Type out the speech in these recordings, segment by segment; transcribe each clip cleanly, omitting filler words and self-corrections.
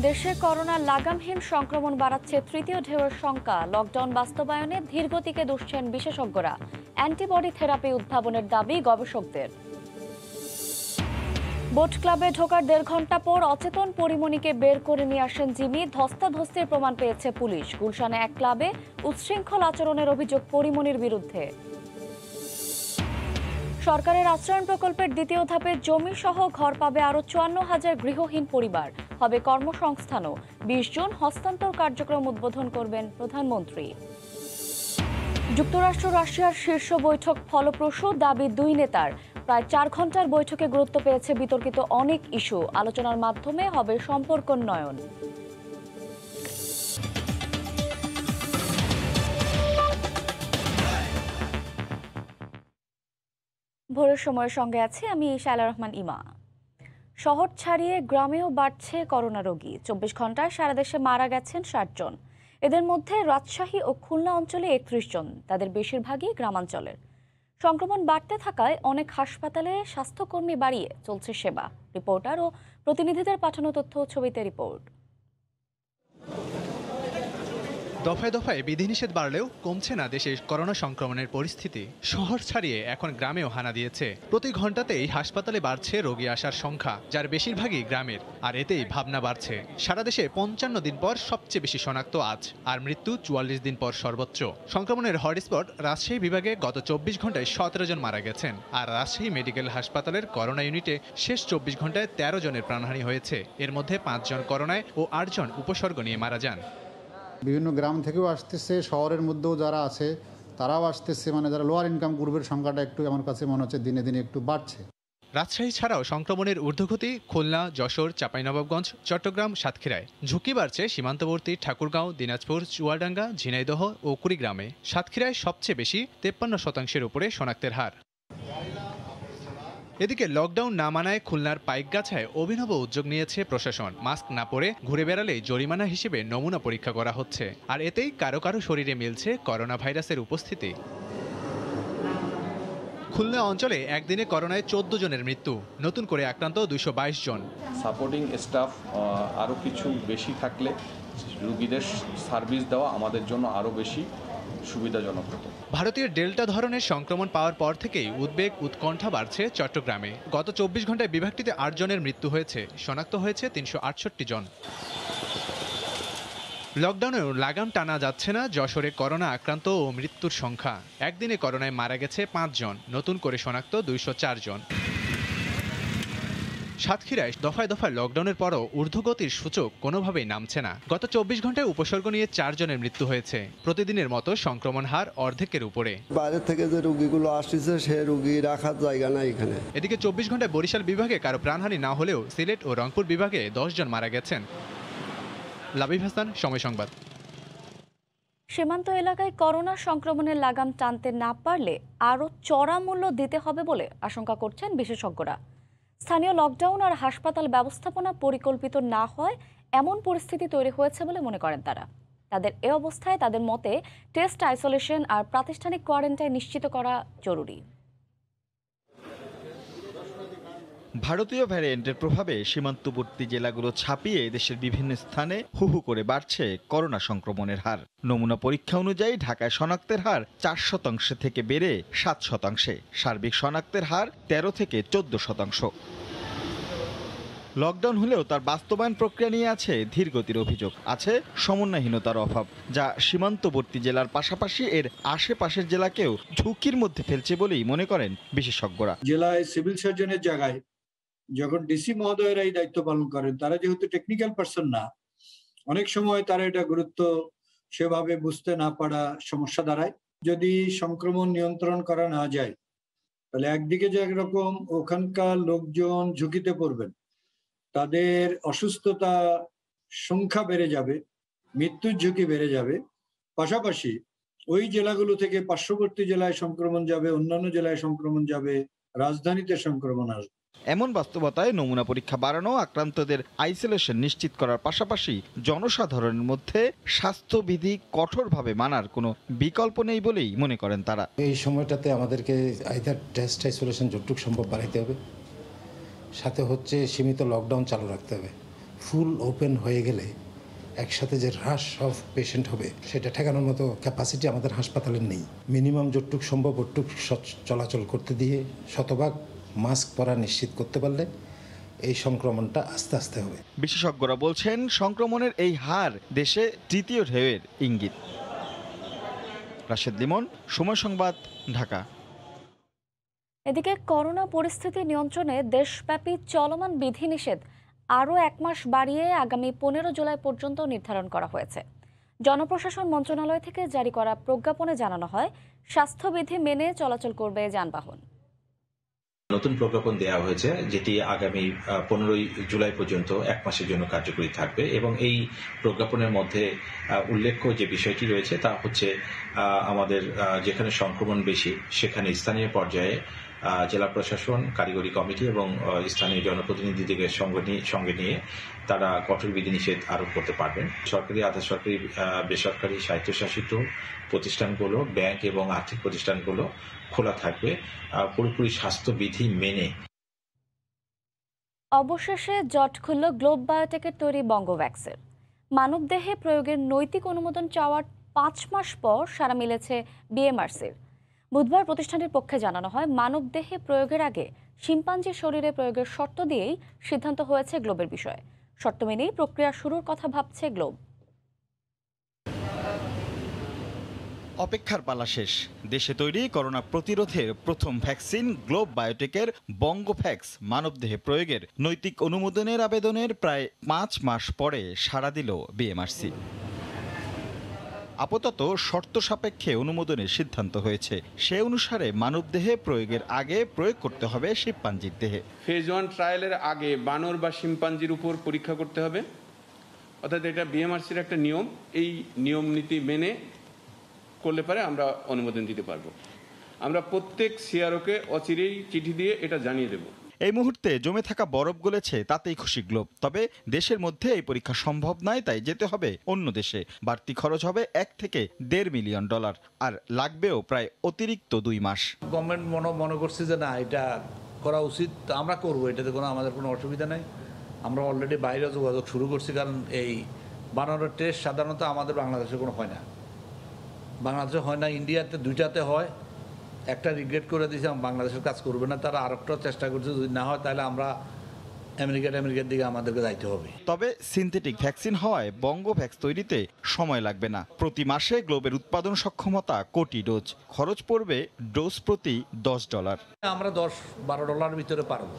দেশে করোনার লাগামহীন সংক্রমণ বাড়াচ্ছে তৃতীয় ঢেউয়ের শঙ্কা। লকডাউন বাস্তবায়নে ধীরগতিকে দুষছেন বিশেষজ্ঞরা। অ্যান্টিবডি থেরাপি উদ্ভাবনের দাবি গবেষকদের। বোট ক্লাবে ঢোকার 1.5 ঘন্টা পর অচেতন পরিমণিকে বের করে নিয়ে আসেন জিমি। ধস্তাধস্তির প্রমাণ পেয়েছে পুলিশ। গুলশানে এক ক্লাবে উচ্ছৃঙ্খল আচরণের অভিযোগ পরিমণির বিরুদ্ধে। সরকারের আশ্রয়ণ প্রকল্পের দ্বিতীয় ধাপে জমি সহ ঘর পাবে আরো 54,000 গৃহহীন পরিবার। হবে কর্মসংস্থানও। 20 জুন হস্তান্তর কার্যক্রম উদ্বোধন করবেন প্রধানমন্ত্রী। যুক্তরাষ্ট্র রাশিয়ার শীর্ষ বৈঠক ফলপ্রসূ, দাবি দুই নেতার। প্রায় 4 ঘন্টার বৈঠকে গুরুত্ব পেয়েছে বিতর্কিত অনেক ইস্যু। আলোচনার মাধ্যমে হবে সম্পর্ক উন্নয়ন। ভোরের সময়ের সঙ্গে আছে আমি শায়লা রহমান ইমা। শহর ছাড়িয়ে গ্রামেও বাড়ছে করোনা রোগী। 24 ঘন্টায় সারা দেশে মারা গেছেন 60 জন। এদের মধ্যে রাজশাহী ও খুলনা অঞ্চলে 31 জন। তাদের বেশিরভাগই গ্রামাঞ্চলের। সংক্রমণ বাড়তে থাকায় অনেক হাসপাতালে স্বাস্থ্যকর্মী বাড়িয়ে চলছে সেবা। রিপোর্টার ও প্রতিনিধিদের পাঠানো তথ্য ও ছবিতে রিপোর্ট। দফায় দফায় বিধিনিষেধ বাড়লেও কমছে না দেশে করোনা সংক্রমণের পরিস্থিতি। শহর ছাড়িয়ে এখন গ্রামেও হানা দিয়েছে। প্রতি ঘন্টাতেই হাসপাতালে বাড়ছে রোগী আসার সংখ্যা, যার বেশিরভাগই গ্রামের। আর এতেই ভাবনা বাড়ছে। সারা দেশে 55 দিন পর সবচেয়ে বেশি শনাক্ত আজ, আর মৃত্যু 44 দিন পর সর্বোচ্চ। সংক্রমণের হটস্পট রাজশাহী বিভাগে গত 24 ঘন্টায় 17 জন মারা গেছেন। আর রাজশাহী মেডিকেল হাসপাতালের করোনা ইউনিটে শেষ 24 ঘন্টায় 13 জনের প্রাণহানি হয়েছে। এর মধ্যে 5 জন করোনায় ও 8 জন উপসর্গ নিয়ে মারা যান। বিভিন্ন গ্রাম থেকেও আসতেছে, শহরের মধ্যেও যারা আছে তারাও আসতেছে। মানে যারা লোয়ার ইনকাম গ্রুপের সংখ্যাটা একটু আমার কাছে মনে হচ্ছে দিনে দিনে একটু বাড়ছে। রাজশাহী ছাড়াও সংক্রমণের ঊর্ধ্বগতি খুলনা, যশোর, চাঁপাইনবাবগঞ্জ, চট্টগ্রাম, সাতক্ষীরায়। ঝুঁকি বাড়ছে সীমান্তবর্তী ঠাকুরগাঁও, দিনাজপুর, চুয়াডাঙ্গা, ঝিনাইদহ ও কুড়িগ্রামে। সাতক্ষীরায় সবচেয়ে বেশি, 53% উপরে শনাক্তের হার। এদিকে লকডাউন না মানায় খুলনার পাইকগাছায় অভিনব উদ্যোগ নিয়েছে প্রশাসন। মাস্ক না পরে ঘুরে বেড়ালেই জরিমানা হিসেবে নমুনা পরীক্ষা করা হচ্ছে। আর এতেই কারো কারো শরীরে মিলছে করোনা ভাইরাসের উপস্থিতি। খুলনা অঞ্চলে একদিনে করোনায় 14 জনের মৃত্যু, নতুন করে আক্রান্ত 222 জন। সাপোর্টিং স্টাফ আরও কিছু বেশি থাকলে রোগীদের সার্ভিস দেওয়া আমাদের জন্য আরও বেশি সুবিধাজনক হতো। ভারতীয় ডেল্টা ধরনের সংক্রমণ পাওয়ার পর থেকেই উদ্বেগ উৎকণ্ঠা বাড়ছে চট্টগ্রামে। গত 24 ঘন্টায় বিভাগটিতে 8 জনের মৃত্যু হয়েছে, শনাক্ত হয়েছে 368 জন। লকডাউনেও লাগাম টানা যাচ্ছে না যশোরে করোনা আক্রান্ত ও মৃত্যুর সংখ্যা। একদিনে করোনায় মারা গেছে 5 জন, নতুন করে শনাক্ত 204 জন। সাতক্ষীরায় দফায় দফায় লকডাউনের পরও ঊর্ধ্বগতির সূচক কোনোভাবেই নামছে না। গত 24 ঘন্টায় উপসর্গ নিয়ে 4 জনের মৃত্যু হয়েছে। প্রতিদিনের মতো সংক্রমণ হার অর্ধেকের উপরে। বাইরে থেকে যে রোগীগুলো আসছে সে রোগী রাখার জায়গা নাই এখানে। এদিকে 24 ঘন্টায় বরিশাল বিভাগে কারো প্রাণহানি না হলেও সিলেট ও রংপুর বিভাগে 10 জন মারা গেছেন। লাবিব হাসান, সময় সংবাদ। সীমান্ত এলাকায় করোনা সংক্রমণের লাগাম টানতে না পারলে আরও চড়া মূল্য দিতে হবে বলে আশঙ্কা করছেন বিশেষজ্ঞরা। স্থানীয় লকডাউন আর হাসপাতাল ব্যবস্থাপনা পরিকল্পিত না হয় এমন পরিস্থিতি তৈরি হয়েছে বলে মনে করেন তারা। তাদের এ অবস্থায় তাদের মতে টেস্ট, আইসোলেশন আর প্রাতিষ্ঠানিক কোয়ারেন্টাইন নিশ্চিত করা জরুরি। ভারতীয় ভ্যারিয়েন্টের প্রভাবে সীমান্তবর্তী জেলাগুলো ছাপিয়ে দেশের বিভিন্ন স্থানে হু হু করে বাড়ছে করোনা সংক্রমণের হার। নমুনা পরীক্ষা অনুযায়ী ঢাকায় শনাক্তের হার 4% থেকে বেড়ে 7%। সার্বিক শনাক্তের হার 13 থেকে 14%। লকডাউন হলেও তার বাস্তবায়ন প্রক্রিয়া নিয়ে আছে ধীরগতির অভিযোগ। আছে সমন্বয়হীনতার অভাব, যা সীমান্তবর্তী জেলার পাশাপাশি এর আশেপাশের জেলাকেও ঝুঁকির মধ্যে ফেলছে বলেই মনে করেন বিশেষজ্ঞরা। জেলায় সিভিল সার্জনের জায়গায় যখন ডিসি মহোদয়েরা এই দায়িত্ব পালন করেন, তারা যেহেতু টেকনিক্যাল পারসন না, অনেক সময় তারা এটা গুরুত্ব সেভাবে বুঝতে না পারা সমস্যা দাঁড়ায়। যদি সংক্রমণ নিয়ন্ত্রণ করা না যায় তাহলে একদিকে যে একরকম ওখানকার লোকজন ঝুঁকিতে পড়বেন, তাদের অসুস্থতা সংখ্যা বেড়ে যাবে, মৃত্যুর ঝুঁকি বেড়ে যাবে। পাশাপাশি ওই জেলাগুলো থেকে পার্শ্ববর্তী জেলায় সংক্রমণ যাবে, অন্যান্য জেলায় সংক্রমণ যাবে, রাজধানীতে সংক্রমণ আসবে। এমন বাস্তবতায় নমুনা পরীক্ষা বাড়ানো, আক্রান্তদের আইসোলেশন নিশ্চিত করার পাশাপাশি জনসাধারণের মধ্যে স্বাস্থ্যবিধি কঠোরভাবে মানার কোনো বিকল্প নেই বলেই মনে করেন তারা। এই সময়টাতে আমাদেরকে আইদার টেস্ট, আইসোলেশন যতটুকু সম্ভব বাড়াইতে হবে, সাথে হচ্ছে সীমিত লকডাউন চালু রাখতে হবে। ফুল ওপেন হয়ে গেলে একসাথে যে হ্রাস অফ পেশেন্ট হবে সেটা ঠেকানোর মতো ক্যাপাসিটি আমাদের হাসপাতালের নেই। মিনিমাম যতটুক সম্ভব ওটুক চলাচল করতে দিয়ে শতভাগ মাস্ক পরা নিশ্চিত করতে পারলে এই সংক্রমণটা আস্তে আস্তে হবে। বিশেষজ্ঞরা বলছেন সংক্রমণের এই হার দেশে তৃতীয় ঢেউয়ের ইঙ্গিত। রাশেদ লিমন, সময় সংবাদ, ঢাকা। এদিকে করোনা পরিস্থিতি নিয়ন্ত্রণে দেশব্যাপী চলমান বিধিনিষেধ আরও 1 মাস বাড়িয়ে আগামী 15 জুলাই পর্যন্ত নির্ধারণ করা হয়েছে। জনপ্রশাসন মন্ত্রণালয় থেকে জারি করা প্রজ্ঞাপনে জানানো হয়, স্বাস্থ্যবিধি মেনে চলাচল করবে যানবাহন। নতুন প্রজ্ঞাপন দেওয়া হয়েছে, যেটি আগামী 15 জুলাই পর্যন্ত 1 মাসের জন্য কার্যকরী থাকবে এবং এই প্রজ্ঞাপনের মধ্যে উল্লেখ্য যে বিষয়টি রয়েছে তা হচ্ছে আমাদের যেখানে সংক্রমণ বেশি সেখানে স্থানীয় পর্যায়ে জেলা প্রশাসন, কারিগরি কমিটি এবং স্থানীয় জনপ্রতিনিধিদের সঙ্গে নিয়ে তারা কঠোর বিধিনিষেধ আরোপ করতে পারবেন। সরকারি, আধা সরকারি, বেসরকারি, স্বায়ত্তশাসিত প্রতিষ্ঠানগুলো, ব্যাংক এবং আর্থিক প্রতিষ্ঠানগুলো খোলা থাকবে পুরোপুরি স্বাস্থ্যবিধি মেনে। অবশেষে জট খুলল গ্লোব বায়োটেকের তৈরি বঙ্গোভ্যাক্সের। মানবদেহে প্রয়োগের নৈতিক অনুমোদন চাওয়ার 5 মাস পর সাড়া মিলেছে বিএমআরসির। বুধবার প্রতিষ্ঠানটির পক্ষে জানানো হয়, মানবদেহে প্রয়োগের আগে শিম্পাঞ্জির শরীরে প্রয়োগের শর্ত দিয়েই সিদ্ধান্ত হয়েছে গ্লোবের বিষয়ে। শর্ত মেনেই প্রক্রিয়া শুরুর কথা ভাবছে গ্লোব। অপেক্ষার পালা শেষ। দেশে তৈরি করোনা প্রতিরোধের প্রথম ভ্যাকসিন গ্লোব বায়োটেকের বঙ্গোভ্যাক্স মানবদেহে প্রয়োগের নৈতিক অনুমোদনের আবেদনের প্রায় 5 মাস পরে সাড়া দিল বিএমআরসি। আপাতত শর্ত সাপেক্ষে অনুমোদনের সিদ্ধান্ত হয়েছে। সে অনুসারে মানবদেহে প্রয়োগের আগে প্রয়োগ করতে হবে শিম্পাঞ্জির দেহে। ফেজ 1 ট্রায়ালের আগে বানর বা শিম্পাঞ্জির উপর পরীক্ষা করতে হবে, অর্থাৎ এটা বিএমআরসির একটা নিয়ম। এই নিয়ম নীতি মেনে করলে পরে আমরা অনুমোদন দিতে পারবো। আমরা প্রত্যেক সিআরওকে অচিরেই চিঠি দিয়ে এটা জানিয়ে দেব। এই মুহূর্তে জমে থাকা বরফ গলেছে, তাতেই খুশি গ্লোব। তবে দেশের মধ্যে এই পরীক্ষা সম্ভব নয়, তাই যেতে হবে অন্য দেশে। বাড়তি খরচ হবে $1 থেকে $1.5 মিলিয়ন, আর লাগবেও প্রায় অতিরিক্ত 2 মাস। গভর্নমেন্ট মনে করছে যে না, এটা করা উচিত, আমরা করবো, এটাতে আমাদের কোনো অসুবিধা নেই। আমরা অলরেডি বাইরে যোগাযোগ শুরু করছি, কারণ এই বানানোর টেস্ট সাধারণত আমাদের বাংলাদেশে কোনো হয় না। বাংলাদেশে হয় না, ইন্ডিয়াতে 2টাতে হয়। একটা রিগ্রেট করে দিয়েছে, বাংলাদেশের কাজ করবে না, তারা আরেকটা চেষ্টা করছে, যদি না হয় তাহলে আমরা আমেরিকার দিকে আমাদেরকে যাইতে হবে। তবে সিনথেটিক ভ্যাকসিন হওয়ায় বঙ্গোভ্যাক্স তৈরিতে সময় লাগবে না। প্রতি মাসে গ্লোবের উৎপাদন সক্ষমতা কোটি ডোজ, খরচ পড়বে ডোজ প্রতি $10। আমরা $10-12 ভিতরে পারবো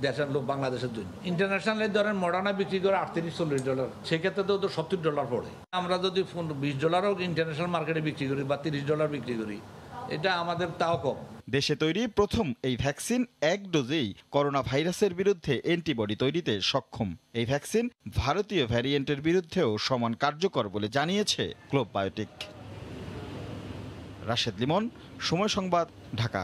দেশের লোক বাংলাদেশের জন্য। ইন্টারন্যাশনাল ধরেন মডার্না বিক্রি করে $38-40, সেক্ষেত্রে তো $70 পড়ে। আমরা যদি $20 ইন্টারন্যাশনাল মার্কেটে বিক্রি করি বা $30 বিক্রি করি, এটা আমাদের তাও কম। দেশে তৈরি প্রথম এই ভ্যাকসিন 1 ডোজেই করোনা ভাইরাসের বিরুদ্ধে অ্যান্টিবডি তৈরিতে সক্ষম। এই ভ্যাকসিন ভারতীয় ভ্যারিয়েন্টের বিরুদ্ধেও সমান কার্যকর বলে জানিয়েছে গ্লোব বায়োটেক। রাশেদ লিমন, সময় সংবাদ, ঢাকা।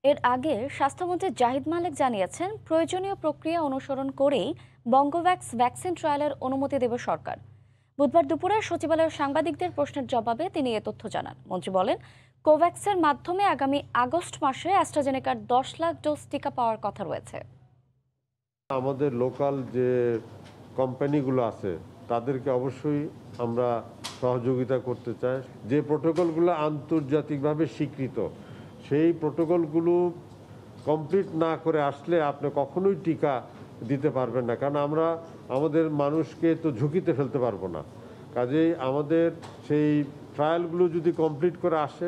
এর আগে স্বাস্থ্যমন্ত্রী জাহিদ মালিক জানিয়েছেন, প্রয়োজনীয় প্রক্রিয়া অনুসরণ করেই বঙ্গোভ্যাক্স ভ্যাকসিন ট্রায়ালের অনুমতি দেবে সরকার। বুধবার দুপুরে সচিবালয়ের সাংবাদিকদের প্রশ্নের জবাবে তিনি এ তথ্য জানান। মন্ত্রী বলেন, কোভ্যাক্সের মাধ্যমে আগামী আগস্ট মাসে অ্যাস্ট্রাজেনেকার 10 লাখ ডোজ টিকা পাওয়ার কথা রয়েছে। আমাদের লোকাল যে কোম্পানিগুলো আছে তাদেরকে অবশ্যই আমরা সহযোগিতা করতে চাই। যে প্রোটোকলগুলো আন্তর্জাতিকভাবে স্বীকৃত, সেই প্রোটোকলগুলো কমপ্লিট না করে আসলে আপনি কখনোই টিকা দিতে পারবেন না, কারণ আমরা আমাদের মানুষকে তো ঝুঁকিতে ফেলতে পারবো না। কাজেই আমাদের সেই ট্রায়ালগুলো যদি কমপ্লিট করে আসে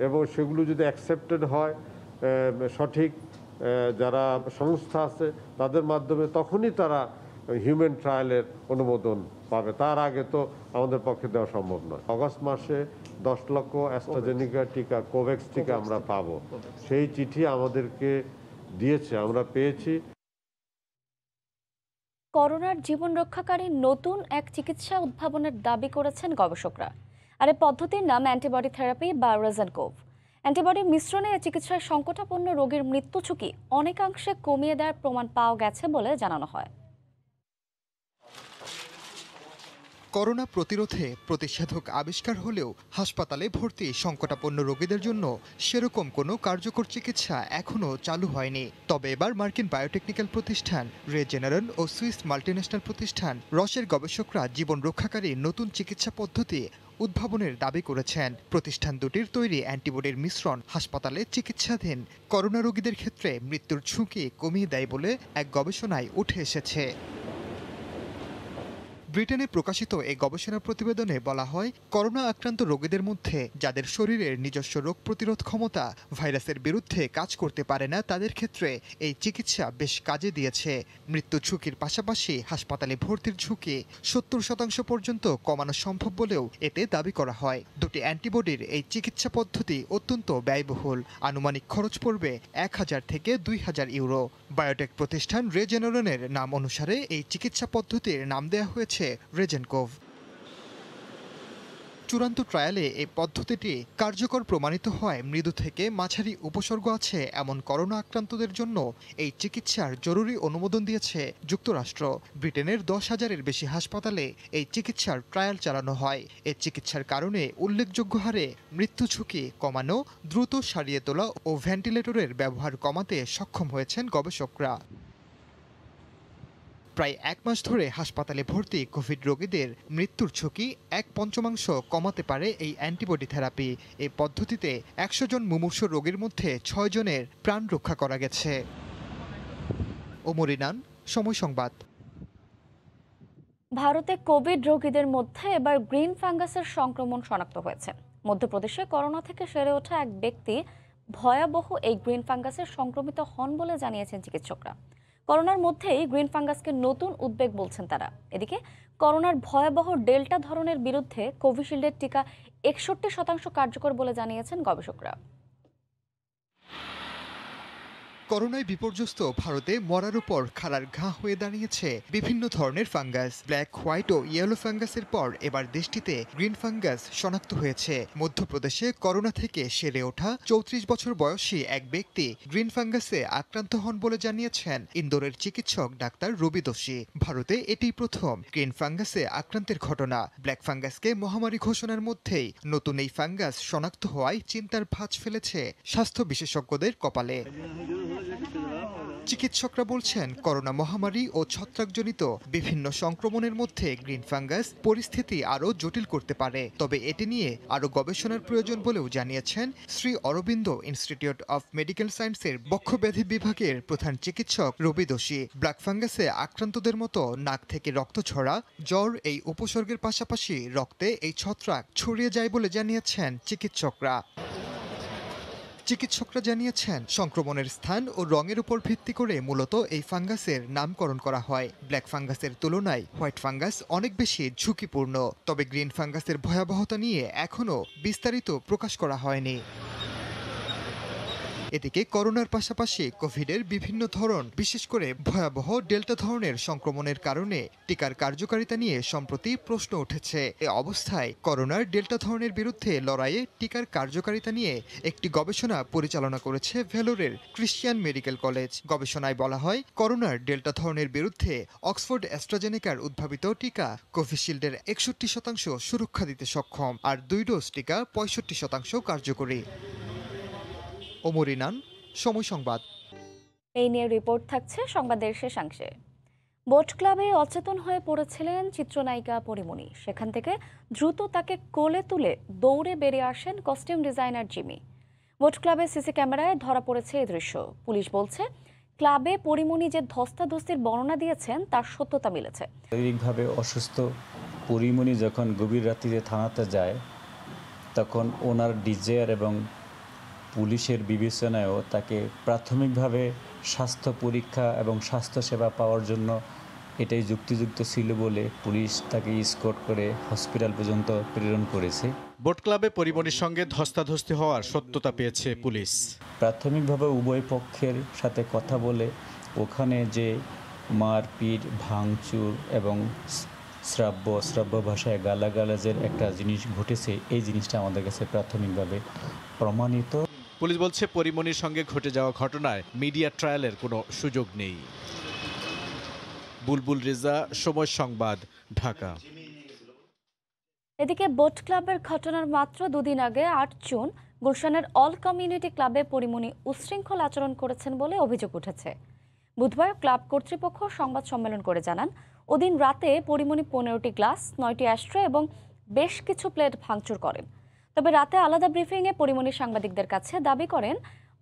এবং সেগুলো যদি অ্যাকসেপ্টেড হয় সঠিক যারা সংস্থা আছে তাদের মাধ্যমে, তখনই তারা হিউম্যান ট্রায়ালের অনুমোদন পাবে। তার আগে তো আমাদের পক্ষে দেওয়া সম্ভব নয়। আগস্ট মাসে 10 লক্ষ অ্যাস্ট্রাজেনিকা টিকা, কোভ্যাক্স টিকা আমরা পাবো, সেই চিঠি আমাদেরকে দিয়েছে, আমরা পেয়েছি। করোনার জীবন রক্ষাকারী নতুন এক চিকিৎসা উদ্ভাবনের দাবি করেছেন গবেষকরা। আর এই পদ্ধতির নাম অ্যান্টিবডি থেরাপি বা রেজেনকোভ। অ্যান্টিবডি মিশ্রণে চিকিৎসায় সংকটাপন্ন রোগীর মৃত্যু ঝুঁকি অনেকাংশে কমিয়ে দেওয়ার প্রমাণ পাওয়া গেছে বলে জানানো হয়। করোনা প্রতিরোধে প্রতিষেধক আবিষ্কার হলেও হাসপাতালে ভর্তি সংকটাপন্ন রোগীদের জন্য সেরকম কোনো কার্যকর চিকিৎসা এখনও চালু হয়নি। তবে এবার মার্কিন বায়োটেকনিক্যাল প্রতিষ্ঠান রেজেনারন ও সুইস মাল্টিন্যাশনাল প্রতিষ্ঠান রসের গবেষকরা জীবন রক্ষাকারী নতুন চিকিৎসা পদ্ধতি উদ্ভাবনের দাবি করেছেন। প্রতিষ্ঠান দুটির তৈরি অ্যান্টিবডির মিশ্রণ হাসপাতালে চিকিৎসাধীন করোনা রোগীদের ক্ষেত্রে মৃত্যুর ঝুঁকি কমিয়ে দেয় বলে এক গবেষণায় উঠে এসেছে। ব্রিটেনে প্রকাশিত এই গবেষণা প্রতিবেদনে বলা হয়, করোনা আক্রান্ত রোগীদের মধ্যে যাদের শরীরের নিজস্ব রোগ প্রতিরোধ ক্ষমতা ভাইরাসের বিরুদ্ধে কাজ করতে পারে না, তাদের ক্ষেত্রে এই চিকিৎসা বেশ কাজে দিয়েছে। মৃত্যু ঝুঁকির পাশাপাশি হাসপাতালে ভর্তির ঝুঁকি 70% পর্যন্ত কমানো সম্ভব বলেও এতে দাবি করা হয়। দুটি অ্যান্টিবডির এই চিকিৎসা পদ্ধতি অত্যন্ত ব্যয়বহুল। আনুমানিক খরচ পড়বে 1000 থেকে 2000 ইউরো। বায়োটেক প্রতিষ্ঠান রেজেনারনের নাম অনুসারে এই চিকিৎসা পদ্ধতির নাম দেওয়া হয়েছে রেজেনকোভ। চূড়ান্ত ট্রায়ালে এই পদ্ধতিটি কার্যকর প্রমাণিত হয় মৃদু থেকে মাঝারি উপসর্গ আছে এমন করোনা আক্রান্তদের জন্য এই চিকিৎসার জরুরি অনুমোদন দিয়েছে যুক্তরাষ্ট্র। ব্রিটেনের 10,000-এর বেশি হাসপাতালে এই চিকিৎসার ট্রায়াল চালানো হয়। এই চিকিৎসার কারণে উল্লেখযোগ্য হারে মৃত্যু ঝুঁকি কমানো, দ্রুত সারিয়ে তোলা ও ভেন্টিলেটরের ব্যবহার কমাতে সক্ষম হয়েছেন গবেষকরা। প্রায় 1 মাস ধরে হাসপাতালে ভর্তি কোভিড রোগীদের মৃত্যুর ঝুঁকি 1/5 কমাতে পারে এই অ্যান্টিবডি থেরাপি। এই পদ্ধতিতে 100 জন মুমূর্ষু রোগীর মধ্যে 6 জনের প্রাণ রক্ষা করা গেছে। ওমর ইনান, সময় সংবাদ। ভারতে কোভিড রোগীদের মধ্যে এবার গ্রিন ফাঙ্গাসের সংক্রমণ শনাক্ত হয়েছে। মধ্যপ্রদেশে করোনা থেকে সেরে ওঠা এক ব্যক্তি ভয়াবহ এই গ্রিন ফাঙ্গাসের সংক্রমিত হন বলে জানিয়েছেন চিকিৎসকরা। করোনার মধ্যেই গ্রিন ফাঙ্গাসকে নতুন উদ্বেগ বলছেন তারা। এদিকে করোনার ভয়াবহ ডেল্টা ধরনের বিরুদ্ধে কোভিশিল্ডের টিকা 61% কার্যকর বলে জানিয়েছেন গবেষকরা। করোনায় বিপর্যস্ত ভারতে মরার উপর খাড়ার ঘা হয়ে দাঁড়িয়েছে বিভিন্ন ধরনের ফাঙ্গাস। ব্ল্যাক, হোয়াইট ও ইয়েলো ফাঙ্গাসের পর এবার দেশটিতে গ্রিন ফাঙ্গাস শনাক্ত হয়েছে। মধ্যপ্রদেশে করোনা থেকে সেরে ওঠা 34 বছর বয়সী এক ব্যক্তি গ্রিন ফাঙ্গাসে আক্রান্ত হন বলে জানিয়েছেন ইন্দোরের চিকিৎসক ডাক্তার রবি দোষী। ভারতে এটি প্রথম গ্রিন ফাঙ্গাসে আক্রান্তের ঘটনা। ব্ল্যাক ফাঙ্গাসকে মহামারী ঘোষণার মধ্যেই নতুন এই ফাঙ্গাস শনাক্ত হওয়ায় চিন্তার ভাঁজ ফেলেছে স্বাস্থ্য বিশেষজ্ঞদের কপালে। চিকিৎসকরা বলছেন, করোনা মহামারী ও ছত্রাকজনিত বিভিন্ন সংক্রমণের মধ্যে গ্রিন ফাঙ্গাস পরিস্থিতি আরও জটিল করতে পারে। তবে এটি নিয়ে আরও গবেষণার প্রয়োজন বলেও জানিয়েছেন Sri Aurobindo institute of medical সায়েন্সের বক্ষব্যাধি বিভাগের প্রধান চিকিৎসক রবি দোষী। ব্ল্যাক ফাঙ্গাসে আক্রান্তদের মতো নাক থেকে রক্ত ঝরা, জ্বর এই উপসর্গের পাশাপাশি রক্তে এই ছত্রাক ছড়িয়ে যায় বলে জানিয়েছেন চিকিৎসকরা। চিকিৎসকরা জানিয়েছেন, সংক্রমণের স্থান ও রঙের উপর ভিত্তি করে মূলত এই ফাঙ্গাসের নামকরণ করা হয়। ব্ল্যাক ফাঙ্গাসের তুলনায় হোয়াইট ফাঙ্গাস অনেক বেশি ঝুঁকিপূর্ণ। তবে গ্রিন ফাঙ্গাসের ভয়াবহতা নিয়ে এখনও বিস্তারিত প্রকাশ করা হয়নি। এদিকে করোনার পাশাপাশি কোভিডের বিভিন্ন ধরন, বিশেষ করে ভয়াবহ ডেল্টা ধরনের সংক্রমণের কারণে টিকার কার্যকারিতা নিয়ে সম্প্রতি প্রশ্ন উঠেছে। এ অবস্থায় করোনার ডেল্টা ধরনের বিরুদ্ধে লড়াইয়ে টিকার কার্যকারিতা নিয়ে একটি গবেষণা পরিচালনা করেছে ভেলোরের ক্রিশ্চিয়ান মেডিকেল কলেজ। গবেষণায় বলা হয়, করোনার ডেল্টা ধরনের বিরুদ্ধে অক্সফোর্ড অ্যাস্ট্রাজেনেকার উদ্ভাবিত টিকা কোভিশিল্ডের 61% সুরক্ষা দিতে সক্ষম, আর 2 ডোজ টিকা 65% কার্যকরী। ওমর ইনান, সময় সংবাদ। এই নিয়ে রিপোর্ট থাকছে সংবাদের শেষাংশে। বোট ক্লাবে অচেতন হয়ে পড়েছিলেন চিত্রনায়িকা পরিমণি। সেখান থেকে দ্রুত তাকে কোলে তুলে দৌড়ে বেরিয়ে আসেন কস্টিউম ডিজাইনার জিমি। বোট ক্লাবে সিসি ক্যামেরায় ধরা পড়েছে এই দৃশ্য। পুলিশ বলছে, ক্লাবে পরিমণি যে ধস্তাধস্তির বর্ণনা দিয়েছেন তার সত্যতা মিলেছে। শারীরিকভাবে অসুস্থ পরিমণি যখন গভীর রাত্রিতে থানাতে যায়, তখন ওনার ডিজায়ার এবং পুলিশের বিবেচনায়ও তাকে প্রাথমিকভাবে স্বাস্থ্য পরীক্ষা এবং স্বাস্থ্যসেবা পাওয়ার জন্য এটাই যুক্তিযুক্ত ছিল বলে পুলিশ তাকে স্কট করে হসপিটাল পর্যন্ত প্রেরণ করেছে। বোট ক্লাবে পরিমণির সঙ্গে ধস্তাধস্তি হওয়ার সত্যতা পেয়েছে পুলিশ। প্রাথমিকভাবে উভয় পক্ষের সাথে কথা বলে ওখানে যে মারপিট, ভাঙচুর এবং শ্রাব্য ভাষায় গালাগালাজের একটা জিনিস ঘটেছে, এই জিনিসটা আমাদের কাছে প্রাথমিকভাবে প্রমাণিত। পুলিশ বলছে, পরিমণির সঙ্গে ঘটে যাওয়া ঘটনায় মিডিয়া ট্রায়ালের কোনো সুযোগ নেই। বুলবুল রেজা, সময় সংবাদ, ঢাকা। এদিকে বোট ক্লাবের ঘটনার মাত্র দুদিন আগে ৮ জুন গুলশানের অল কমিউনিটি ক্লাবে পরিমণি উচ্ছৃঙ্খল আচরণ করেছেন বলে অভিযোগ উঠেছে। বুধবার ক্লাব কর্তৃপক্ষ সংবাদ সম্মেলন করে জানান, ওদিন রাতে পরিমণি 15টি গ্লাস, 9টি অ্যাস্ট্রে এবং বেশ কিছু প্লেট ভাঙচুর করেন। তবে রাতে আলাদা ব্রিফিংয়ে পরিমণি সাংবাদিকদের কাছে দাবি করেন,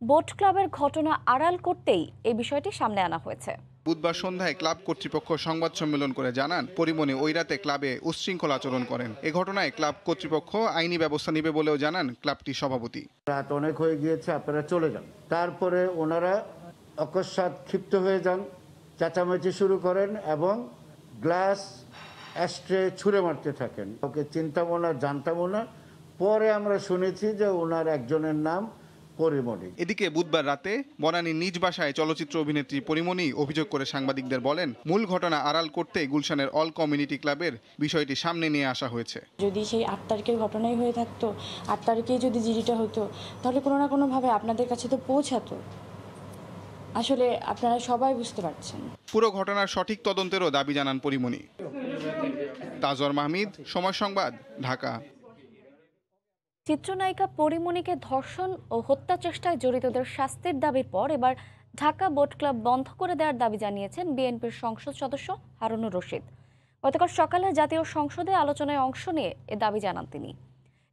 বোট ক্লাবের ঘটনা আড়াল করতেই এই বিষয়টি সামনে আনা হয়েছে। বুধবার সন্ধ্যায় ক্লাব কর্তৃপক্ষ সংবাদ সম্মেলন করে জানান, পরিমণি ওই রাতে ক্লাবে উচ্ছৃঙ্খল আচরণ করেন। এ ঘটনায় ক্লাব কর্তৃপক্ষ আইনি ব্যবস্থা নেবে বলেও জানান ক্লাবটির সভাপতি। রাত অনেক হয়ে গিয়েছে, আপনারা চলে যান। তারপরে ওনারা অকস্মাৎ ক্ষিপ্ত হয়ে যান, চেঁচামেচি শুরু করেন এবং গ্লাস অ্যাস্ট্রে ছুঁড়ে মারতে থাকেন। ওকে চিন্তামো না, জানতামও না। পরে আমরা শুনেছি যে ওনার একজনের নাম পরিমণি। এদিকে বুধবার রাতে বনানীর নিজ বাসায় চলচ্চিত্র অভিনেত্রী পরিমণি অভিযোগ করে সাংবাদিকদের বলেন, মূল ঘটনা আড়াল করতে গুলশানের অল কমিউনিটি ক্লাবের বিষয়টি সামনে নিয়ে আসা হয়েছে। যদি সেই 8 তারিখের ঘটনাই হয়ে থাকতো, 8 তারিখেই যদি জিডিটা হতো, তাহলে কোনো না কোনোভাবে আপনাদের কাছে তো পৌঁছাতো। আসলে আপনারা সবাই বুঝতে পারছেন। পুরো ঘটনার সঠিক তদন্তেরও দাবি জানান পরিমণি। তাজওয়ার মাহমিদ, সময় সংবাদ, ঢাকা। চিত্রনায়িকা পরিমণিকে ধর্ষণ ও হত্যা চেষ্টায় জড়িতদের শাস্তির দাবির পর এবার ঢাকা বোট ক্লাব বন্ধ করে দেওয়ার দাবি জানিয়েছেন বিএনপির সংসদ সদস্য হারুনুর রশিদ। গতকাল সকালে জাতীয় সংসদে আলোচনায় অংশ নিয়ে এ দাবি জানান তিনি।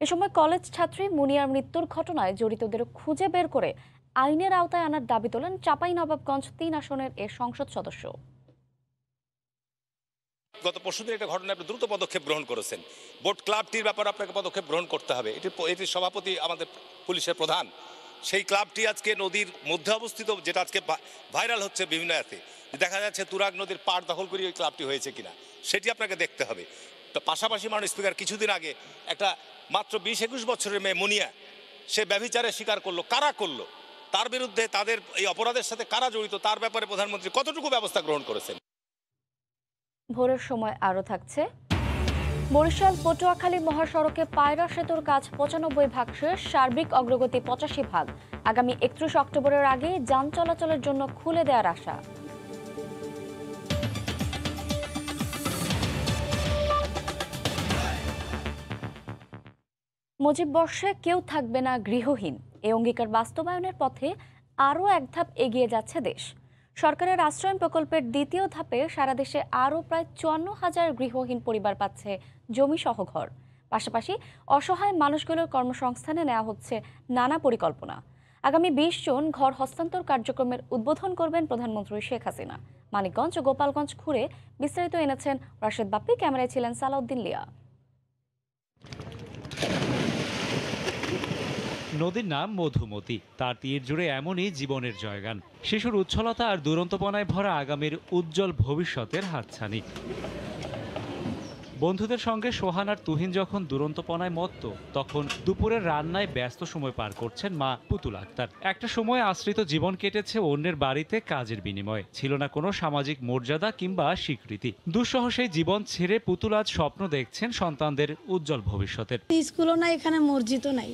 এ সময় কলেজ ছাত্রী মুনিয়ার মৃত্যুর ঘটনায় জড়িতদের খুঁজে বের করে আইনের আওতায় আনার দাবি তোলেন চাঁপাইনবাবগঞ্জ 3 আসনের এ সংসদ সদস্য। গত পরশুদিন একটা ঘটনায় আপনি দ্রুত পদক্ষেপ গ্রহণ করেছেন। বোট ক্লাবটির ব্যাপারে আপনাকে পদক্ষেপ গ্রহণ করতে হবে। এটির সভাপতি আমাদের পুলিশের প্রধান। সেই ক্লাবটি আজকে নদীর মধ্যে অবস্থিত, যেটা আজকে ভাইরাল হচ্ছে বিভিন্ন এতে। দেখা যাচ্ছে তুরাগ নদীর পাড় দখল করে ওই ক্লাবটি হয়েছে কিনা সেটি আপনাকে দেখতে হবে। তো পাশাপাশি মাননীয় স্পিকার কিছুদিন আগে একটা মাত্র 20-21 বছরের মেয়ে মুনিয়া, সে ব্যভিচারের স্বীকার করলো। কারা করলো, তার বিরুদ্ধে তাদের এই অপরাধের সাথে কারা জড়িত, তার ব্যাপারে প্রধানমন্ত্রী কতটুকু ব্যবস্থা গ্রহণ করেছেন। ভোরের সময় আরও থাকছে, বরিশাল পটুয়াখালী মহাসড়কে পায়রা সেতুর কাজ 95% শেষ, সার্বিক অগ্রগতি 85%। আগামী 31 অক্টোবরের আগে যান চলাচলের জন্য খুলে দেওয়ার আশা। মুজিব বর্ষে কেউ থাকবে না গৃহহীন, এই অঙ্গীকার বাস্তবায়নের পথে আরও এক ধাপ এগিয়ে যাচ্ছে দেশ। সরকারের আশ্রয়ণ প্রকল্পের দ্বিতীয় ধাপে সারা দেশে আরও প্রায় 54,000 গৃহহীন পরিবার পাচ্ছে জমিসহ ঘর। পাশাপাশি অসহায় মানুষগুলোর কর্মসংস্থানে নেওয়া হচ্ছে নানা পরিকল্পনা। আগামী 20 জুন ঘর হস্তান্তর কার্যক্রমের উদ্বোধন করবেন প্রধানমন্ত্রী শেখ হাসিনা। মানিকগঞ্জ ও গোপালগঞ্জ ঘুরে বিস্তারিত এনেছেন রাশেদ বাপ্পি, ক্যামেরায় ছিলেন সালাউদ্দিন লিয়া। নদীর নাম মধুমতি, তার তীর জুড়ে এমনই জীবনের জয়গান। শিশুর উচ্ছলতা আর দুরন্তপনায় ভরা আগামীর উজ্জ্বল ভবিষ্যতের হাতছানি। বন্ধুদের সঙ্গে সোহান আর তুহিন যখন দুরন্তপনায় মত্ত, তখন দুপুরের রান্নায় ব্যস্ত সময় পার করছেন মা পুতুল আক্তার। একটা সময় আশ্রিত জীবন কেটেছে অন্যের বাড়িতে কাজের বিনিময়ে, ছিল না কোনো সামাজিক মর্যাদা কিংবা স্বীকৃতি। দুঃসহ সেই জীবন ছেড়ে পুতুল আজ স্বপ্ন দেখছেন সন্তানদের উজ্জ্বল ভবিষ্যতের। স্কুলও নাই, এখানে মসজিদও নাই।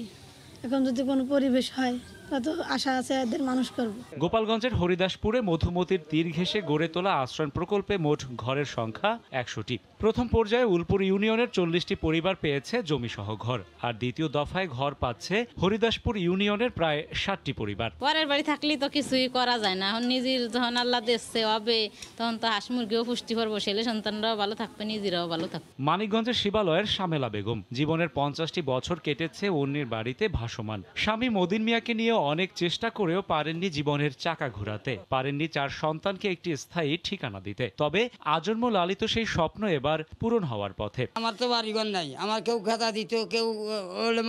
এখন যদি কোনো পরিবেশ হয় তত আশা আছে এদের মানুষ করব। গোপালগঞ্জের হরিদাসপুরে মধুমতির তীর ঘেঁষে গড়ে তোলা আশ্রয়ণ প্রকল্পে মোট ঘরের সংখ্যা 100টি। প্রথম পর্যায়ে উলপুর ইউনিয়নের 40টি পরিবার পেয়েছে জমিসহ ঘর, আর দ্বিতীয় দফায় ঘর পাচ্ছে হরিদাসপুর ইউনিয়নের প্রায় 60টি পরিবার। পরের বাড়ি থাকলেই তো কিছুই করা যায় না। এখন নিজের যখন আল্লাহ দিচ্ছে হবে, তখন তো হাঁস মুরগিও পুষ্টি পারবো, ছেলে সন্তানরাও ভালো থাকবে, নিজেরাও ভালো থাকবে। মানিকগঞ্জের শিবালয়ের শামেলা বেগম জীবনের 50টি বছর কেটেছে অন্যের বাড়িতে ভাসমান। স্বামী মদিন মিয়াকে নিয়ে অনেক চেষ্টা করেও পারেননি জীবনের চাকা ঘোরাতে, পারেননি 4 সন্তানকে একটি স্থায়ী ঠিকানা দিতে। তবে আজন্ম লালিত সেই স্বপ্ন এবার পূরণ হওয়ার পথে। আমার তো বাড়িঘর নাই, আমার কেউ খেতা দিত, কেউ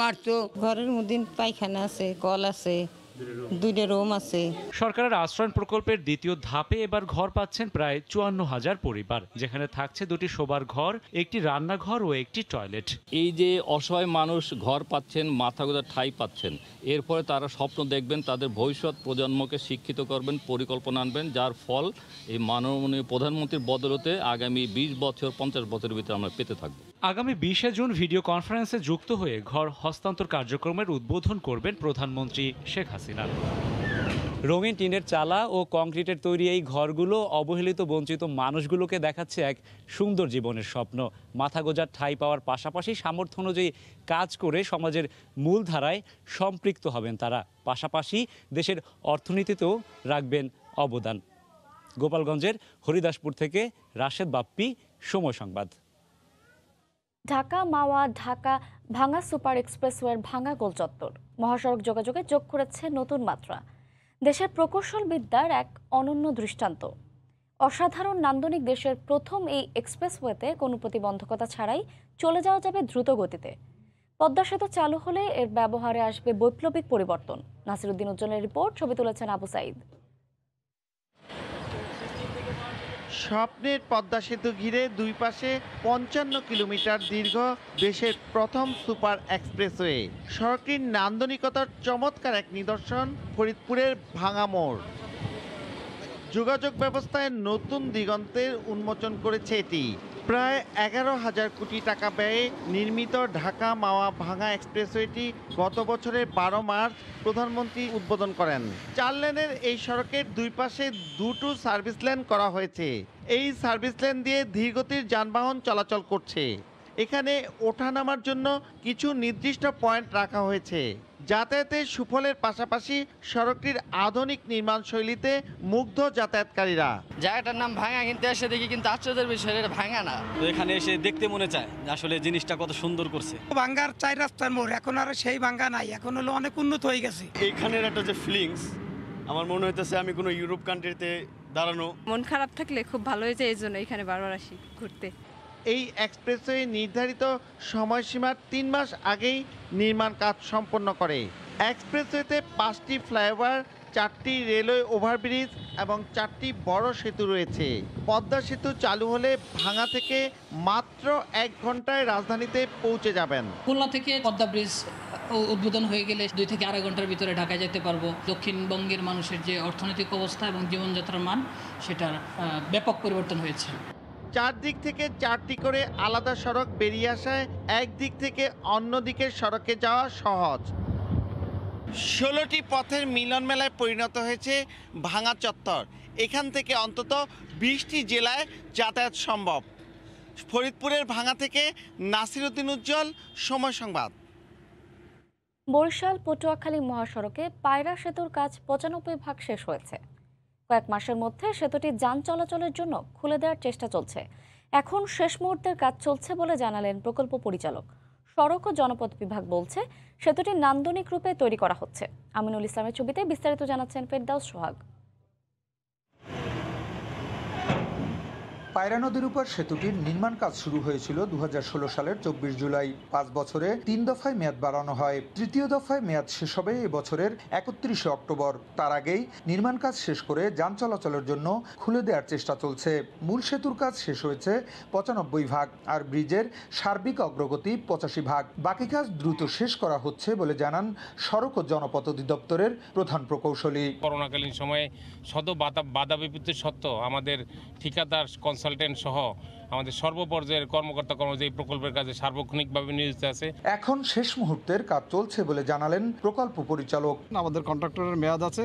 মারতো। ঘরের মধ্যে পায়খানা আছে, কল আছে, 2টা রুম আছে। সরকারের আশ্রয়ণ প্রকল্পের দ্বিতীয় ধাপে এবার ঘর পাচ্ছেন প্রায় 54,000 পরিবার, যেখানে থাকছে 2টি শোবার ঘর, একটি রান্নাঘর ও একটি টয়লেট। এই যে অসহায় মানুষ ঘর পাচ্ছেন, মাথা গোঁজার ঠাঁই পাচ্ছেন, এরপরে তারা স্বপ্ন দেখবেন, তাদের ভবিষ্যৎ প্রজন্মকে শিক্ষিত করবেন, পরিকল্পনা আনবেন, যার ফল এই মাননীয় প্রধানমন্ত্রীর বদলতে আগামী 20 বছর 50 বছরের ভিতরে আমরা পেতে থাকবো। আগামী 20 জুন ভিডিও কনফারেন্সে যুক্ত হয়ে ঘর হস্তান্তর কার্যক্রমের উদ্বোধন করবেন প্রধানমন্ত্রী শেখ হাসিনা। রঙিন টিনের চালা ও কংক্রিটের তৈরি এই ঘরগুলো অবহেলিত বঞ্চিত মানুষগুলোকে দেখাচ্ছে এক সুন্দর জীবনের স্বপ্ন। মাথা গোঁজার ঠাঁই পাওয়ার পাশাপাশি সামর্থ্য অনুযায়ী কাজ করে সমাজের মূলধারায় সম্পৃক্ত হবেন তারা, পাশাপাশি দেশের অর্থনীতিতেও রাখবেন অবদান। গোপালগঞ্জের হরিদাসপুর থেকে রাশেদ বাপ্পি, সময় সংবাদ। ঢাকা মাওয়া ঢাকা ভাঙা সুপার এক্সপ্রেসওয়ের ভাঙা গোল চত্বর মহাসড়ক যোগাযোগে যোগ করেছে নতুন মাত্রা। দেশের প্রকৌশল বিদ্যার এক অনন্য দৃষ্টান্ত। অসাধারণ নান্দনিক দেশের প্রথম এই এক্সপ্রেসওয়েতে কোনো প্রতিবন্ধকতা ছাড়াই চলে যাওয়া যাবে দ্রুত গতিতে। পদ্মা সেতু চালু হলে এর ব্যবহারে আসবে বৈপ্লবিক পরিবর্তন। নাসিরউদ্দিন উজ্জ্বলের রিপোর্ট, ছবি তুলেছেন আবু সাইদ। স্বপ্নের পদ্মা সেতু ঘিরে দুই পাশে 55 কিলোমিটার দীর্ঘ দেশের প্রথম সুপার এক্সপ্রেসওয়ে। সড়কটির নান্দনিকতার চমৎকার এক নিদর্শন ফরিদপুরের ভাঙা মোড়। যোগাযোগ ব্যবস্থায় নতুন দিগন্তের উন্মোচন করেছে এটি। প্রায় 11,000 কোটি টাকা ব্যয়ে নির্মিত ঢাকা মাওয়া ভাঙা এক্সপ্রেসওয়েটি গত বছরের 12 মার্চ প্রধানমন্ত্রী উদ্বোধন করেন। 4 লেনের এই সড়কের দুই পাশে দুটো সার্ভিস লেন করা হয়েছে। এই সার্ভিস লেন দিয়ে ধীরগতির যানবাহন চলাচল করছে। এখানে ওঠানামার জন্য কিছু নির্দিষ্ট পয়েন্ট রাখা হয়েছে। যাতায়াতের সুফলের পাশাপাশি সড়কটির আধুনিক নির্মাণ শৈলীতে মুগ্ধ যাতায়াতকারীরা। জায়গাটার নাম ভাঙা, কিন্তু এসে দেখি কিন্তু আশ্চর্যের বিষয় এটা ভাঙা না। এখানে এসে দেখতে মনে চায় আসলে জিনিসটা কত সুন্দর করছে। ভাঙ্গার 4 রাস্তার মোড়, এখন আর সেই ভাঙ্গা নাই, এখন হলো অনেক উন্নত হয়ে গেছে। এইখানের একটা যে ফিলিংস, আমার মনে হইতেছে আমি কোনো ইউরোপ কান্ট্রিতে দাঁড়ানো। মন খারাপ থাকলে খুব ভালো হয়েছে, এই জন্য এখানে বারবার আসি ঘুরতে। এই এক্সপ্রেসওয়ে নির্ধারিত সময়সীমার 3 মাস আগেই নির্মাণ কাজ সম্পন্ন করে। এক্সপ্রেসওয়েতে 5টি ফ্লাইওভার, 4টি রেলওয়ে ওভারব্রিজ এবং 4টি বড় সেতু রয়েছে। পদ্মা সেতু চালু হলে ভাঙা থেকে মাত্র 1 ঘন্টায় রাজধানীতে পৌঁছে যাবেন। খুলনা থেকে পদ্মা ব্রিজ উদ্বোধন হয়ে গেলে 2 থেকে 2.5 ঘন্টার ভিতরে ঢাকায় যেতে পারবো। দক্ষিণবঙ্গের মানুষের যে অর্থনৈতিক অবস্থা এবং জীবনযাত্রার মান, সেটার ব্যাপক পরিবর্তন হয়েছে। 4 দিক থেকে 4টি করে আলাদা সড়ক বেরিয়ে আসায় এক দিক থেকে অন্য দিকের সড়কে যাওয়া সহজ। 16টি পথের মিলন মেলায় পরিণত হয়েছে ভাঙা চত্বর। এখান থেকে অন্তত 20টি জেলায় যাতায়াত সম্ভব। ফরিদপুরের ভাঙা থেকে নাসিরউদ্দিন উজ্জ্বল, সময় সংবাদ। বরিশাল পটুয়াখালী মহাসড়কে পায়রা সেতুর কাজ 95% শেষ হয়েছে। কয়েক মাসের মধ্যে সেতুটি যান চলাচলের জন্য খুলে দেওয়ার চেষ্টা চলছে। এখন শেষ মুহূর্তের কাজ চলছে বলে জানালেন প্রকল্প পরিচালক। সড়ক ও জনপথ বিভাগ বলছে সেতুটি নান্দনিক রূপে তৈরি করা হচ্ছে। আমিনুল ইসলামের ছবিতে বিস্তারিত জানাচ্ছেন ফেরদাউস সোহাগ। পায়রা নদীর উপর সেতুটির নির্মাণ কাজ শুরু হয়েছিল 2016 সালের 24 জুলাই। 5 বছরে 3 দফায় মেয়াদ বাড়ানো হয়। তৃতীয় দফায় মেয়াদ শেষ হবে এই বছরের 31 অক্টোবর। তার আগেই নির্মাণ কাজ শেষ করে যান চলাচলের জন্য খুলে দেওয়ার চেষ্টা চলছে। মূল সেতুর কাজ শেষ হয়েছে 95 ভাগ, আর ব্রিজের সার্বিক অগ্রগতি 85 ভাগ। বাকি কাজ দ্রুত শেষ করা হচ্ছে বলে জানান সড়ক ও জনপথ অধিদপ্তরের প্রধান প্রকৌশলী। করোনাকালীন সময়ে শত বাধা বিপত্তি সত্ত্বেও আমাদের ঠিকাদার কনসালটেন্ট সহ আমাদের সর্বপর্যায়ের কর্মকর্তা কর্মচারী প্রকল্পের কাজে সার্বক্ষণিকভাবে নিয়োজিত আছে। এখন শেষ মুহূর্তের কাজ চলছে বলে জানালেন প্রকল্প পরিচালক। আমাদের কন্ট্রাক্টরের মেয়াদ আছে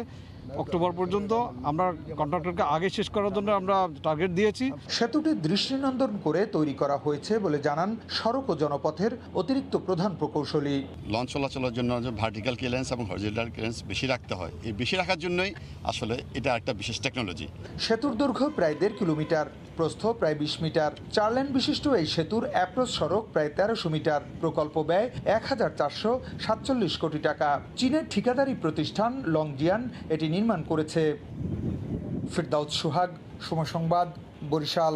অক্টোবর পর্যন্ত। আমরা কন্ট্রাক্টরকে আগে শেষ করার জন্য আমরা টার্গেট দিয়েছি। সেতুটি দৃষ্টিনন্দন করে তৈরি করা হয়েছে বলে জানান সড়ক ও জনপথের অতিরিক্ত প্রধান প্রকৌশলী। লঞ্চ চলাচলের জন্য ভার্টিক্যাল ক্লিয়ারেন্স এবং হরিজন্টাল ক্লিয়ারেন্স বেশি রাখতে হয়। এই বেশি রাখার জন্যই আসলে এটা একটা বিশেষ টেকনোলজি। সেতুর দৈর্ঘ্য প্রায় 1.5 কিলোমিটার, প্রস্থ প্রায় 20 মিটার। 4 লেন বিশিষ্ট এই সেতুর অ্যাপ্রোচ সড়ক প্রায় 1300 মিটার। প্রকল্প ব্যয় 1447 কোটি টাকা। চীনের ঠিকাদারি প্রতিষ্ঠান লংজিয়ান এটি নির্মাণ করেছে। ফেরদাউস সোহাগ, সময় সংবাদ, বরিশাল।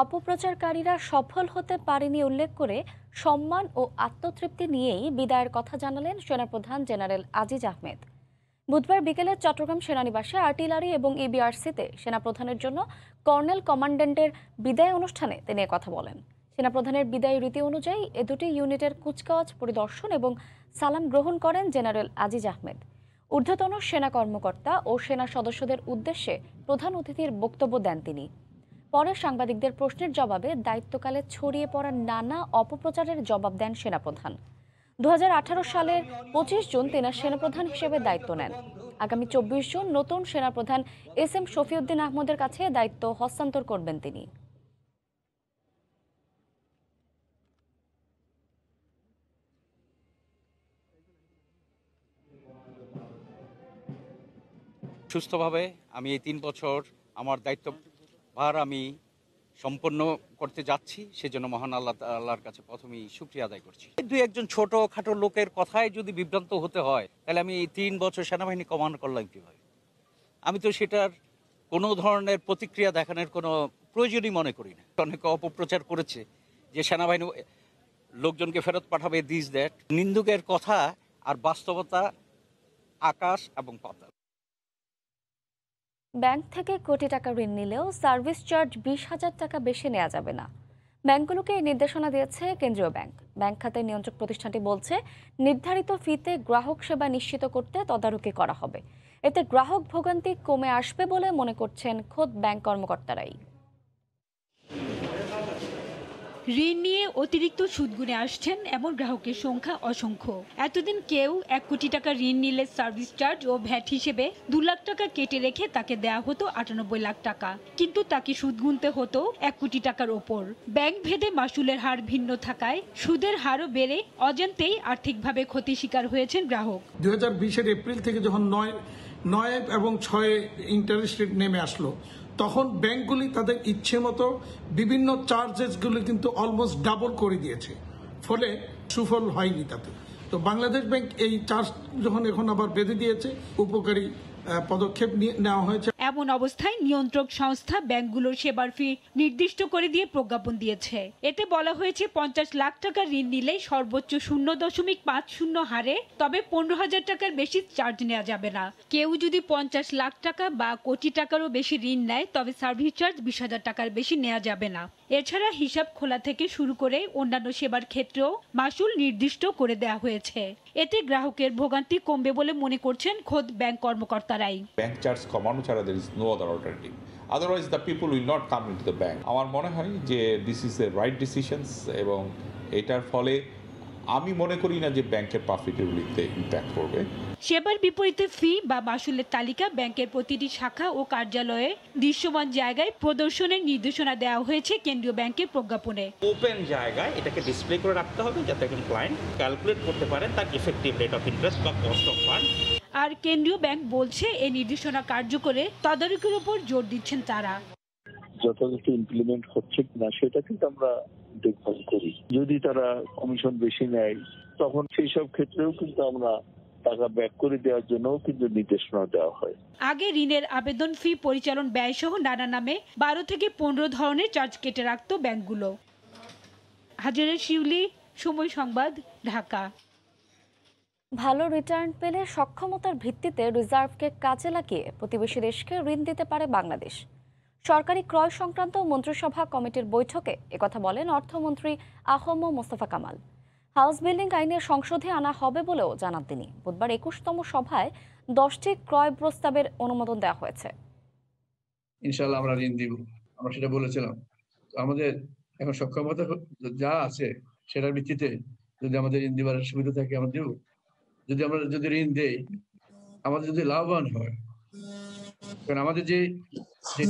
অপপ্রচারকারীরা সফল হতে পারেনি উল্লেখ করে সম্মান ও আত্মতৃপ্তি নিয়েই বিদায়ের কথা জানালেন সেনাপ্রধান জেনারেল আজিজ আহমেদ। বুধবার বিকেলে চট্টগ্রাম সেনানিবাসে আর্টিলারি এবং ইবিআরসিতে সেনাপ্রধানের জন্য কর্নেল কমান্ড্যান্টের বিদায় অনুষ্ঠানে তিনি কথা বলেন। সেনাপ্রধানের বিদায় রীতি অনুযায়ী এ দুটি ইউনিটের কুচকাওয়াজ পরিদর্শন এবং সালাম গ্রহণ করেন জেনারেল আজিজ আহমেদ। ঊর্ধ্বতন সেনা কর্মকর্তা ও সেনা সদস্যদের উদ্দেশ্যে প্রধান অতিথির বক্তব্য দেন তিনি। পরে সাংবাদিকদের প্রশ্নের জবাবে দায়িত্বকালে ছড়িয়ে পড়া নানা অপপ্রচারের জবাব দেন সেনাপ্রধান। 2018 সালের 25 জুন তিনি সেনাপ্রধান হিসেবে দায়িত্ব নেন। আগামী 24 জুন নতুন সেনাপ্রধান SM শফিউদ্দিন আহমদের কাছে দায়িত্ব হস্তান্তর করবেন তিনি। সুস্থভাবে আমি এই 3 বছর আমার দায়িত্বভার আমি সম্পন্ন করতে যাচ্ছি, সেজন্য মহান আল্লাহর কাছে প্রথমেই শুকরিয়া আদায় করছি। দুই একজন ছোটখাটো লোকের কথায় যদি বিভ্রান্ত হতে হয় তাহলে আমি এই 3 বছর সেনাবাহিনী কমান্ড করলাম কীভাবে? আমি তো সেটার কোনো ধরনের প্রতিক্রিয়া দেখানোর কোনো প্রয়োজনই মনে করি না। অনেকে অপপ্রচার করেছে যে সেনাবাহিনী লোকজনকে ফেরত পাঠাবে, দিস দ্যাট। নিন্দুকের কথা আর বাস্তবতা আকাশ এবং পাতাল। ব্যাংক থেকে কোটি টাকা ঋণ নিলেও সার্ভিস চার্জ 20,000 টাকা বেশি নেওয়া যাবে না। ব্যাংকগুলোকে এই নির্দেশনা দিয়েছে কেন্দ্রীয় ব্যাংক। ব্যাংক খাতের নিয়ন্ত্রক প্রতিষ্ঠানটি বলছে, নির্ধারিত ফিতে গ্রাহক সেবা নিশ্চিত করতে তদারকি করা হবে। এতে গ্রাহক ভোগান্তি কমে আসবে বলে মনে করছেন খোদ ব্যাংক কর্মকর্তারাই। ঋণ নিয়ে অতিরিক্ত সুদ গুনে আসছেন এমন গ্রাহকের সংখ্যা অসংখ্য। এতদিন কেউ 1 কোটি টাকা ঋণ নিলে সার্ভিস চার্জ ও ভ্যাট হিসেবে 2 লাখ টাকা কেটে রেখে তাকে দেয়া হতো 98 লাখ টাকা, কিন্তু তাকে সুদ গুনতে হতো 1 কোটি টাকার ওপর। ব্যাংক ভেদে মাসুলের হার ভিন্ন থাকায় সুদের হারও বেড়ে অজান্তেই আর্থিকভাবে ক্ষতির শিকার হয়েছেন গ্রাহক। 2020 এপ্রিল থেকে যখন 9 এবং 6 ইন্টারেস্ট রেট নেমে আসলো, তখন ব্যাংকগুলি তাদের ইচ্ছে মতো বিভিন্ন চার্জেসগুলি কিন্তু অলমোস্ট ডাবল করে দিয়েছে, ফলে সুফল হয়নি তাতে। তো বাংলাদেশ ব্যাংক এই চার্জ যখন এখন আবার বেঁধে দিয়েছে, উপকারী পদক্ষেপ নেওয়া হয়েছে। এমন অবস্থায় নিয়ন্ত্রক সংস্থা ব্যাংকগুলোর সেবার ফি নির্দিষ্ট করে দিয়ে প্রজ্ঞাপন দিয়েছে। এতে বলা হয়েছে 50 লাখ টাকা ঋণ নিলে সর্বোচ্চ 0.50 হারে, তবে 15,000 টাকার বেশি চার্জ নেওয়া যাবে না। কেউ যদি 50 লাখ টাকা বা কোটি টাকারও বেশি ঋণ নেয় তবে সার্ভিস চার্জ 20,000 টাকার বেশি নেওয়া যাবে না। এছাড়া হিসাব খোলা থেকে শুরু করে অন্যান্য সেবার ক্ষেত্রেও মাসুল নির্দিষ্ট করে দেওয়া হয়েছে। এতে গ্রাহকের ভোগান্তি কমবে বলে মনে করছেন খোদ ব্যাংক কর্মকর্তারাই। ব্যাংক চার্জ কমানো ছাড়া there is no other alternative. Otherwise the people will not come into the bank. আমার মনে হয় যে this is the right decisions, এবং এটার ফলে আমি মনে করি না যে ব্যাংকের প্রফিটেবিলিটিতে ইমপ্যাক্ট করবে। সেবার বিপরীতে ফি বা মাসুলের তালিকা ব্যাংকের প্রতিটি শাখা ও কার্যালয়ে দৃশ্যমান জায়গায় প্রদর্শনের নির্দেশনা দেওয়া হয়েছে কেন্দ্রীয় ব্যাংকের প্রজ্ঞাপনে। ওপেন জায়গায় এটাকে ডিসপ্লে করে রাখতে হবে যাতে একজন ক্লায়েন্ট ক্যালকুলেট করতে পারেন তার ইফেক্টিভ রেট অফ ইন্টারেস্ট বা কস্ট অফ ফান্ড। আর কেন্দ্রীয় ব্যাংক বলছে এই নির্দেশনা কার্যকরে তদারকির উপর জোর দিচ্ছেন তারা। যথাযথ ইমপ্লিমেন্ট হচ্ছে কিনা সেটা কিন্তু আমরা দেখভাল করি। যদি তারা কমিশন বেশি নেয় তখন সেই সব ক্ষেত্রেও কিন্তু আমরা টাকা ব্যাক করে দেওয়ার জন্য কিন্তু নির্দেশনা দেওয়া হয়। আগে ঋণের আবেদন ফি, পরিচালন ব্যয় সহ নানা নামে 12 থেকে 15 ধরনের চার্জ কেটে রাখত ব্যাংকগুলো। হাজারের শিউলি, সময় সংবাদ, ঢাকা। ভালো রিটার্ন পেলে সক্ষমতার ভিত্তিতে রিজার্ভকে কাজে লাগিয়ে প্রতিবেশী দেশকে ঋণ দিতে পারে বাংলাদেশ। সরকারি ক্রয় সংক্রান্ত মন্ত্রিসভা কমিটির বৈঠকে একথা বলেন অর্থমন্ত্রী আ.হ.ম মোস্তফা কামাল। হাউস বিল্ডিং আইনের সংশোধনে আনা হবে বলেও জানান তিনি। বুধবার 21তম সভায় 10টি ক্রয় প্রস্তাবের অনুমোদন দেওয়া হয়েছে। ইনশাআল্লাহ আমরা ঋণ দিব, আমরা সেটা বলেছিলাম। আমাদের এখন সক্ষমতা যা আছে সেটার ভিত্তিতে যদি আমাদের ঋণ দেওয়ার সুবিধা থাকে আমরা দেব। যদি ঋণ দেই, আমাদের যদি লাভবান হয়, কারণ আমাদের যে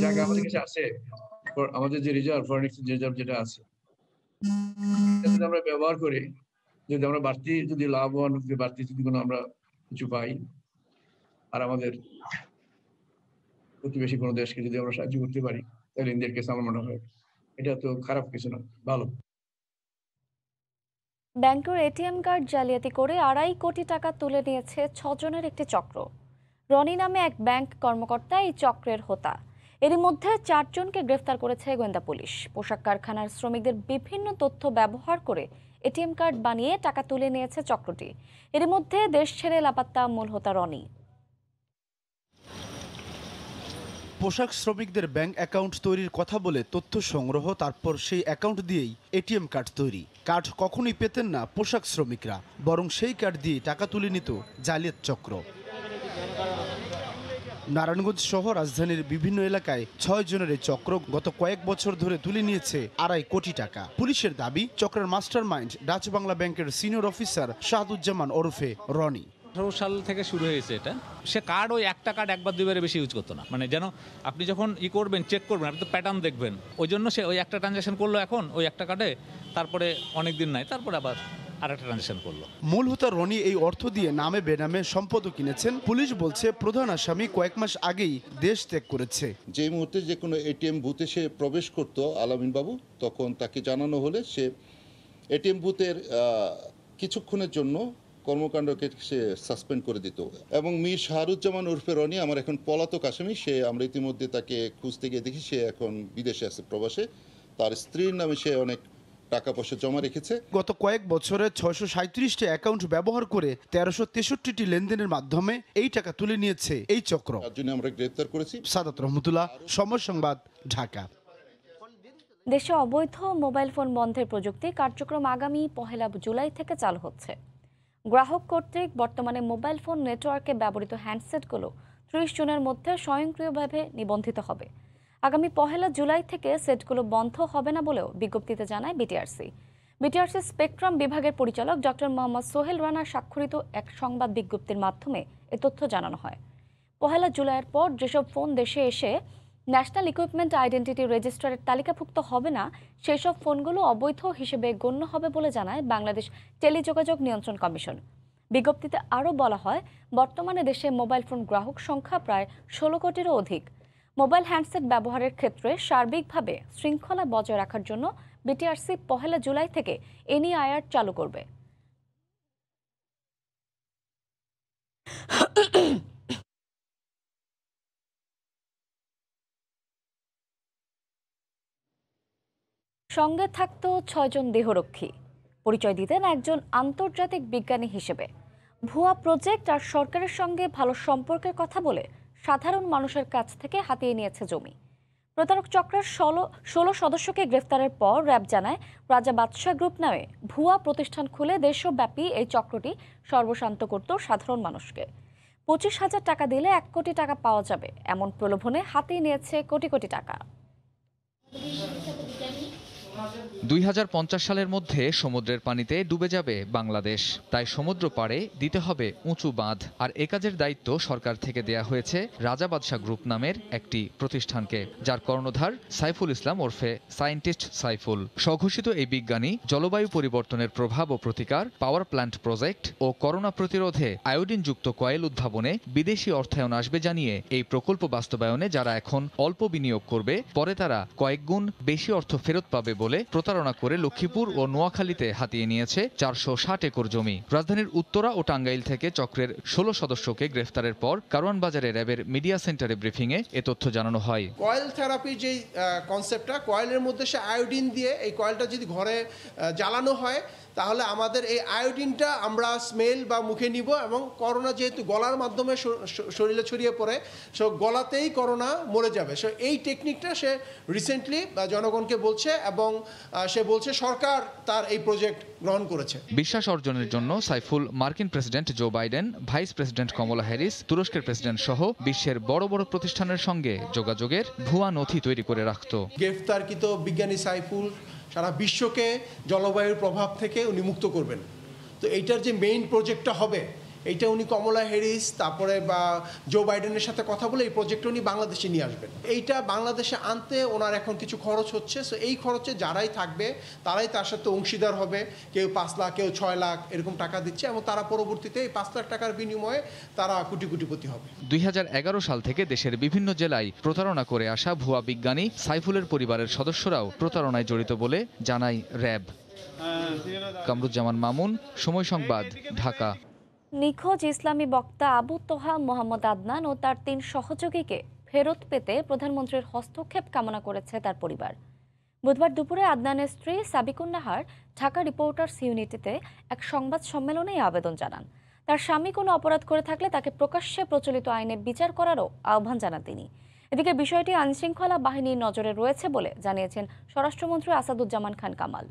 টাকা আমাদের কাছে আছে, আমাদের যে রিজার্ভ, ফরেন এক্সচেঞ্জ রিজার্ভ যেটা আছে, যদি আমরা ব্যবহার করি, যদি আমরা বাড়তি যদি লাভবান বাড়তি যদি কোনো আমরা কিছু পাই, আর আমাদের প্রতিবেশী কোনো দেশকে যদি আমরা সাহায্য করতে পারি, তাহলে ইন্ডিয়ার কেস আমার মনে হয় এটা তো খারাপ কিছু না, ভালো। ব্যাংকের এটিএম কার্ড জালিয়াতি করে 2.5 কোটি টাকা তুলে নিয়েছে 6 জনের একটি চক্র। রনি নামে এক ব্যাংক কর্মকর্তা এই চক্রের হোতা। এর মধ্যে 4 জনকে গ্রেফতার করেছে গোয়েন্দা পুলিশ। পোশাক কারখানার শ্রমিকদের বিভিন্ন তথ্য ব্যবহার করে এটিএম কার্ড বানিয়ে টাকা তুলে নিয়েছে চক্রটি। এর মধ্যে দেশ ছেড়ে লাপাত্তা মূল হোতা রনি। পোশাক শ্রমিকদের ব্যাংক অ্যাকাউন্ট তৈরির কথা বলে তথ্য সংগ্রহ, তারপর সেই অ্যাকাউন্ট দিয়েই এটিএম কার্ড তৈরি। কার্ড কখনোই পেতেন না পোশাক শ্রমিকরা, বরং সেই কার্ড দিয়ে টাকা তুলে নিত জালিয়াত চক্র। নারায়ণগঞ্জ সহ রাজধানীর বিভিন্ন এলাকায় 6 জনের এই চক্র গত কয়েক বছর ধরে তুলে নিয়েছে 2.5 কোটি টাকা। পুলিশের দাবি, চক্রের মাস্টার মাইন্ড ডাচ বাংলা ব্যাংকের সিনিয়র অফিসার শাহাদুজ্জামান ওরফে রনি। সাল থেকে শুরু হয়েছে এটা। সে কার্ড ওই একটা কার্ড একবার দুইবারে বেশি ইউজ করতো না, মানে যেন আপনি যখন করবেন চেক করবেন আপনি তো প্যাটার্ন দেখবেন, ওই জন্য সে ওই একটা ট্রানজাকশন করলো এখন ওই একটা কার্ডে, তারপরে অনেক দিন নাই, তারপরে আবার আরেকটা ট্রানজাকশন করলো। মূল হোতা রনি এই অর্থ দিয়ে নামে বেনামে সম্পদও কিনেছেন। পুলিশ বলছে প্রধান আসামি কয়েক মাস আগেই দেশ ত্যাগ করেছে। যে মুহূর্তে যে কোনো এটিএম বুথে সে প্রবেশ করত আলামিন বাবু, তখন তাকে জানানো হলে সে এটিএম বুথের কিছুক্ষণের জন্য কর্মকাণ্ডকে সে সাসপেন্ড করে দিত। এবং মীর শাহরুজ্জামান উর্ফে রনি আমার এখন পলাতক আসামি, সে আমরা ইতিমধ্যে তাকে খুঁজতে গিয়ে দেখি সে এখন বিদেশে আছে, প্রবাসে। তার স্ত্রীর নামে সে অনেক টাকা পয়সা জমা রেখেছে। গত কয়েক বছরে 637টি অ্যাকাউন্ট ব্যবহার করে 1363টি লেনদেনের মাধ্যমে এই টাকা তুলে নিয়েছে এই চক্র। তার জন্য আমরা গ্রেফতার করেছি। সাদাত রহমতুল্লাহ, সময় সংবাদ, ঢাকা। দেশে অবৈধ মোবাইল ফোন বন্ধের প্রযুক্তি কার্যক্রম আগামী 1 জুলাই থেকে চালু হচ্ছে। গ্রাহক কর্তৃক বর্তমানে মোবাইল ফোন নেটওয়ার্কে ব্যবহৃত হ্যান্ডসেটগুলো 30 জুনের মধ্যে স্বয়ংক্রিয়ভাবে নিবন্ধিত হবে। আগামী 1 জুলাই থেকে সেটগুলো বন্ধ হবে না বলেও বিজ্ঞপ্তিতে জানায় বিটিআরসি। বিটিআরসি স্পেকট্রাম বিভাগের পরিচালক ডক্টর মোহাম্মদ সোহেল রানা স্বাক্ষরিত এক সংবাদ বিজ্ঞপ্তির মাধ্যমে এ তথ্য জানানো হয়। 1 জুলাইয়ের পর যেসব ফোন দেশে এসে ন্যাশনাল ইকুইপমেন্ট আইডেন্টিটি রেজিস্টারের তালিকাভুক্ত হবে না, সেই সব ফোনগুলো অবৈধ হিসেবে গণ্য হবে বলে জানায় বাংলাদেশ টেলিযোগাযোগ নিয়ন্ত্রণ কমিশন। বিজ্ঞপ্তিতে আরও বলা হয়, বর্তমানে দেশে মোবাইল ফোন গ্রাহক সংখ্যা প্রায় 16 কোটিরও অধিক। মোবাইল হ্যান্ডসেট ব্যবহারের ক্ষেত্রে সার্বিকভাবে শৃঙ্খলা বজায় রাখার জন্য বিটিআরসি 1 জুলাই থেকে এনইআইআর চালু করবে। সঙ্গে থাকতো 6 জন দেহরক্ষী। পরিচয় দিতেন একজন আন্তর্জাতিক বিজ্ঞানী হিসেবে। ভুয়া প্রজেক্ট আর সরকারের সঙ্গে ভালো সম্পর্কের কথা বলে সাধারণ মানুষের কাছ থেকে হাতিয়ে নিয়েছে জমি। প্রতারক চক্রের 16 সদস্যকে গ্রেফতারের পর র্যাব জানায়, রাজা বাদশাহ গ্রুপ নামে ভুয়া প্রতিষ্ঠান খুলে দেশব্যাপী এই চক্রটি সর্বশান্ত করত সাধারণ মানুষকে। 25,000 টাকা দিলে 1 কোটি টাকা পাওয়া যাবে এমন প্রলোভনে হাতিয়ে নিয়েছে কোটি কোটি টাকা। 2050 সালের মধ্যে সমুদ্রের পানিতে ডুবে যাবে বাংলাদেশ, তাই সমুদ্র পাড়ে দিতে হবে উঁচু বাঁধ। আর এ কাজের দায়িত্ব সরকার থেকে দেয়া হয়েছে রাজা বাদশাহ গ্রুপ নামের একটি প্রতিষ্ঠানকে, যার কর্ণধার সাইফুল ইসলাম ওরফে সায়েন্টিস্ট সাইফুল। স্বঘোষিত এই বিজ্ঞানী জলবায়ু পরিবর্তনের প্রভাব ও প্রতিকার, পাওয়ার প্ল্যান্ট প্রজেক্ট ও করোনা প্রতিরোধে আয়োডিনযুক্ত কয়েল উদ্ভাবনে বিদেশি অর্থায়ন আসবে জানিয়ে এই প্রকল্প বাস্তবায়নে যারা এখন অল্প বিনিয়োগ করবে, পরে তারা কয়েক গুণ বেশি অর্থ ফেরত পাবে বলে প্রতারণা করে লক্ষ্মীপুর ও নোয়াখালীতে হাতিয়ে নিয়েছে 460 একর জমি। রাজধানীর উত্তরা ও টাঙ্গাইল থেকে চক্রের 16 সদস্যকে গ্রেফতারের পর কারওয়ান বাজারে র্যাবের মিডিয়া সেন্টারে ব্রিফিংয়ে এ তথ্য জানানো হয়। কয়েল থেরাপির যে কনসেপ্টটা, কয়েলের মধ্যে সে আয়োডিন দিয়ে এই কয়েলটা যদি ঘরে জ্বালানো হয় তাহলে আমাদের এই আয়োডিনটা আমরা স্মেল বা মুখে নিব, এবং করোনা যেহেতু গলার মাধ্যমে শরীরে ছড়িয়ে পড়ে, সো গলাতেই করোনা মরে যাবে। সো এই টেকনিকটা সে রিসেন্টলি জনগণকে বলছে, এবং সে বলছে সরকার তার এই প্রজেক্ট গ্রহণ করেছে। বিশ্বাস অর্জনের জন্য সাইফুল মার্কিন president Joe Biden, vice president Kamala Harris, তুরস্কের প্রেসিডেন্ট সহ বিশ্বের বড় বড় প্রতিষ্ঠানের সঙ্গে যোগাযোগের ভুয়া নথি তৈরি করে রাখত। গ্রেফতারকৃত বিজ্ঞানী সাইফুল সারা বিশ্বকে জলবায়ুর প্রভাব থেকে উনি মুক্ত করবেন। তো এইটার যে মেইন প্রজেক্টটা হবে, এইটা উনি কমলা হ্যারিস তারপরে বা জো বাইডেনের সাথে কথা বলে এই প্রজেক্টটা উনি বাংলাদেশে নিয়ে আসবেন। এইটা বাংলাদেশে আনতে ওনার এখন কিছু খরচ হচ্ছে, সো এই খরচে যারাই থাকবে তারাই তার সাথে অংশীদার হবে। কেউ 5 লাখ, কেউ 6 লাখ এরকম টাকা দিচ্ছে, এবং তারা পরবর্তীতে এই 5 লাখ টাকার বিনিময়ে তারা কোটি কোটিপতি হবে। 2011 সাল থেকে দেশের বিভিন্ন জেলায় প্রতারণা করে আসা ভুয়া বিজ্ঞানী সাইফুলের পরিবারের সদস্যরাও প্রতারণায় জড়িত বলে জানায় র্যাব। কামরুজ্জামান মামুন, সময় সংবাদ, ঢাকা। নিখোঁজ ইসলামী বক্তা আবু তোহা মোহাম্মদ আদনান ও তার 3 সহযোগীকে ফেরত পেতে প্রধানমন্ত্রীর হস্তক্ষেপ কামনা করেছে তার পরিবার। বুধবার দুপুরে আদনানের স্ত্রী সাবিকুন নাহার ঢাকা রিপোর্টার্স ইউনিটিতে এক সংবাদ সম্মেলনে আবেদন জানান। তার স্বামী কোনো অপরাধ করে থাকলে তাকে প্রকাশ্যে প্রচলিত আইনে বিচার করারও আহ্বান জানান তিনি। এদিকে বিষয়টি আইনশৃঙ্খলা বাহিনীর নজরে রয়েছে বলে জানিয়েছেন স্বরাষ্ট্রমন্ত্রী আসাদুজ্জামান খান কামাল।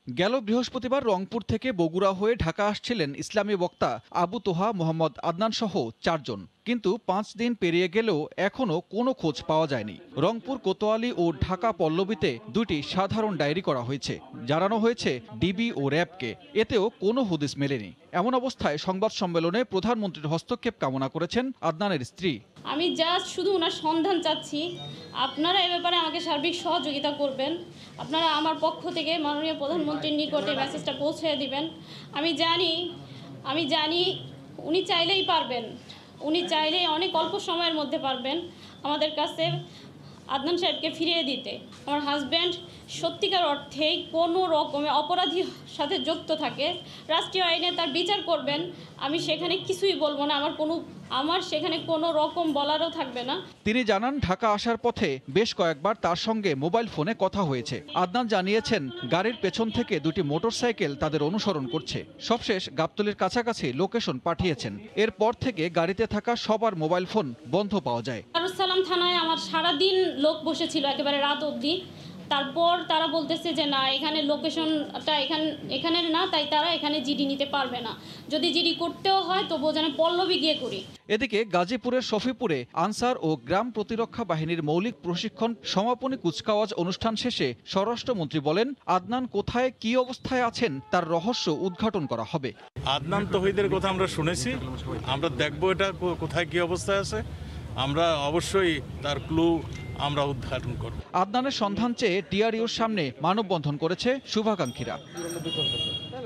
গেল বৃহস্পতিবার রংপুর থেকে বগুড়া হয়ে ঢাকা আসছিলেন ইসলামী বক্তা আবু তোহা মোহাম্মদ আদনান সহ 4 জন, কিন্তু 5 দিন পেরিয়ে গেলেও এখনো কোনো খোঁজ পাওয়া যায়নি। রংপুর কোতোয়ালি ও ঢাকা পল্লবীতে 2টি সাধারণ ডায়েরি করা হয়েছে, জানানো হয়েছে ডিবি ও র্যাবকে, এতেও কোনো হদিস মেলেনি। এমন অবস্থায় সংবাদ সম্মেলনে প্রধানমন্ত্রীর হস্তক্ষেপ কামনা করেছেন আদনানের স্ত্রী। আমি জাস্ট শুধু ওনার সন্ধান চাচ্ছি, আপনারা এ ব্যাপারে আমাকে সার্বিক সহযোগিতা করবেন। আপনারা আমার পক্ষ থেকে মাননীয় প্রধানমন্ত্রীর নিকটে মেসেজটা পৌঁছে দিবেন। আমি জানি উনি চাইলেই পারবেন, উনি চাইলেই অনেক অল্প সময়ের মধ্যে পারবেন আমাদের কাছে আদনান সাহেবকে ফিরিয়ে দিতে। আমার হাজব্যান্ড সত্যিকার অর্থেই কোনো রকমের অপরাধীর সাথে যুক্ত থাকে, রাষ্ট্রীয় আইনে তার বিচার করবেন। আমি সেখানে কিছুই বলবো না, আমার সেখানে কোনো রকম বলারও থাকবে না। তিনি জানান, ঢাকা আসার পথে বেশ কয়েকবার তার সঙ্গে মোবাইল ফোনে কথা হয়েছে। আদনান জানিয়েছেন, গাড়ির পেছন থেকে 2টি মোটরসাইকেল তাদের অনুসরণ করছে। সবশেষ গাবতলীর কাছাকাছি লোকেশন পাঠিয়েছেন। এরপর থেকে গাড়িতে থাকা সবার মোবাইল ফোন বন্ধ পাওয়া যায়। দারুসালাম থানায় আমার সারাদিন লোক বসেছিল, একেবারে রাত অবধি। তারপর তারা বলতেছে যে না, এখানে লোকেশনটা এখানের না, তাই তারা এখানে জিডি নিতে পারবে না। যদি জিডি করতেও হয় তবুও যেন পল্লবী গিয়ে করি। এদিকে গাজীপুরের শফিপুরে আনসার ও গ্রাম প্রতিরক্ষা বাহিনীর মৌলিক প্রশিক্ষণ সমাপনী কুচকাওয়াজ অনুষ্ঠান শেষে স্বরাষ্ট্রমন্ত্রী বলেন, আদনান কোথায় কি অবস্থায় আছেন তার রহস্য উদ্ঘাটন করা হবে। আদনান তৌহিদের কথা আমরা শুনেছি, আমরা দেখবো এটা কোথায় কি অবস্থায় আছে। আমরা অবশ্যই তার ক্লু আমরা উদ্ঘাটন করব। আদনানের সন্ধান চেয়ে ডিআরইউর সামনে মানববন্ধন করেছে শুভাকাঙ্ক্ষীরা।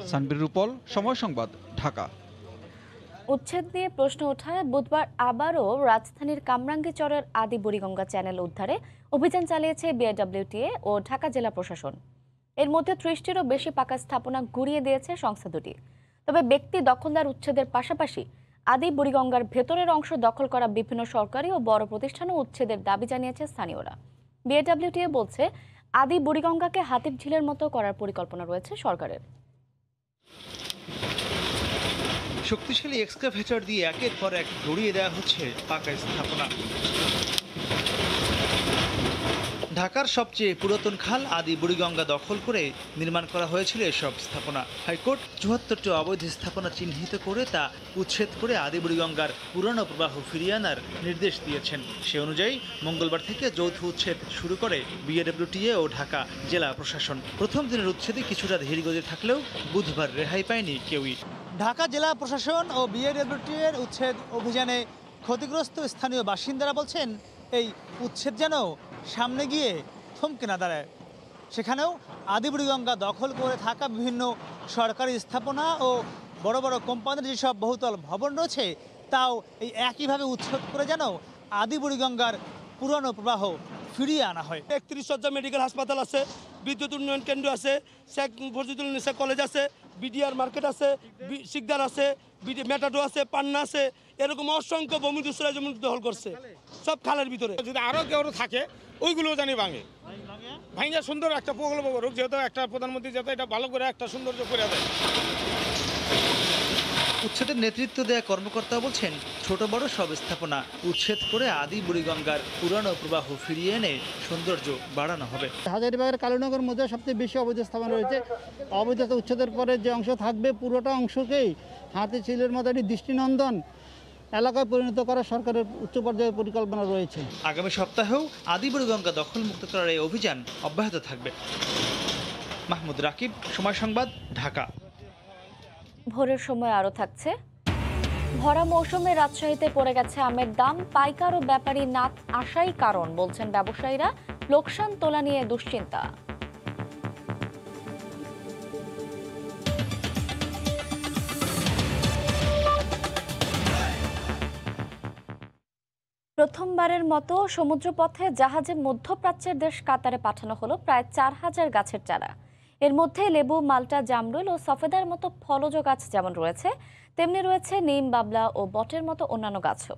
সানবির রূপল, সময় সংবাদ, ঢাকা। উচ্ছেদ নিয়ে প্রশ্ন ওঠায় বুধবার আবারও রাজধানীর কামরাঙ্গীচরের আদি বুড়িগঙ্গা চ্যানেল উদ্ধারে অভিযান চালিয়েছে বিআরডব্লিউটিএ ও ঢাকা জেলা প্রশাসন। এর মধ্যে 30টিরও বেশি পাকা স্থাপনা গুঁড়িয়ে দিয়েছে সংস্থা দুটি। তবে ব্যক্তি দখলদার উচ্ছেদের পাশাপাশি আদি বুড়িগঙ্গার ভেতরের অংশ দখল করা বিভিন্ন সরকারি ও বড় প্রতিষ্ঠানও উচ্ছেদের দাবি জানিয়েছে স্থানীয়রা। বিআরডব্লিউটিএ বলছে, আদি বুড়িগঙ্গাকে হাতির ঝিলের মতো করার পরিকল্পনা রয়েছে সরকারের। শক্তিশালী এক্সকাভেটর দিয়ে একের পর এক গড়িয়ে দেওয়া হচ্ছে পাকা স্থাপনা। ঢাকার সবচেয়ে পুরাতন খাল আদি বুড়িগঙ্গা দখল করে নির্মাণ করা হয়েছিল এসব স্থাপনা। হাইকোর্ট ৭৪টি অবৈধ স্থাপনা চিহ্নিত করে তা উচ্ছেদ করে আদি বুড়িগঙ্গার পুরনো প্রবাহ ফিরিয়ে আনার নির্দেশ দিয়েছেন। সে অনুযায়ী মঙ্গলবার থেকে যৌথ উচ্ছেদ শুরু করে বিআরডব্লিউটিএ ও ঢাকা জেলা প্রশাসন। প্রথম দিনের উচ্ছেদে কিছুটা ধীরগতি থাকলেও বুধবার রেহাই পায়নি কেউই। ঢাকা জেলা প্রশাসন ও বিআরডব্লিউটিএ এর উচ্ছেদ অভিযানে ক্ষতিগ্রস্ত স্থানীয় বাসিন্দারা বলছেন, এই উচ্ছেদ যেন সামনে গিয়ে থমকে না দাঁড়ায়। সেখানেও আদি বুড়িগঙ্গা দখল করে থাকা বিভিন্ন সরকারি স্থাপনা ও বড় বড় কোম্পানির যেসব বহুতল ভবন রয়েছে তাও এই একইভাবে উচ্ছেদ করে যেন আদি বুড়িগঙ্গার পুরনো প্রবাহ ফিরিয়ে আনা হয়। 31 শয্যা মেডিকেল হাসপাতাল আছে, বিদ্যুৎ উন্নয়ন কেন্দ্র আছে, শেখ ফজলুল নিসা কলেজ আছে, বিডিআর মার্কেট আছে, শিকদার আছে, মেটাডো আছে, পান্না আছে, এরকম অসংখ্য ভূমি দস্যুরা জমি দখল করছে সব খালের ভিতরে। যদি আরও কেউ থাকে ওইগুলো জানি ভাঙে সুন্দর একটা প্রকল্প করুক, যেহেতু একটা প্রধানমন্ত্রী যাতে এটা ভালো করে একটা সৌন্দর্য করে দেয়। উচ্ছেদের নেতৃত্ব দেয়া কর্মকর্তা বলছেন, ছোট বড় সব স্থাপনা উচ্ছেদ করে আদি বুড়িগঙ্গার পুরানো প্রবাহ ফিরিয়ে এনে সৌন্দর্য বাড়ানো হবে। হাজারীবাগের কালীনগরের মধ্যে সবচেয়ে বেশি অবৈধ স্থাপনা রয়েছে। অবৈধ উচ্ছেদের পরে যে অংশ থাকবে পুরোটা অংশকেই হাতি ঝিলের মতো একটি দৃষ্টিনন্দন এলাকায় পরিণত করার সরকারের উচ্চ পর্যায়ে পরিকল্পনা রয়েছে। আগামী সপ্তাহেও আদি বুড়িগঙ্গা দখল মুক্ত করার এই অভিযান অব্যাহত থাকবে। মাহমুদ রাকিব, সময় সংবাদ, ঢাকা। ভোরের সময় আরও থাকছে, ভরা মৌসুমে রাজশাহীতে পড়ে গেছে আমের দাম, পাইকার ও ব্যাপারী না আসাই কারণ বলছেন ব্যবসায়ীরা, লোকসান তোলা নিয়ে দুশ্চিন্তা। প্রথমবারের মতো সমুদ্রপথে জাহাজে মধ্যপ্রাচ্যের দেশ কাতারে পাঠানো হলো প্রায় 4000 গাছের চারা। এর মধ্যে লেবু, মাল্টা, জামরুল ও সফেদার মতো ফলজ গাছ যেমন রয়েছে, তেমনি রয়েছে নিম, বাবলা ও বটের মতো অন্যান্য গাছও।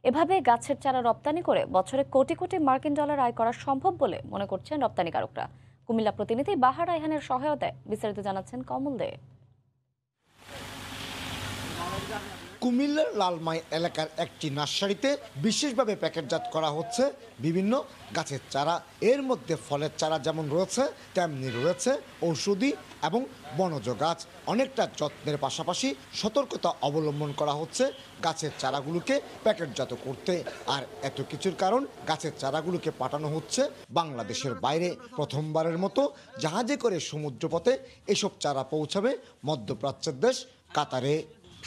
এভাবে গাছের চারা রপ্তানি করে বছরে কোটি কোটি মার্কিন ডলার আয় করা সম্ভব বলে মনে করছেন রপ্তানিকারকরা। কুমিল্লা প্রতিনিধি বাহার রায়হানের সহায়তায় বিস্তারিত জানাচ্ছেন কমল দে। কুমিল্লার লালমাই এলাকার একটি নার্সারিতে বিশেষভাবে প্যাকেটজাত করা হচ্ছে বিভিন্ন গাছের চারা। এর মধ্যে ফলের চারা যেমন রয়েছে তেমনি রয়েছে ঔষধি এবং বনজ গাছ। অনেকটা যত্নের পাশাপাশি সতর্কতা অবলম্বন করা হচ্ছে গাছের চারাগুলোকে প্যাকেটজাত করতে। আর এত কিছুর কারণ গাছের চারাগুলোকে পাঠানো হচ্ছে বাংলাদেশের বাইরে। প্রথমবারের মতো জাহাজে করে সমুদ্রপথে এসব চারা পৌঁছাবে মধ্যপ্রাচ্যের দেশ কাতারে।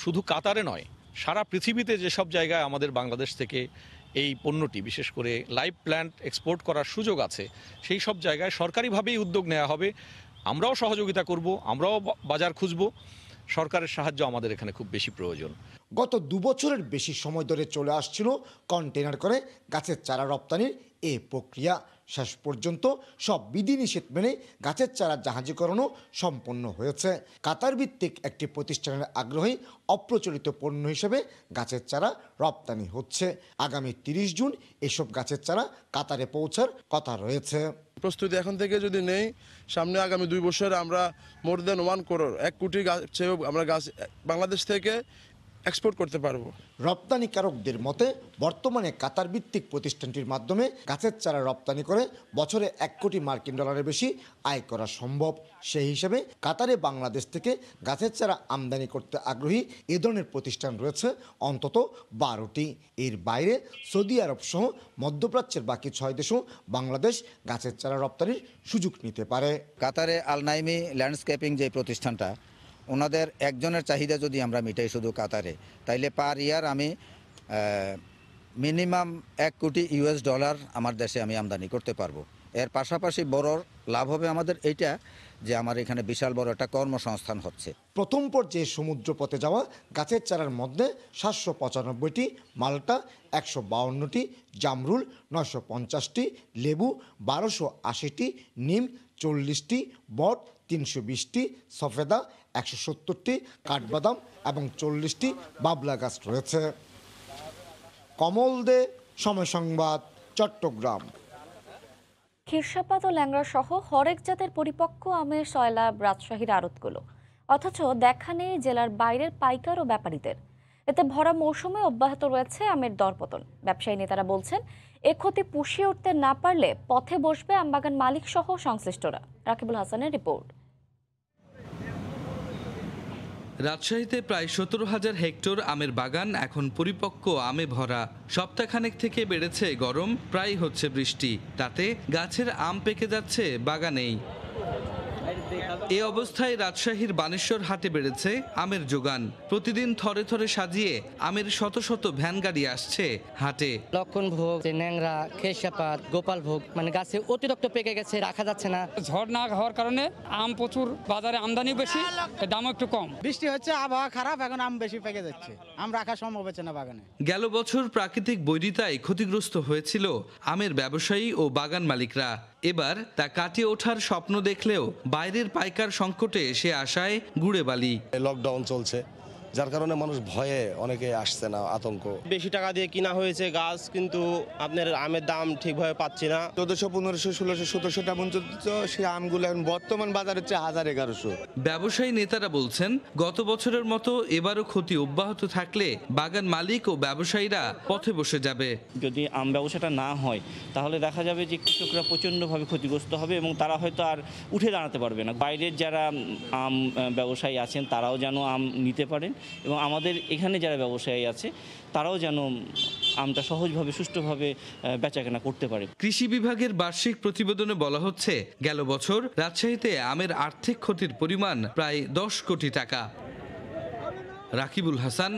শুধু কাতারে নয়, সারা পৃথিবীতে যেসব জায়গায় আমাদের বাংলাদেশ থেকে এই পণ্যটি বিশেষ করে লাইভ প্ল্যান্ট এক্সপোর্ট করার সুযোগ আছে, সেই সব জায়গায় সরকারিভাবেই উদ্যোগ নেওয়া হবে। আমরাও সহযোগিতা করব, আমরাও বাজার খুঁজব। সরকারের সাহায্য আমাদের এখানে খুব বেশি প্রয়োজন। গত 2 বছরের বেশি সময় ধরে চলে আসছিল কন্টেনার করে গাছের চারা রপ্তানির এই প্রক্রিয়া। শেষ পর্যন্ত সব বিধিনিষেধ মেনে গাছের চারা জাহাজীকরণও সম্পন্ন হয়েছে। কাতার ভিত্তিক একটি প্রতিষ্ঠানের আগ্রহে অপ্রচলিত পণ্য হিসেবে গাছের চারা রপ্তানি হচ্ছে। আগামী 30 জুন এসব গাছের চারা কাতারে পৌঁছার কথা রয়েছে। প্রস্তুতি এখন থেকে যদি নেই, সামনে আগামী 2 বছরে আমরা মোর দেন 1 করোড় 1 কোটি গাছেও আমরা গাছ বাংলাদেশ থেকে এক্সপোর্ট করতে পারবো। রপ্তানিকারকদের মতে বর্তমানে কাতার ভিত্তিক প্রতিষ্ঠানটির মাধ্যমে গাছের চারা রপ্তানি করে বছরে 1 কোটি মার্কিন ডলারের বেশি আয় করা সম্ভব। সেই হিসেবে কাতারে বাংলাদেশ থেকে গাছের চারা আমদানি করতে আগ্রহী এ ধরনের প্রতিষ্ঠান রয়েছে অন্তত 12টি। এর বাইরে সৌদি আরব সহ মধ্যপ্রাচ্যের বাকি 6 দেশও বাংলাদেশ গাছের চারা রপ্তানির সুযোগ নিতে পারে। কাতারে আল নাইমি ল্যান্ডস্কেপিং যে প্রতিষ্ঠানটা, ওনাদের একজনের চাহিদা যদি আমরা মিটাই শুধু কাতারে, তাইলে পার ইয়ার আমি মিনিমাম 1 কোটি US ডলার আমার দেশে আমি আমদানি করতে পারবো। এর পাশাপাশি বড় লাভ হবে আমাদের এইটা যে আমার এখানে বিশাল বড় একটা কর্মসংস্থান হচ্ছে। প্রথম পর্যায়ে সমুদ্রপথে যাওয়া গাছের চারার মধ্যে 795টি, মাল্টা 152টি, জামরুল 950টি, লেবু 1280টি, নিম 40টি, বট 320টি, সফেদা 170টি, কাঠবাদাম এবং 40টি বাবলা গাছ রয়েছে। কমল দে, সময় সংবাদ, চট্টগ্রাম। ক্ষীরসাপাত ও ল্যাংড়া সহ হরেক জাতের পরিপক্ক আমের সয়লাব রাজশাহীর আড়তগুলো, অথচ দেখা নেই জেলার বাইরের পাইকার ও ব্যাপারীদের। এতে ভরা মৌসুমে অব্যাহত রয়েছে আমের দরপতন। ব্যবসায়ী নেতারা বলছেন, এ ক্ষতি পুষিয়ে উঠতে না পারলে পথে বসবে আমবাগান মালিক সহ সংশ্লিষ্টরা। রাকিবুল হাসানের রিপোর্ট। রাজশাহীতে প্রায় 17,000 হেক্টর আমের বাগান এখন পরিপক্ক আমে ভরা। সপ্তাহখানেক থেকে বেড়েছে গরম, প্রায় হচ্ছে বৃষ্টি, তাতে গাছের আম পেকে যাচ্ছে, বাগানেই। এ অবস্থায় রাজশাহীর বানেশ্বর হাটে বেড়েছে আমের যোগান। প্রতিদিন থরে থরে সাজিয়ে আমের শত শত ভ্যান গাড়ি আসছে হাটে। লক্ষণভোগ, ন্যাংরা, খেসাপাত, গোপাল ভোগ, মানে গাছে অতিরিক্ত পেকে গেছে, রাখা যাচ্ছে না। ঝড় না হওয়ার কারণে আম প্রচুর, বাজারে আমদানি বেশি, দামও একটু কম। বৃষ্টি হচ্ছে, আবহাওয়া খারাপ, এখন আম বেশি পেকে যাচ্ছে, আম রাখা সম্ভব হচ্ছে না বাগানে। গেল বছর প্রাকৃতিক বৈরিতায় ক্ষতিগ্রস্ত হয়েছিল আমের ব্যবসায়ী ও বাগান মালিকরা। এবার তা কাটিয়ে ওঠার স্বপ্ন দেখলেও বাইরের পাইকার সংকটে সে আশায় গুড়ে বালি। লকডাউন চলছে, যার কারণে মানুষ ভয়ে অনেকে আসছে না, আতঙ্ক। বেশি টাকা দিয়ে কিনা হয়েছে গাছ, কিন্তু আপনার আমের দাম ঠিকভাবে পাচ্ছি না। 1400, 1500, 1600, 1700 টাকা পর্যন্ত সেই আমগুলো এখন বর্তমান বাজার হচ্ছে 1000, 1100। ব্যবসায়ী নেতারা বলছেন, গত বছরের মতো এবারও ক্ষতি অব্যাহত থাকলে বাগান মালিক ও ব্যবসায়ীরা পথে বসে যাবে। যদি আম ব্যবসাটা না হয় তাহলে দেখা যাবে যে কৃষকরা প্রচণ্ডভাবে ক্ষতিগ্রস্ত হবে এবং তারা হয়তো আর উঠে দাঁড়াতে পারবে না। বাইরের যারা আম ব্যবসায়ী আছেন তারাও যেন আম নিতে পারেন এবং আমাদের এখানে যারা ব্যবসায়ী আছে তারাও যেন আমটা সহজভাবে সুষ্ঠুভাবে বেচাকেনা করতে পারে। কৃষি বিভাগের বার্ষিক প্রতিবেদনে বলা হচ্ছে, গেল বছর রাজশাহীতে আমের আর্থিক ক্ষতির পরিমাণ প্রায় 10 কোটি টাকা। রাকিবুল হাসান,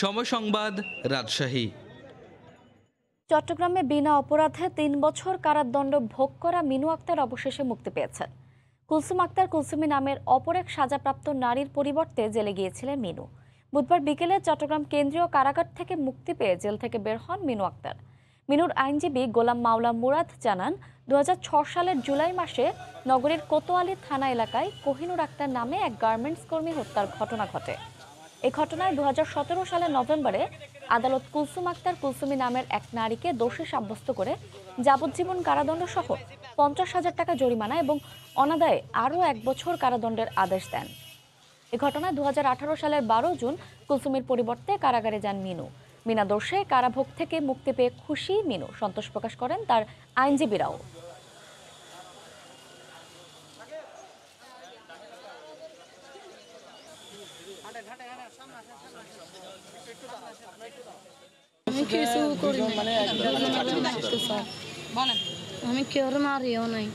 সময় সংবাদ, রাজশাহী। চট্টগ্রামে বিনা অপরাধে 3 বছর কারাদণ্ড ভোগ করা মিনু আক্তার অবশেষে মুক্তি পেয়েছেন। কুলসুম আক্তার কুলসুমি নামের অপর এক সাজাপ্রাপ্ত নারীর পরিবর্তে জেলে গিয়েছিলেন মিনু। বুধবার বিকেলে চট্টগ্রাম কেন্দ্রীয় কারাগার থেকে মুক্তি পেয়ে জেল থেকে বের হন মিনু আক্তার। মিনুর আইনজীবী গোলাম মাওলা মুরাদ জানান, 2006 সালের জুলাই মাসে নগরীর কোতোয়ালি থানা এলাকায় কোহিনুর আক্তার নামে এক গার্মেন্টস কর্মী হত্যার ঘটনা ঘটে। এই ঘটনায় 2017 সালের নভেম্বরে আদালত কুলসুম আক্তার কুলসুমি নামের এক নারীকে দোষী সাব্যস্ত করে যাবজ্জীবন কারাদণ্ড সহ 50,000 টাকা জরিমানা এবং অনাদায়ে আরও 1 বছর কারাদণ্ডের আদেশ দেন। এ ঘটনায় 2018 সালের 12 জুন কুলসুমের পরিবর্তে কারাগারে যান মিনু। বিনা দোষে কারাভোগ থেকে মুক্তি পেয়ে খুশি মিনু, সন্তোষ প্রকাশ করেন তার আইনজীবীরাও। আমি কেউ মারিও নাই,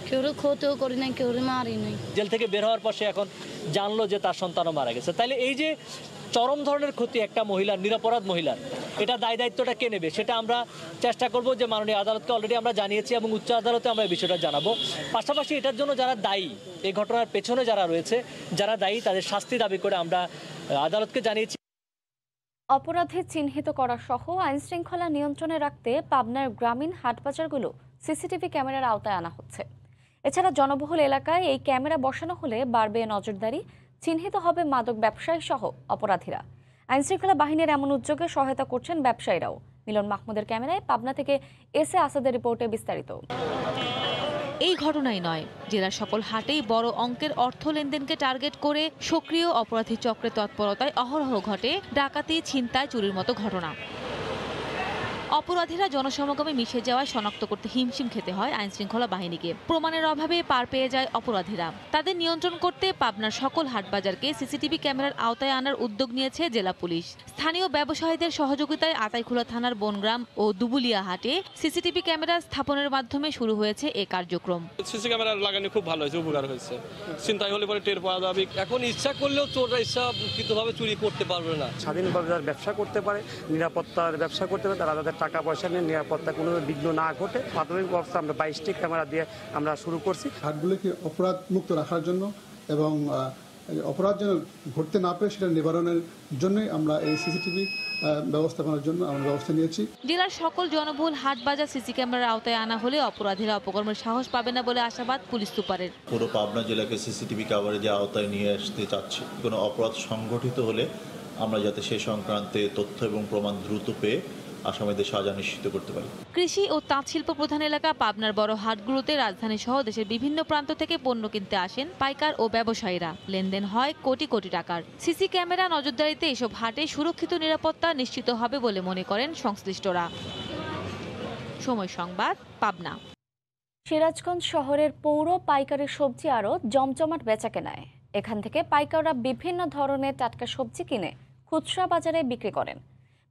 কেউ ক্ষতিও করি নাই, কেউ মারি নাই। জেল থেকে বের হওয়ার পর সে এখন জানলো যে তার সন্তানও মারা গেছে। তাইলে এই যে চরম ধরনের ক্ষতি একটা মহিলার, নিরপরাধ মহিলার, এটা দায় দায়িত্বটা কে নেবে সেটা আমরা চেষ্টা করব যে মাননীয় আদালতকে অলরেডি আমরা জানিয়েছি এবং উচ্চ আদালতে আমরা এই বিষয়টা জানাবো। পাশাপাশি এটার জন্য যারা দায়ী, এই ঘটনার পেছনে যারা রয়েছে, যারা দায়ী, তাদের শাস্তি দাবি করে আমরা আদালতকে জানিয়েছি। অপরাধী চিহ্নিত করা সহ আইন শৃঙ্খলা নিয়ন্ত্রণে রাখতে পাবনার গ্রামীণ হাটবাজারগুলো সিসিটিভি ক্যামেরার আওতায় আনা হচ্ছে। এছাড়া জনবহুল এলাকায় এই ক্যামেরা বসানো হলে বাড়বে নজরদারি, চিহ্নিত হবে মাদক ব্যবসায়ী সহ অপরাধীরা। আইনশৃঙ্খলা বাহিনীর এমন উদ্যোগে সহায়তা করছেন ব্যবসায়ীরাও। মিলন মাহমুদের ক্যামেরায় পাবনা থেকে এস এ আসাদের রিপোর্টে বিস্তারিত। এই ঘটনাই নয়, জেলার সকল হাটেই বড় অঙ্কের অর্থ লেনদেনকে টার্গেট করে সক্রিয় অপরাধী চক্রের তৎপরতায় অহরহ ঘটে ডাকাতি, ছিনতাই, চুরির মতো ঘটনা। অপরাধীরা জনসমাগমে মিশে যাওয়ায় শনাক্ত করতে হিমশিম খেতে হয় আইনশৃঙ্খলা বাহিনীকে। প্রমাণের অভাবে পার পেয়ে যায় অপরাধীরা। তাদের নিয়ন্ত্রণ করতে পাবনার সকল হাটবাজারকে সিসিটিভি ক্যামেরার আওতায় আনার উদ্যোগ নিয়েছে জেলা পুলিশ। স্থানীয় ব্যবসায়ীদের সহযোগিতায় আতাইখোলা থানার বনগ্রাম ও দুবুলিয়া হাটে সিসিটিভি ক্যামেরা স্থাপনের মাধ্যমে শুরু হয়েছে এ কার্যক্রম। সিসি ক্যামেরা লাগানো খুব ভালো হয়েছে, উপকার হয়েছে। চিন্তাই হলে পরে টের পাওয়া যাবে। এখন ইচ্ছা করলেও চোররা ইচ্ছাকৃতভাবে চুরি করতে পারবে না। স্বাধীনভাবে যারা ব্যবসা করতে পারে, নিরাপত্তার ব্যবসা করতে পারে, তারা তাদের টাকা পয়সা নিয়ে নিরাপত্তা কোনো বিঘ্ন না ঘটে প্রাথমিক অবস্থা আমরা 22টি ক্যামেরা দিয়ে আমরা শুরু করছি। হাটগুলোকে অপরাধ মুক্ত রাখার জন্য এবং অপরাধ যেন ঘটতে না পারে সেটা নিবারণের জন্যই আমরা এই সিসিটিভি ব্যবস্থাপনার জন্য আমরা ব্যবস্থা নিয়েছি। জেলার সকল জনবহুল হাট বাজার সিসি ক্যামেরার আওতায় আনা হলে অপরাধীরা অপকর্মের সাহস পাবে না বলে আশাবাদ পুলিশ সুপারের। পুরো পাবনা জেলাকে সিসিটিভি কভারেজের আওতায় নিয়ে আসতে চাচ্ছি। কোনো অপরাধ সংগঠিত হলে আমরা যাতে সে সংক্রান্তে তথ্য এবং প্রমাণ দ্রুত পেয়ে আসামিদের সাজা নিশ্চিত করতে পারি। কৃষি ও তাঁত শিল্প প্রধান এলাকা পাবনার বড় হাটগুলোতে রাজধানী সহ দেশের বিভিন্ন প্রান্ত থেকে পণ্য কিনতে আসেন পাইকার ও ব্যবসায়ীরা। লেনদেন হয় কোটি কোটি টাকার। সিসি ক্যামেরা নজরদারিতে এসব হাটে সুরক্ষিত নিরাপত্তা নিশ্চিত হবে বলে মনে করেন সংশ্লিষ্টরা। সময় সংবাদ, পাবনা। সিরাজগঞ্জ শহরের পৌর পাইকারি সবজি আড়ত জমজমাট বেচাকেনায়। এখান থেকে পাইকাররা বিভিন্ন ধরনের টাটকা সবজি কিনে খুচরা বাজারে বিক্রি করেন।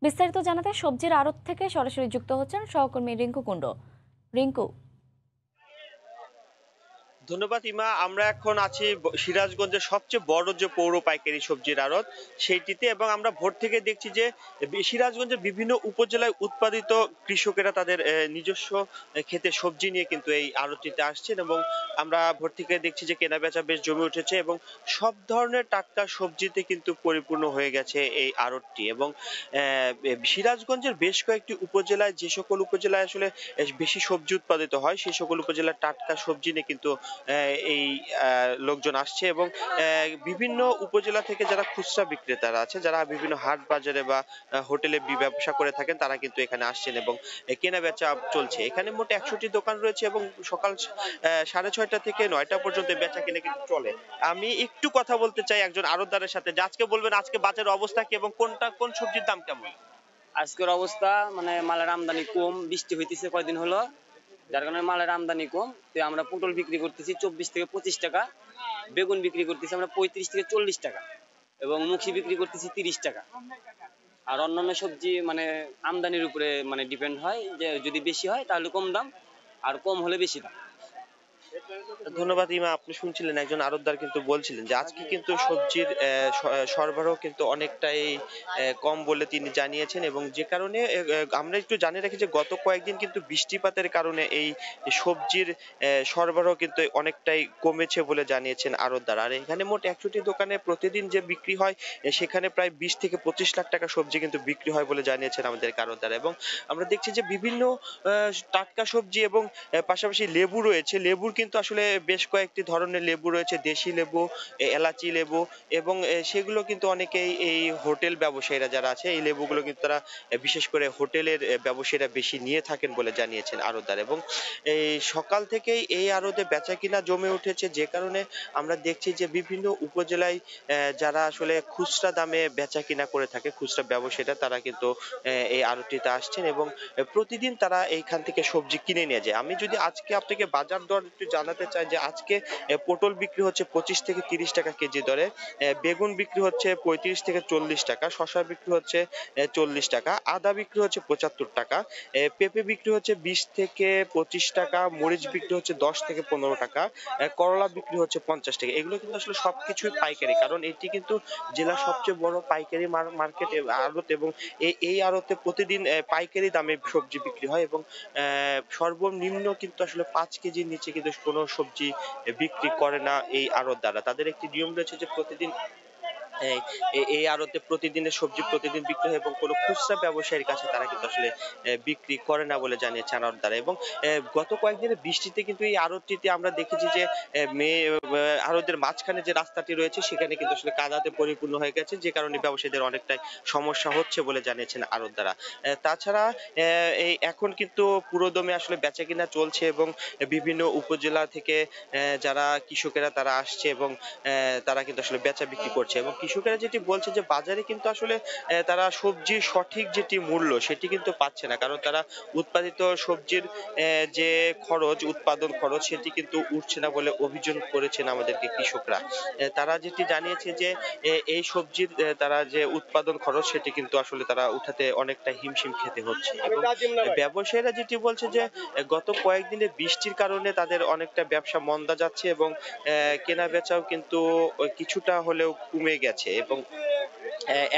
বিস্তারিত জানাতে সবজির আড়ত থেকে সরাসরি যুক্ত হচ্ছেন সহকর্মী রিঙ্কু কুণ্ড। রিঙ্কু। ধন্যবাদ ইমা। আমরা এখন আছি সিরাজগঞ্জের সবচেয়ে বড় যে পৌর পাইকারি সবজির আড়ত সেইটিতে, এবং আমরা ভোর থেকে দেখছি যে সিরাজগঞ্জের বিভিন্ন উপজেলায় উৎপাদিত কৃষকেরা তাদের নিজস্ব ক্ষেতে সবজি নিয়ে কিন্তু এই আড়তটিতে আসছেন, এবং আমরা ভোর থেকে দেখছি যে কেনাবেচা বেশ জমে উঠেছে এবং সব ধরনের টাটকা সবজিতে কিন্তু পরিপূর্ণ হয়ে গেছে এই আড়তটি। এবং সিরাজগঞ্জের বেশ কয়েকটি উপজেলায়, যে সকল উপজেলায় আসলে বেশি সবজি উৎপাদিত হয়, সেই সকল উপজেলার টাটকা সবজি নিয়ে কিন্তু এই লোকজন আসছে, এবং বিভিন্ন উপজেলা থেকে যারা খুচরা বিক্রেতারা আছে, যারা বিভিন্ন হাট বাজারে বা হোটেলে ব্যবসা করে থাকেন, তারা কিন্তু এখানে আসছেন এবং কেনা বেচা চলছে। এখানে মোট 100টি দোকান রয়েছে এবং সকাল 6:30 থেকে 9টা পর্যন্ত বেচা কিনে কিন্তু চলে। আমি একটু কথা বলতে চাই একজন আড়তদারের সাথে, যে আজকে বলবেন আজকে বাজারের অবস্থা কি এবং কোন সবজির দাম কেমন? আজকের অবস্থা মানে মালের আমদানি কম, বৃষ্টি হইতেছে কয়দিন হলো, যার কারণে মালের আমদানি কম। তো আমরা পটল বিক্রি করতেছি 24 থেকে 25 টাকা, বেগুন বিক্রি করতেছি আমরা 35 থেকে 40 টাকা, এবং মুখি বিক্রি করতেছি 30 টাকা। আর অন্যান্য সবজি মানে আমদানির উপরে মানে ডিপেন্ড হয়, যে যদি বেশি হয় তাহলে কম দাম, আর কম হলে বেশি দাম। ধন্যবাদ ইমা। আপনি শুনছিলেন একজন আড়তদার কিন্তু বলছিলেন যে আজকে কিন্তু সবজির সরবরাহ কিন্তু অনেকটাই কম বলে তিনি জানিয়েছেন, এবং যে কারণে আমরা একটু জানিয়ে রাখি যে গত কয়েকদিন কিন্তু বৃষ্টিপাতের কারণে এই সবজির সরবরাহ কিন্তু অনেকটাই কমেছে বলে জানিয়েছেন আড়তদার। আর এখানে মোট 100টি দোকানে প্রতিদিন যে বিক্রি হয় সেখানে প্রায় 20 থেকে 25 লাখ টাকা সবজি কিন্তু বিক্রি হয় বলে জানিয়েছেন আমাদের আড়তদার। এবং আমরা দেখছি যে বিভিন্ন টাটকা সবজি এবং পাশাপাশি লেবু রয়েছে, লেবুর কিন্তু আসলে বেশ কয়েকটি ধরনের লেবু রয়েছে, দেশি লেবু, এলাচি লেবু, এবং সেগুলো কিন্তু অনেকেই এই হোটেল ব্যবসায়ীরা যারা আছে এই লেবুগুলো কিন্তু তারা বিশেষ করে হোটেলের ব্যবসায়ীরা বেশি নিয়ে থাকেন বলে জানিয়েছেন আড়তদার। এবং এই সকাল থেকেই এই আড়তে বেচা কিনা জমে উঠেছে, যে কারণে আমরা দেখছি যে বিভিন্ন উপজেলায় যারা আসলে খুচরা দামে বেচা কিনা করে থাকে, খুচরা ব্যবসায়ীরা, তারা কিন্তু এই আড়তটিতে আসছেন এবং প্রতিদিন তারা এইখান থেকে সবজি কিনে নিয়ে যায়। আমি যদি আজকে আপনাকে বাজার দর একটু জানাতে চাই যে আজকে পটল বিক্রি হচ্ছে 25 থেকে 30 টাকা কেজি দরে, বেগুন বিক্রি হচ্ছে 35 থেকে 40 টাকা, শসা বিক্রি হচ্ছে 40 টাকা, আদা বিক্রি হচ্ছে 75 টাকা, পেঁপে বিক্রি হচ্ছে 20 থেকে 25 টাকা, মরিচ বিক্রি হচ্ছে 10 থেকে 15 টাকা, করলা বিক্রি হচ্ছে 50 টাকা। এগুলো কিন্তু আসলে সবকিছুই পাইকারি, কারণ এটি কিন্তু জেলার সবচেয়ে বড় পাইকারি মার্কেট আড়ত, এবং এই আড়তে প্রতিদিন পাইকারি দামে সবজি বিক্রি হয় এবং সর্বনিম্ন কিন্তু আসলে 5 কেজির নিচে কিন্তু কোনো সবজি বিক্রি করে না এই আড়তদাররা। তাদের একটি নিয়ম রয়েছে যে প্রতিদিন এই আড়তে প্রতিদিনের সবজি প্রতিদিন বিক্রি হয় এবং কোনো খুচরা ব্যবসায়ীর কাছে তারা কিন্তু আসলে বিক্রি করে না বলে জানিয়েছে আড়তদার। এবং গত কয়েকদিনের বৃষ্টিতে কিন্তু এই আড়তটিতে আমরা দেখেছি যে আড়তের মাঝখানে যে রাস্তাটি রয়েছে সেখানে কিন্তু আসলে কাদাতে পরিপূর্ণ হয়ে গেছে, যে কারণে ব্যবসায়ীদের অনেকটাই সমস্যা হচ্ছে বলে জানিয়েছেন আড়তদারা। তাছাড়া এই এখন কিন্তু পুরোদমে আসলে বেচা কিনা চলছে এবং বিভিন্ন উপজেলা থেকে যারা কৃষকেরা তারা আসছে এবং তারা কিন্তু আসলে বেচা বিক্রি করছে। এবং কৃষকেরা যেটি বলছে যে বাজারে কিন্তু আসলে তারা সবজির সঠিক যেটি মূল্য সেটি কিন্তু পাচ্ছে না, কারণ তারা উৎপাদিত সবজির যে খরচ, উৎপাদন খরচ, সেটি কিন্তু উঠছে না বলে অভিযোগ করেছেন আমাদেরকে কৃষকরা। তারা যেটি জানিয়েছে যে এই সবজির তারা যে উৎপাদন খরচ সেটি কিন্তু আসলে তারা উঠাতে অনেকটা হিমশিম খেতে হচ্ছে। এবং ব্যবসায়ীরা যেটি বলছে যে গত কয়েকদিনের বৃষ্টির কারণে তাদের অনেকটা ব্যবসা মন্দা যাচ্ছে এবং কেনা বেচাও কিন্তু কিছুটা হলেও কমে গেছে এবং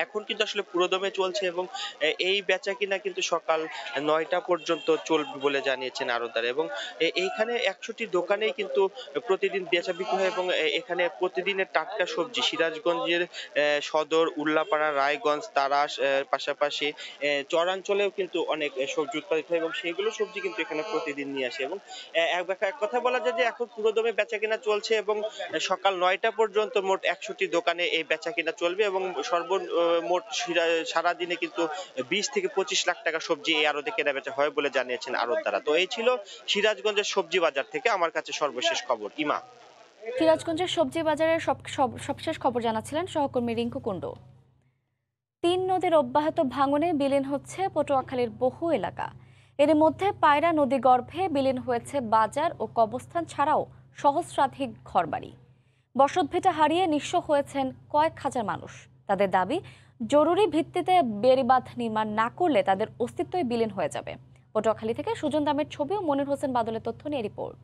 এখন কিন্তু আসলে পুরোদমে চলছে এবং এই বেচা কিনা কিন্তু সকাল 9টা পর্যন্ত চলবে বলে জানিয়েছেন আড়তদার। এবং এইখানে 100টি দোকানেই কিন্তু প্রতিদিন বেচা বিক্রি হয় এবং এখানে প্রতিদিনের টাটকা সবজি সিরাজগঞ্জের সদর, উল্লাপাড়া, রায়গঞ্জ, তারাস, পাশাপাশি চরাঞ্চলেও কিন্তু অনেক সবজি উৎপাদিত হয় এবং সেগুলো সবজি কিন্তু এখানে প্রতিদিন নিয়ে আসে। এবং এক কথা বলা যায় যে এখন পুরোদমে বেচা কিনা চলছে এবং সকাল 9টা পর্যন্ত মোট 100টি দোকানে এই বেচা কিনা চলবে এবং মোট সারাদিনে কিন্তু 20 থেকে 25 লাখ টাকা সবজি এই আড়তে কেনা বেচা হয় বলে জানিয়েছেন আড়তদারা। তো এই ছিল সিরাজগঞ্জের সবজি বাজার থেকে আমার কাছে সর্বশেষ খবর। ইমা, সিরাজগঞ্জের সবজি বাজারের সবশেষ খবর জানাচ্ছিলেন সহকর্মী রিঙ্কু কুণ্ডু। 3 নদীর অব্যাহত ভাঙনে বিলীন হচ্ছে পটুয়াখালীর বহু এলাকা। এর মধ্যে পায়রা নদী গর্ভে বিলীন হয়েছে বাজার ও কবরস্থান ছাড়াও সহস্রাধিক ঘরবাড়ি। বসতভিটা হারিয়ে নিঃস্ব হয়েছেন কয়েক হাজার মানুষ। তাদের দাবি, জরুরি ভিত্তিতে বেড়িবাঁধ নির্মাণ না করলে তাদের অস্তিত্বই বিলীন হয়ে যাবে। পটুয়াখালী থেকে সুজন দামের ছবি ও মনির হোসেন বাদলের তথ্য নিয়ে রিপোর্ট।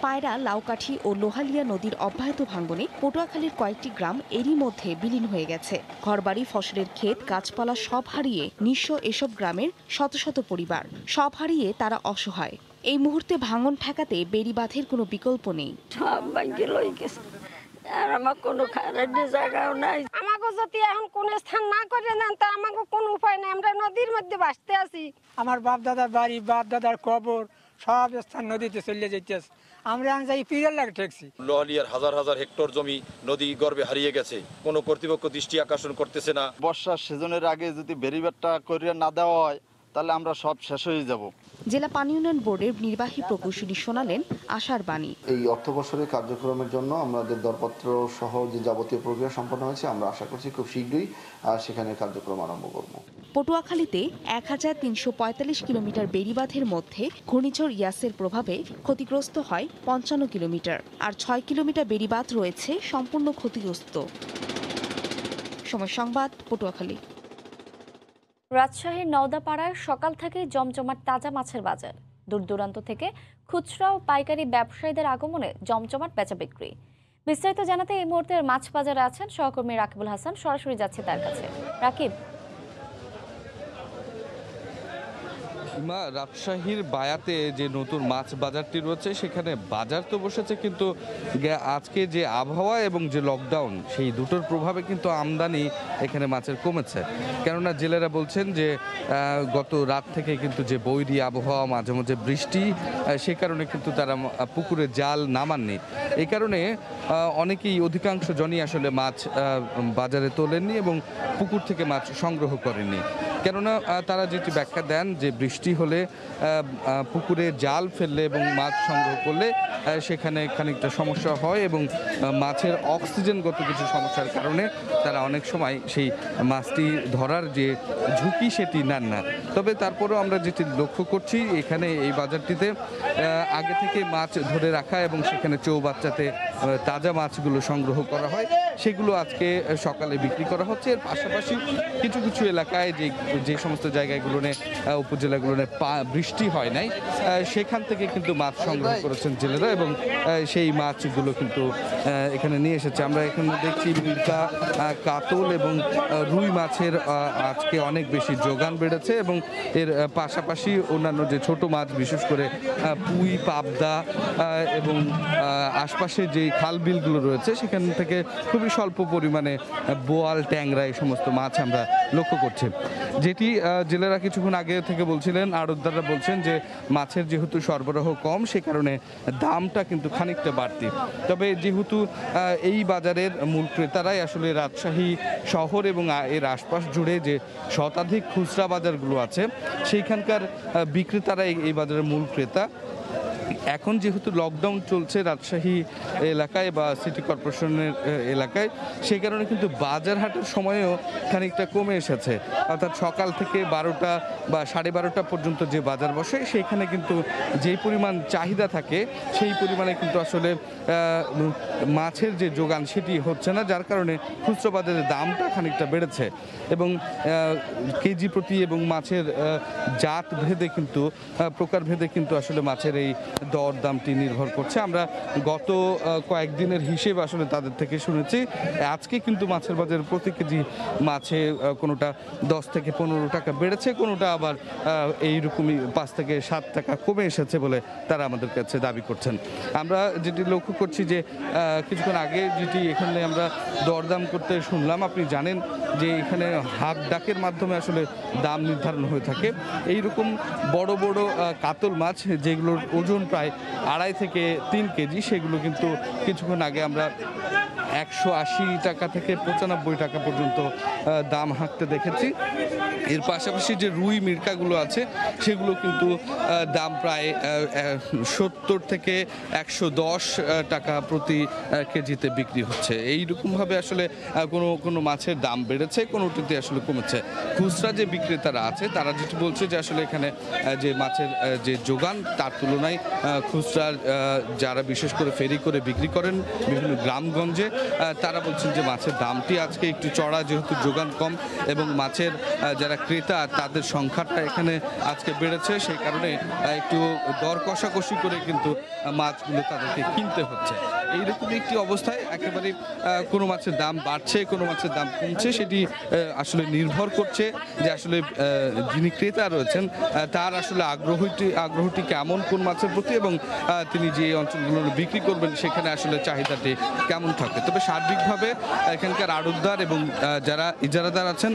পায়রা, লাউকাঠি ও লোহালিয়া নদীর অব্যাহত ভাঙনে পটুয়াখালীর কয়েকটি গ্রাম এরই মধ্যে বিলীন হয়ে গেছে। ঘরবাড়ি, ফসলের ক্ষেত, গাছপালা সব হারিয়ে নিঃস্ব এসব গ্রামের শত শত পরিবার। সব হারিয়ে তারা অসহায়। এই মুহূর্তে ভাঙন ঠেকাতে বেড়িবাঁধের কোনো বিকল্প নেই। আর আমার কোনো খারাপের জায়গাও নাই। আমাকে যদি এখন কোন স্থান না করে নেন তা আমাকে কোনো উপায় নেই, আমরা নদীর মধ্যে বাঁচতে আছি। আমার বাপ দাদার বাড়ি, বাপ দাদার কবর সব স্থান নদীতে চলে যাইতেছে। আমরা যাই পীরের লাগে ঠেকছি। লোহালিয়ার হাজার হাজার হেক্টর জমি নদী গর্ভে হারিয়ে গেছে, কোনো কর্তৃপক্ষ দৃষ্টি আকর্ষণ করতেছে না। বর্ষার সিজনের আগে যদি বেড়িবাঁধটা করে না দেওয়া হয় তাহলে আমরা সব শেষ হয়ে যাব। জেলা পানি উন্নয়ন বোর্ডের নির্বাহী প্রকৌশলী শোনালেন আশার বাণী। এই অর্থবছরের কার্যক্রমের জন্য আমাদের দরপত্র সহ যে যাবতীয় প্রক্রিয়া সম্পন্ন হয়েছে, আমরা আশা করছি খুব শীঘ্রই সেখানে কার্যক্রম আরম্ভ করব। পটুয়াখালীতে 1345 কিলোমিটার বেড়িবাঁধের মধ্যে ঘূর্ণিঝড় ইয়াসের প্রভাবে ক্ষতিগ্রস্ত হয় 55 কিলোমিটার, আর 6 কিলোমিটার বেড়িবাঁধ রয়েছে সম্পূর্ণ ক্ষতিগ্রস্ত। সময় সংবাদ, পটুয়াখালী। রাজশাহীর নওদাপাড়ায় সকাল থেকেই জমজমাট তাজা মাছের বাজার। দূর দূরান্ত থেকে খুচরা ও পাইকারি ব্যবসায়ীদের আগমনে জমজমাট বেচা বিক্রি। বিস্তারিত জানাতে এই মুহূর্তে মাছ বাজারে আছেন সহকর্মী রাকিবুল হাসান। সরাসরি যাচ্ছে তার কাছে। রাকিব, রাজশাহীর বায়াতে যে নতুন মাছ বাজারটি রয়েছে সেখানে বাজার তো বসেছে, কিন্তু আজকে যে আবহাওয়া এবং যে লকডাউন সেই দুটোর প্রভাবে কিন্তু আমদানি এখানে মাছের কমেছে। কেননা জেলেরা বলছেন যে গত রাত থেকে কিন্তু যে বৈরী আবহাওয়া, মাঝে মাঝে বৃষ্টি, সে কারণে কিন্তু তারা পুকুরে জাল নামাননি। এই কারণে অনেকেই, অধিকাংশ জনই আসলে মাছ বাজারে তোলেননি এবং পুকুর থেকে মাছ সংগ্রহ করেননি। কেননা তারা যেটি ব্যাখ্যা দেন যে বৃষ্টি হলে পুকুরে জাল ফেললে এবং মাছ সংগ্রহ করলে সেখানে খানিকটা সমস্যা হয় এবং মাছের অক্সিজেনগত কিছু সমস্যার কারণে তারা অনেক সময় সেই মাছটি ধরার যে ঝুঁকি সেটি নেন না। তবে তারপরেও আমরা যেটি লক্ষ্য করছি এখানে এই বাজারটিতে আগে থেকে মাছ ধরে রাখা এবং সেখানে চৌবাচ্চাতে তাজা মাছগুলো সংগ্রহ করা হয়, সেগুলো আজকে সকালে বিক্রি করা হচ্ছে। এর পাশাপাশি কিছু কিছু এলাকায় যে সমস্ত জায়গাগুলোনে উপজেলাগুলোনে বৃষ্টি হয় নাই সেখান থেকে কিন্তু মাছ সংগ্রহ করেছেন জেলেরা এবং সেই মাছগুলো কিন্তু এখানে নিয়ে এসেছে। আমরা এখানে দেখছি মির্কা, কাতল এবং রুই মাছের আজকে অনেক বেশি যোগান বেড়েছে এবং এর পাশাপাশি অন্যান্য যে ছোট মাছ, বিশেষ করে পুঁই, পাবদা এবং আশপাশে যে খাল বিলগুলো রয়েছে সেখান থেকে খুবই স্বল্প পরিমাণে বোয়াল, ট্যাংরা এই সমস্ত মাছ আমরা লক্ষ্য করছি। যেটি জেলেরা কিছুক্ষণ আগে থেকে বলছিলেন, আড়তদাররা বলছেন যে মাছের যেহেতু সরবরাহ কম সে কারণে দামটা কিন্তু খানিকটা বাড়তি। তবে যেহেতু এই বাজারের মূল ক্রেতারাই আসলে রাজশাহী শহর এবং এর আশপাশ জুড়ে যে শতাধিক খুচরা বাজারগুলো আছে সেইখানকার বিক্রেতারাই এই বাজারের মূল ক্রেতা। এখন যেহেতু লকডাউন চলছে রাজশাহী এলাকায় বা সিটি কর্পোরেশনের এলাকায়, সেই কারণে কিন্তু বাজার হাটের সময়ও খানিকটা কমে এসেছে। অর্থাৎ সকাল থেকে 12টা বা 12:30 পর্যন্ত যে বাজার বসে সেইখানে কিন্তু যেই পরিমাণ চাহিদা থাকে সেই পরিমাণে কিন্তু আসলে মাছের যে যোগান সেটি হচ্ছে না, যার কারণে খুচরা বাজারের দামটা খানিকটা বেড়েছে এবং কেজি প্রতি এবং মাছের জাত ভেদে কিন্তু, প্রকার ভেদে কিন্তু আসলে মাছের এই দর দামটি নির্ভর করছে। আমরা গত কয়েকদিনের হিসেব আসলে তাদের থেকে শুনেছি, আজকে কিন্তু মাছের বাজারে প্রতি কেজি মাছে কোনোটা 10 থেকে 15 টাকা বেড়েছে, কোনোটা আবার এইরকমই 5 থেকে 7 টাকা কমে এসেছে বলে তারা আমাদের কাছে দাবি করছেন। আমরা যেটি লক্ষ্য করছি যে কিছুক্ষণ আগে যেটি এখানে আমরা দরদাম করতে শুনলাম, আপনি জানেন যে এখানে হাত ডাকের মাধ্যমে আসলে দাম নির্ধারণ হয়ে থাকে। এইরকম বড় বড় কাতল মাছ যেগুলোর ওজন প্রায় 2.5 থেকে 3 কেজি, সেগুলো কিন্তু কিছুক্ষণ আগে আমরা 180 টাকা থেকে 95 টাকা পর্যন্ত দাম হাঁকতে দেখেছি। এর পাশাপাশি যে রুই, মির্কাগুলো আছে সেগুলো কিন্তু দাম প্রায় 70 থেকে 110 টাকা প্রতি কেজিতে বিক্রি হচ্ছে। এইরকমভাবে আসলে কোনো মাছের দাম বেড়েছে, কোনোটিতে আসলে কমেছে। খুচরা যে বিক্রেতারা আছে তারা যেটি বলছে যে আসলে এখানে যে মাছের যে যোগান তার তুলনায় খুচরা যারা বিশেষ করে ফেরি করে বিক্রি করেন বিভিন্ন গ্রামগঞ্জে, তারা বলছেন যে মাছের দামটি আজকে একটু চড়া, যেহেতু যোগান কম এবং মাছের যারা ক্রেতা তাদের সংখ্যাটা এখানে আজকে বেড়েছে, সেই কারণে একটু দর কষাকষি করে কিন্তু মাছগুলো তাদেরকে কিনতে হচ্ছে। এইরকম একটি অবস্থায় একেবারে কোনো মাছের দাম বাড়ছে, কোনো মাছের দাম কমছে, সেটি আসলে নির্ভর করছে যে আসলে যিনি ক্রেতা রয়েছেন তার আসলে আগ্রহটি কেমন কোন মাছের প্রতি এবং তিনি যে অঞ্চলগুলো বিক্রি করবেন সেখানে আসলে চাহিদাটি কেমন থাকে। তবে সার্বিকভাবে এখানকার আড়তদার এবং যারা ইজারাদার আছেন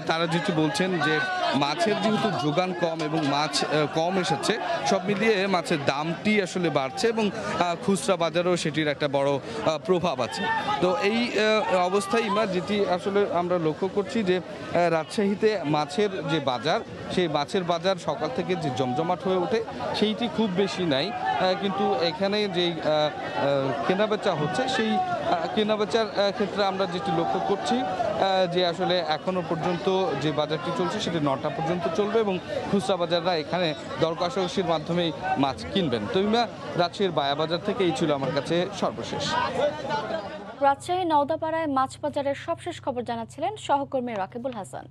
তারা যেটি বলছেন যে মাছের যেহেতু যোগান কম এবং মাছ কম এসেছে, সব মিলিয়ে মাছের দামটি আসলে বাড়ছে এবং খুচরা বাজারেও সেটির একটা বড় প্রভাব আছে। তো এই অবস্থায় যেটি আসলে আমরা লক্ষ্য করছি যে রাজশাহীতে মাছের যে বাজার, সেই মাছের বাজার সকাল থেকে যে জমজমাট হয়ে ওঠে সেইটি খুব বেশি নাই, কিন্তু এখানে যেই কেনাবেচা হচ্ছে সেই কেনাবেচার ক্ষেত্রে আমরা যেটি লক্ষ্য করছি যে আসলে এখনো পর্যন্ত যে বাজারটি চলছে সেটি 9টা পর্যন্ত চলবে এবং খুচরা বাজাররা এখানে দর কষাকষির মাধ্যমেই মাছ কিনবেন। তো রাজশাহীর বায়াবাজার থেকে এই ছিল আমার কাছে সর্বশেষ। রাজশাহী নওদাপাড়ায় মাছ বাজারের সবশেষ খবর জানাচ্ছিলেন সহকর্মী রাকিবুল হাসান।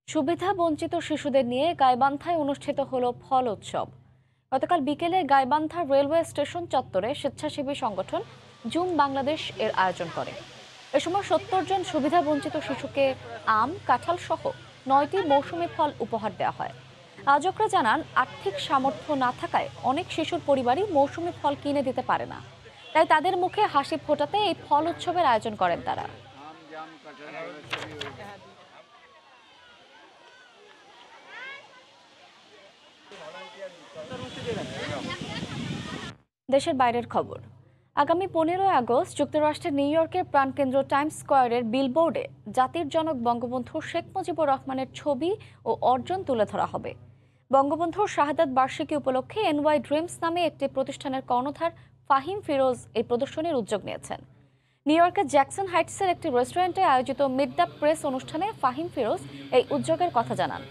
সুবিধা বঞ্চিত শিশুদের নিয়ে গাইবান্ধায় অনুষ্ঠিত হলো ফল উৎসব। গতকাল বিকেলে গাইবান্ধা রেলওয়ে স্টেশন চত্বরে স্বেচ্ছাসেবী সংগঠন জুম বাংলাদেশ এর আয়োজন করে। এ সময় 70 জন সুবিধা বঞ্চিত শিশুকে আম, কাঁঠাল সহ 9টি মৌসুমী ফল উপহার দেওয়া হয়। আয়োজকরা জানান আর্থিক সামর্থ্য না থাকায় অনেক শিশুর পরিবারই মৌসুমি ফল কিনে দিতে পারে না, তাই তাদের মুখে হাসি ফোটাতে এই ফল উৎসবের আয়োজন করেন তারা। দেশের বাইরের খবর। আগামী 15 আগস্ট যুক্তরাষ্ট্রের নিউ ইয়র্কের প্রাণকেন্দ্র টাইমস স্কয়ারের বিলবোর্ডে জাতির জনক বঙ্গবন্ধু শেখ মুজিবুর রহমানের ছবি ও অর্জন তুলে ধরা হবে। বঙ্গবন্ধুর শাহাদাত বার্ষিকী উপলক্ষে এনওয়াই ড্রিমস নামে একটি প্রতিষ্ঠানের কর্ণধার ফাহিম ফিরোজ এই প্রদর্শনীর উদ্যোগ নিয়েছেন। নিউ ইয়র্কের জ্যাকসন হাইটসের একটি রেস্টুরেন্টে আয়োজিত মিট দ্য প্রেস অনুষ্ঠানে ফাহিম ফিরোজ এই উদ্যোগের কথা জানান।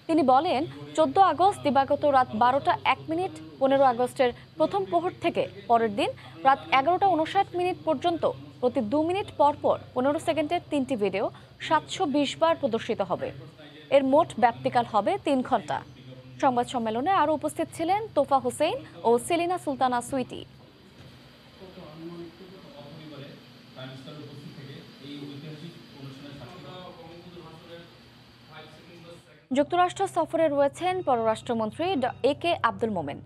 তিনি বলেন, 14 আগস্ট দিবাগত রাত 12টা 1 মিনিট, 15 আগস্টের প্রথম প্রহর থেকে পরের দিন রাত 11টা 59 পর্যন্ত প্রতি 2 মিনিট পর পর 15 সেকেন্ডের 3টি ভিডিও 720 বার প্রদর্শিত হবে। এর মোট ব্যাপ্তিকাল হবে 3 ঘন্টা। সংবাদ সম্মেলনে আরও উপস্থিত ছিলেন তোফা হোসেন ও সেলিনা সুলতানা সুইটি। যুক্তরাষ্ট্র সফরে রয়েছেন পররাষ্ট্রমন্ত্রী একে আব্দুল মোমেন।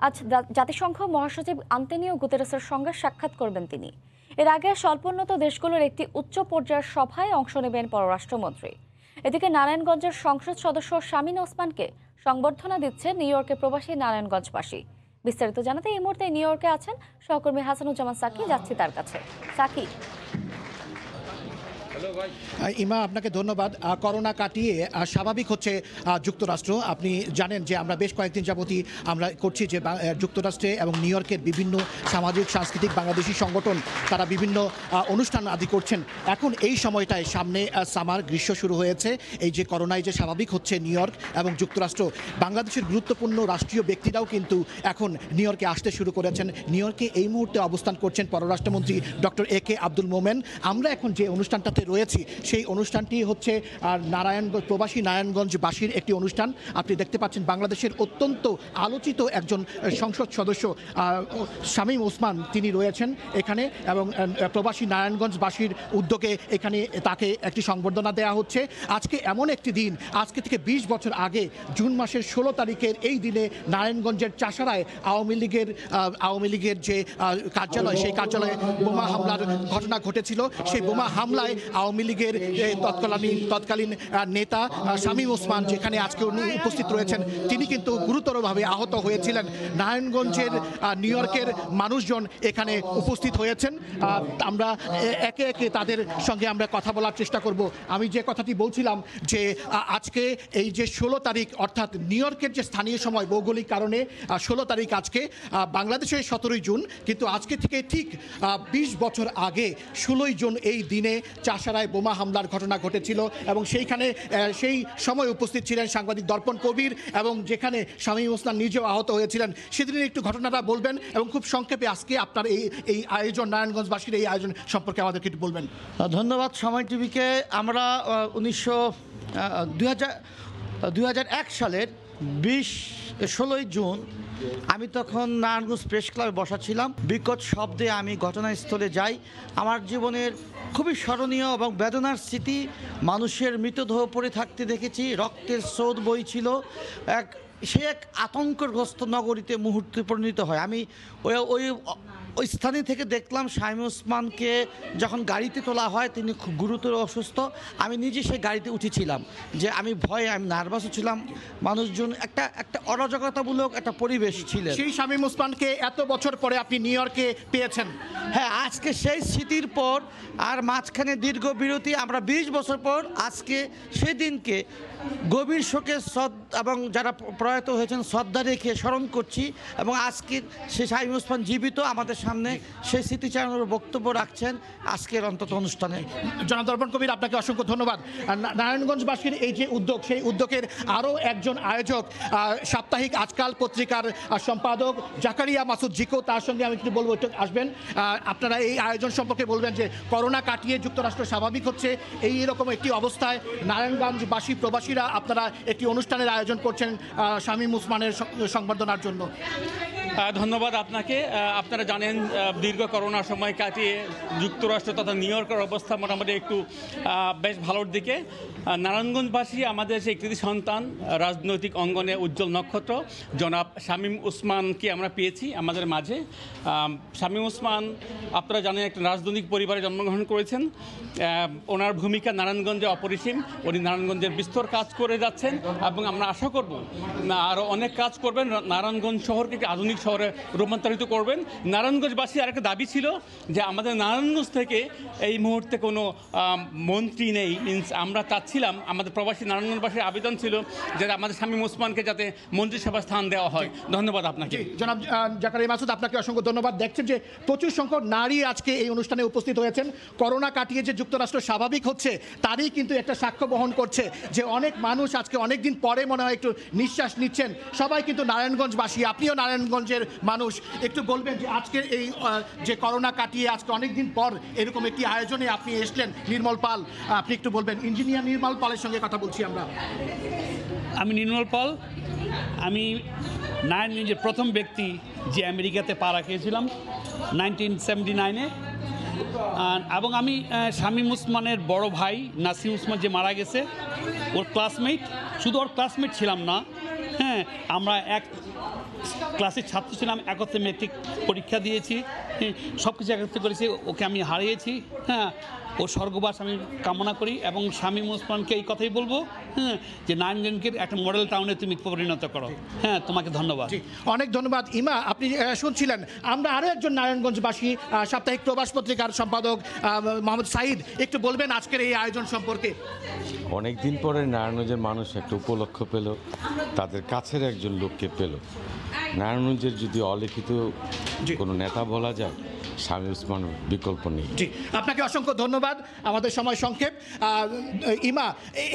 আজ জাতিসংঘ মহাসচিব আন্তোনিও গুতেরেসের সঙ্গে সাক্ষাৎ করবেন তিনি। এর আগে স্বল্পোন্নত দেশগুলোর একটি উচ্চ পর্যায়ের সভায় অংশ নেবেন পররাষ্ট্রমন্ত্রী। এদিকে নারায়ণগঞ্জের সংসদ সদস্য শামীম ওসমানকে সংবর্ধনা দিচ্ছে নিউ ইয়র্কের প্রবাসী নারায়ণগঞ্জবাসী। বিস্তারিত জানাতে এই মুহূর্তে নিউ ইয়র্কে আছেন সহকর্মী হাসানুজ্জামান সাকি। যাচ্ছি তার কাছে। সাকি, ইমা, আপনাকে ধন্যবাদ। করোনা কাটিয়ে স্বাভাবিক হচ্ছে যুক্তরাষ্ট্র। আপনি জানেন যে আমরা বেশ কয়েকদিন যাবতই আমরা করছি যে যুক্তরাষ্ট্রে এবং নিউ ইয়র্কের বিভিন্ন সামাজিক সাংস্কৃতিক বাংলাদেশি সংগঠন তারা বিভিন্ন অনুষ্ঠান আদি করছেন। এখন এই সময়টায় সামনে সামার, গ্রীষ্ম শুরু হয়েছে। এই যে করোনায় যে স্বাভাবিক হচ্ছে নিউ ইয়র্ক এবং যুক্তরাষ্ট্র, বাংলাদেশের গুরুত্বপূর্ণ রাষ্ট্রীয় ব্যক্তিরাও কিন্তু এখন নিউ ইয়র্কে আসতে শুরু করেছেন। নিউ ইয়র্কে এই মুহূর্তে অবস্থান করছেন পররাষ্ট্রমন্ত্রী ডক্টর একে আব্দুল মোমেন। আমরা এখন যে অনুষ্ঠানটাতে রয়েছি সেই অনুষ্ঠানটি হচ্ছে নারায়ণগঞ্জ প্রবাসী নারায়ণগঞ্জবাসীর একটি অনুষ্ঠান। আপনি দেখতে পাচ্ছেন বাংলাদেশের অত্যন্ত আলোচিত একজন সংসদ সদস্য শামীম ওসমান তিনি রয়েছেন এখানে, এবং প্রবাসী নারায়ণগঞ্জবাসীর উদ্যোগে এখানে তাকে একটি সংবর্ধনা দেওয়া হচ্ছে। আজকে এমন একটি দিন, আজকে থেকে 20 বছর আগে জুন মাসের 16 তারিখের এই দিনে নারায়ণগঞ্জের চাষারায় আওয়ামী লীগের যে কার্যালয়, সেই কার্যালয়ে বোমা হামলার ঘটনা ঘটেছিল। সেই বোমা হামলায় আওয়ামী লীগের তৎকালীন নেতা শামীম ওসমান, যেখানে আজকে উনি উপস্থিত রয়েছেন, তিনি কিন্তু গুরুতরভাবে আহত হয়েছিলেন। নারায়ণগঞ্জের নিউ ইয়র্কের মানুষজন এখানে উপস্থিত হয়েছেন। আমরা একে একে তাদের সঙ্গে আমরা কথা বলার চেষ্টা করব। আমি যে কথাটি বলছিলাম যে আজকে এই যে 16 তারিখ, অর্থাৎ নিউ ইয়র্কের যে স্থানীয় সময় ভৌগোলিক কারণে 16 তারিখ আজকে, বাংলাদেশে 17 জুন, কিন্তু আজকে থেকে ঠিক 20 বছর আগে 16 জুন এই দিনে চাষারায় বোমা হামলার ঘটনা ঘটেছিল এবং সেইখানে সেই সময় উপস্থিত ছিলেন সাংবাদিক দর্পণ কবির, এবং যেখানে শামীম ওসমান নিজেও আহত হয়েছিলেন। সেদিনের একটু ঘটনাটা বলবেন এবং খুব সংক্ষেপে আজকে আপনার এই আয়োজন, নারায়ণগঞ্জবাসীর এই আয়োজন সম্পর্কে আমাদেরকে একটু বলবেন। ধন্যবাদ সময় টিভিকে। আমরা 2001 সালের 16 জুন আমি তখন নারায়ণগঞ্জ প্রেস ক্লাবে বসা ছিলাম। বিকট শব্দে আমি ঘটনাস্থলে যাই। আমার জীবনের খুবই স্মরণীয় এবং বেদনার স্মৃতি, মানুষের মৃতদেহ পড়ে থাকতে দেখেছি, রক্তের স্রোত বইছিল। সে এক আতঙ্কগ্রস্ত নগরীতে মুহূর্তে পরিণত হয়। আমি ওই স্থানে থেকে দেখলাম শামীম ওসমানকে যখন গাড়িতে তোলা হয়, তিনি খুব গুরুতর অসুস্থ। আমি নিজে সেই গাড়িতে উঠেছিলাম, যে আমি নার্ভাসও ছিলাম। মানুষজন একটা অরাজকতামূলক একটা পরিবেশ ছিল। সেই শামীম ওসমানকে এত বছর পরে আপনি নিউ ইয়র্কে পেয়েছেন। হ্যাঁ, আজকে সেই স্মৃতির পর আর মাঝখানে দীর্ঘ বিরতি, আমরা 20 বছর পর আজকে সেই দিনকে গভীর শোকে এবং যারা প্রয়াত হয়েছেন শ্রদ্ধা রেখে স্মরণ করছি। এবং আজকে সেই শামীম ওসমান জীবিত আমাদের সামনে, সেই স্মৃতিচারণের বক্তব্য রাখছেন আজকের অন্তত অনুষ্ঠানে। জনাব দর্পণ কবির, আপনাকে অসংখ্য ধন্যবাদ। নারায়ণগঞ্জবাসীর এই যে উদ্যোগ, সেই উদ্যোগের আরও একজন আয়োজক, সাপ্তাহিক আজকাল পত্রিকার সম্পাদক জাকারিয়া মাসুদ জিকো, তার সঙ্গে আমি একটু বলবো, একটু আসবেন। আপনারা এই আয়োজন সম্পর্কে বলবেন যে করোনা কাটিয়ে যুক্তরাষ্ট্র স্বাভাবিক হচ্ছে, এইরকম একটি অবস্থায় নারায়ণগঞ্জবাসী প্রবাসীরা আপনারা একটি অনুষ্ঠানের আয়োজন করছেন শামীম ওসমানের সংবর্ধনার জন্য? ধন্যবাদ আপনাকে। আপনারা জানেন দীর্ঘ করোনার সময় কাটিয়ে যুক্তরাষ্ট্র তথা নিউ ইয়র্কের অবস্থা মোটামুটি একটু বেশ ভালোর দিকে। নারায়ণগঞ্জবাসী আমাদের সেই কৃতি সন্তান, রাজনৈতিক অঙ্গনে উজ্জ্বল নক্ষত্র জনাব শামীম ওসমানকে আমরা পেয়েছি আমাদের মাঝে। শামীম ওসমান আপনারা জানেন একটা রাজনৈতিক পরিবারে জন্মগ্রহণ করেছেন। ওনার ভূমিকা নারায়ণগঞ্জে অপরিসীম। উনি নারায়ণগঞ্জের বিস্তর কাজ করে যাচ্ছেন এবং আমরা আশা করব আরও অনেক কাজ করবেন, নারায়ণগঞ্জ শহরকে একটি আধুনিক শহরে রূপান্তরিত করবেন। নারায়ণগঞ্জবাসী আরেকটা দাবি ছিল যে আমাদের নারায়ণগঞ্জ থেকে এই মুহূর্তে কোনো মন্ত্রী নেই। মিনস আমরা চাচ্ছিলাম, আমাদের প্রবাসী নারায়ণগঞ্জবাসীর আবেদন ছিল যে আমাদের শামীম ওসমানকে যাতে মন্ত্রিসভা স্থান দেওয়া হয়। ধন্যবাদ আপনাকে। জনাব জাকারিয়া মাসুদ, আপনাকে অসংখ্য ধন্যবাদ। দেখছেন যে প্রচুর সংখ্যক নারী আজকে এই অনুষ্ঠানে উপস্থিত হয়েছেন। করোনা কাটিয়ে যে যুক্তরাষ্ট্র স্বাভাবিক হচ্ছে তারই কিন্তু একটা সাক্ষ্য বহন করছে যে অনেক মানুষ আজকে অনেক দিন পরে মনে হয় একটু নিঃশ্বাস নিচ্ছেন। সবাই কিন্তু নারায়ণগঞ্জবাসী, আপনিও নারায়ণগঞ্জের মানুষ। একটু বলবেন যে আজকের এই যে করোনা কাটিয়ে আজকে অনেকদিন পর এরকম একটি আয়োজনে আপনি এসলেন। নির্মল পাল, আপনি একটু বলবেন। ইঞ্জিনিয়ার নির্মল পালের সঙ্গে কথা বলছি আমরা। আমি নির্মল পাল। আমি নারায়ণগঞ্জের প্রথম ব্যক্তি যে আমেরিকাতে পা রাখিয়েছিলাম 1979-এ। এবং আমি শামীম ওসমানের বড় ভাই নাসিম ওসমান যে মারা গেছে, ওর ক্লাসমেট। শুধু ওর ক্লাসমেট ছিলাম না, হ্যাঁ, আমরা এক ক্লাসের ছাত্র ছিলাম, একত্রে মেট্রিক পরীক্ষা দিয়েছি, সব কিছু একত্রে করেছি। ওকে আমি হারিয়েছি, হ্যাঁ। ও স্বর্গবাস আমি কামনা করি এবং শামীম ওসমানকে এই কথাই বলবো, হ্যাঁ, যে নারায়ণগঞ্জকে একটা মডেল টাউনে তুমি পরিণত করো। হ্যাঁ, তোমাকে ধন্যবাদ। অনেক ধন্যবাদ। ইমা, আপনি শুনছিলেন আমরা আরও একজন নারায়ণগঞ্জবাসী, সাপ্তাহিক প্রবাস পত্রিকার সম্পাদক মোহাম্মদ সাঈদ। একটু বলবেন আজকের এই আয়োজন সম্পর্কে। অনেক দিন পরে নারায়ণগঞ্জের মানুষ একটা উপলক্ষ পেল, তাদের কাছের একজন লোককে পেল। নারায়ণগঞ্জের যদি অলিখিত কোনো নেতা বলা যায়, শামীম ওসমানের বিকল্প নেই। জি, আপনাকে অসংখ্য ধন্যবাদ। আমাদের সময় সংক্ষেপ। ইমা,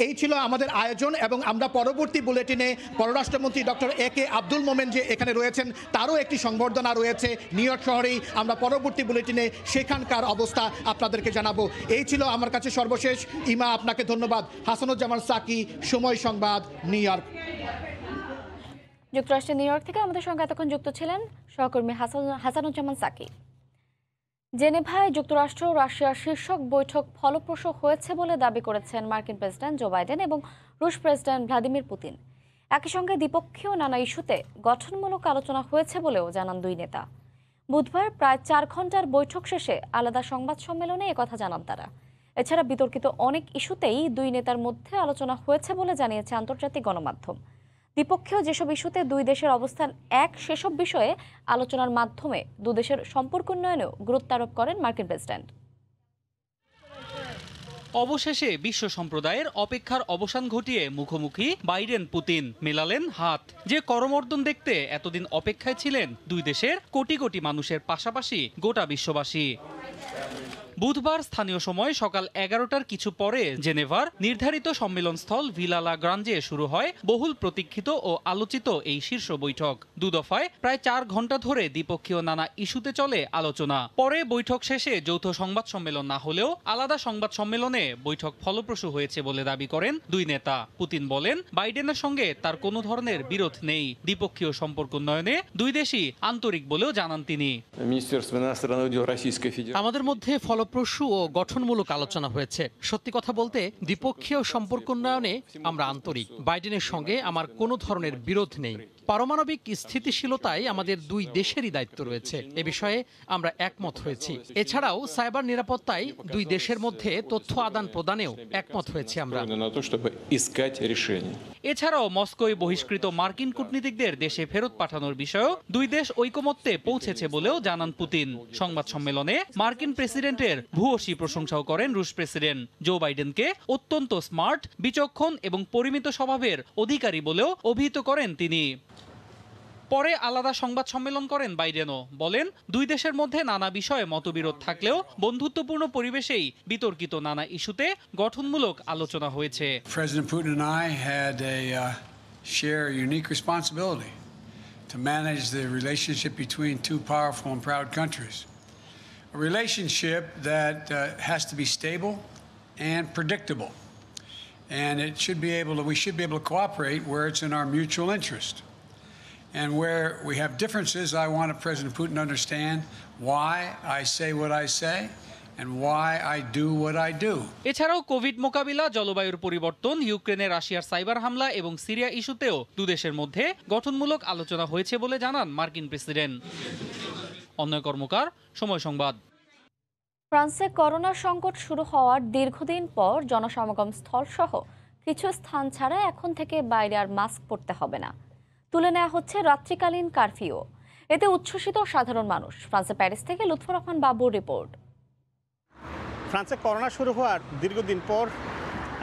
এই ছিল আমাদের আয়োজন এবং আমরা পরবর্তী বুলেটিনে পররাষ্ট্রমন্ত্রী ডক্টর AK আব্দুল মোমেন যে এখানে রয়েছেন তারও একটি সংবর্ধনা রয়েছে নিউ ইয়র্ক শহরেই। আমরা পরবর্তী বুলেটিনে সেখানকার অবস্থা আপনাদেরকে জানাবো। এই ছিল আমার কাছে সর্বশেষ। ইমা, আপনাকে ধন্যবাদ। হাসানুজ্জামান সাকি, সময় সংবাদ, নিউ ইয়র্ক। যুক্তরাষ্ট্রের নিউ ইয়র্ক থেকে আমাদের সঙ্গে এতক্ষণ যুক্ত ছিলেন সহকর্মী হাসানুজ্জামান সাকি। জেনেভায় যুক্তরাষ্ট্র ও রাশিয়ার শীর্ষক বৈঠক ফলপ্রসূ হয়েছে বলে দাবি করেছেন মার্কিন প্রেসিডেন্ট জো বাইডেন এবং রুশ প্রেসিডেন্ট ভ্লাদিমির পুতিন। একই সঙ্গে দ্বিপক্ষীয় নানা ইস্যুতে গঠনমূলক আলোচনা হয়েছে বলেও জানান দুই নেতা। বুধবার প্রায় 4 ঘন্টার বৈঠক শেষে আলাদা সংবাদ সম্মেলনে একথা জানান তারা। এছাড়া বিতর্কিত অনেক ইস্যুতেই দুই নেতার মধ্যে আলোচনা হয়েছে বলে জানিয়েছে আন্তর্জাতিক গণমাধ্যম। দ্বিপক্ষীয় যেসব ইস্যুতে দুই দেশের অবস্থান এক, সেসব বিষয়ে আলোচনার মাধ্যমে দুদেশের সম্পর্ক উন্নয়নেও গুরুত্ব আরোপ করেন মার্কিন প্রেসিডেন্ট। অবশেষে বিশ্ব সম্প্রদায়ের অপেক্ষার অবসান ঘটিয়ে মুখোমুখি বাইডেন পুতিন মেলালেন হাত। যে করমর্দন দেখতে এতদিন অপেক্ষায় ছিলেন দুই দেশের কোটি কোটি মানুষের পাশাপাশি গোটা বিশ্ববাসী। বুধবার স্থানীয় সময় সকাল 11টার কিছু পরে জেনেভার নির্ধারিত সম্মেলনস্থল ভিলা লা গ্রাঞ্জে শুরু হয় বহুল প্রতীক্ষিত ও আলোচিত এই শীর্ষ বৈঠক। দুদফায় প্রায় 4 ঘন্টা ধরে দ্বিপক্ষীয় নানা ইস্যুতে চলে আলোচনা। পরে বৈঠক শেষে যৌথ সংবাদ সম্মেলন না হলেও আলাদা সংবাদ সম্মেলনে বৈঠক ফলপ্রসূ হয়েছে বলে দাবি করেন দুই নেতা। পুতিন বলেন, বাইডেনের সঙ্গে তার কোনো ধরনের বিরোধ নেই। দ্বিপক্ষীয় সম্পর্ক উন্নয়নে দুই দেশই আন্তরিক বলেও জানান তিনি। আমাদের মধ্যে ফলপ্রসূ ও গঠনমূলক আলোচনা হয়েছে। সত্যি কথা বলতে দ্বিপক্ষীয় সম্পর্ক উন্নয়নে আমরা আন্তরিক। বাইডেনের সঙ্গে আমার কোনো ধরনের বিরোধ নেই। পারমাণবিক স্থিতিশীলতায় আমাদের দুই দেশেরই দায়িত্ব রয়েছে, এ বিষয়ে আমরা একমত হয়েছি। এছাড়াও সাইবার নিরাপত্তায় দুই দেশের মধ্যে তথ্য আদান প্রদানেও একমত হয়েছি আমরা। এছাড়াও মস্কোয় বহিষ্কৃত মার্কিন কূটনীতিকদের দেশে ফেরত পাঠানোর বিষয়েও দুই দেশ ঐকমত্যে পৌঁছেছে বলেও জানান পুতিন। সংবাদ সম্মেলনে মার্কিন প্রেসিডেন্টের ভূয়সী প্রশংসাও করেন রুশ প্রেসিডেন্ট। জো বাইডেনকে অত্যন্ত স্মার্ট, বিচক্ষণ এবং পরিমিত স্বভাবের অধিকারী বলেও অভিহিত করেন তিনি। পরে আলাদা সংবাদ সম্মেলন করেন বাইডেনও। বলেন, দুই দেশের মধ্যে নানা বিষয়ে মতবিরোধ থাকলেও বন্ধুত্বপূর্ণ পরিবেশেই বিতর্কিত নানা ইস্যুতে গঠনমূলক আলোচনা হয়েছে। President Putin and I had share a unique responsibility to manage the relationship between two powerful and proud countries. A relationship that has to be stable and predictable. And we should be able to cooperate where it's in our mutual interest. And where we have differences, I want President Putin to understand why I say what I say and why I do what I do. এছাড়াও Covid মোকাবিলা, জলবায়ুর পরিবর্তন, ইউক্রেনে রাশিয়ার cyber হামলা এবং Syria ইস্যুতেও দুদেশের মধ্যে গঠনমূলক আলোচনা হয়েছে বলে জানান মার্কিন প্রেসিডেন্ট। অনয় কর্মকার, সময় সংবাদ। ফ্রান্সে করোনা সংকট শুরু হওয়ার দীর্ঘদিন পর জনসমাগম স্থলসহ কিছু স্থান ছাড়া এখন থেকে বাইরে আর মাস্ক পরতে হবে না। তুলে নেওয়া হচ্ছে রাত্রিকালীন কারফিউ। এতে উচ্ছ্বসিত সাধারণ মানুষ। ফ্রান্সের প্যারিস থেকে লুৎফর রহমান বাবুর রিপোর্ট। ফ্রান্সে করোনা শুরু হওয়ার দীর্ঘদিন পর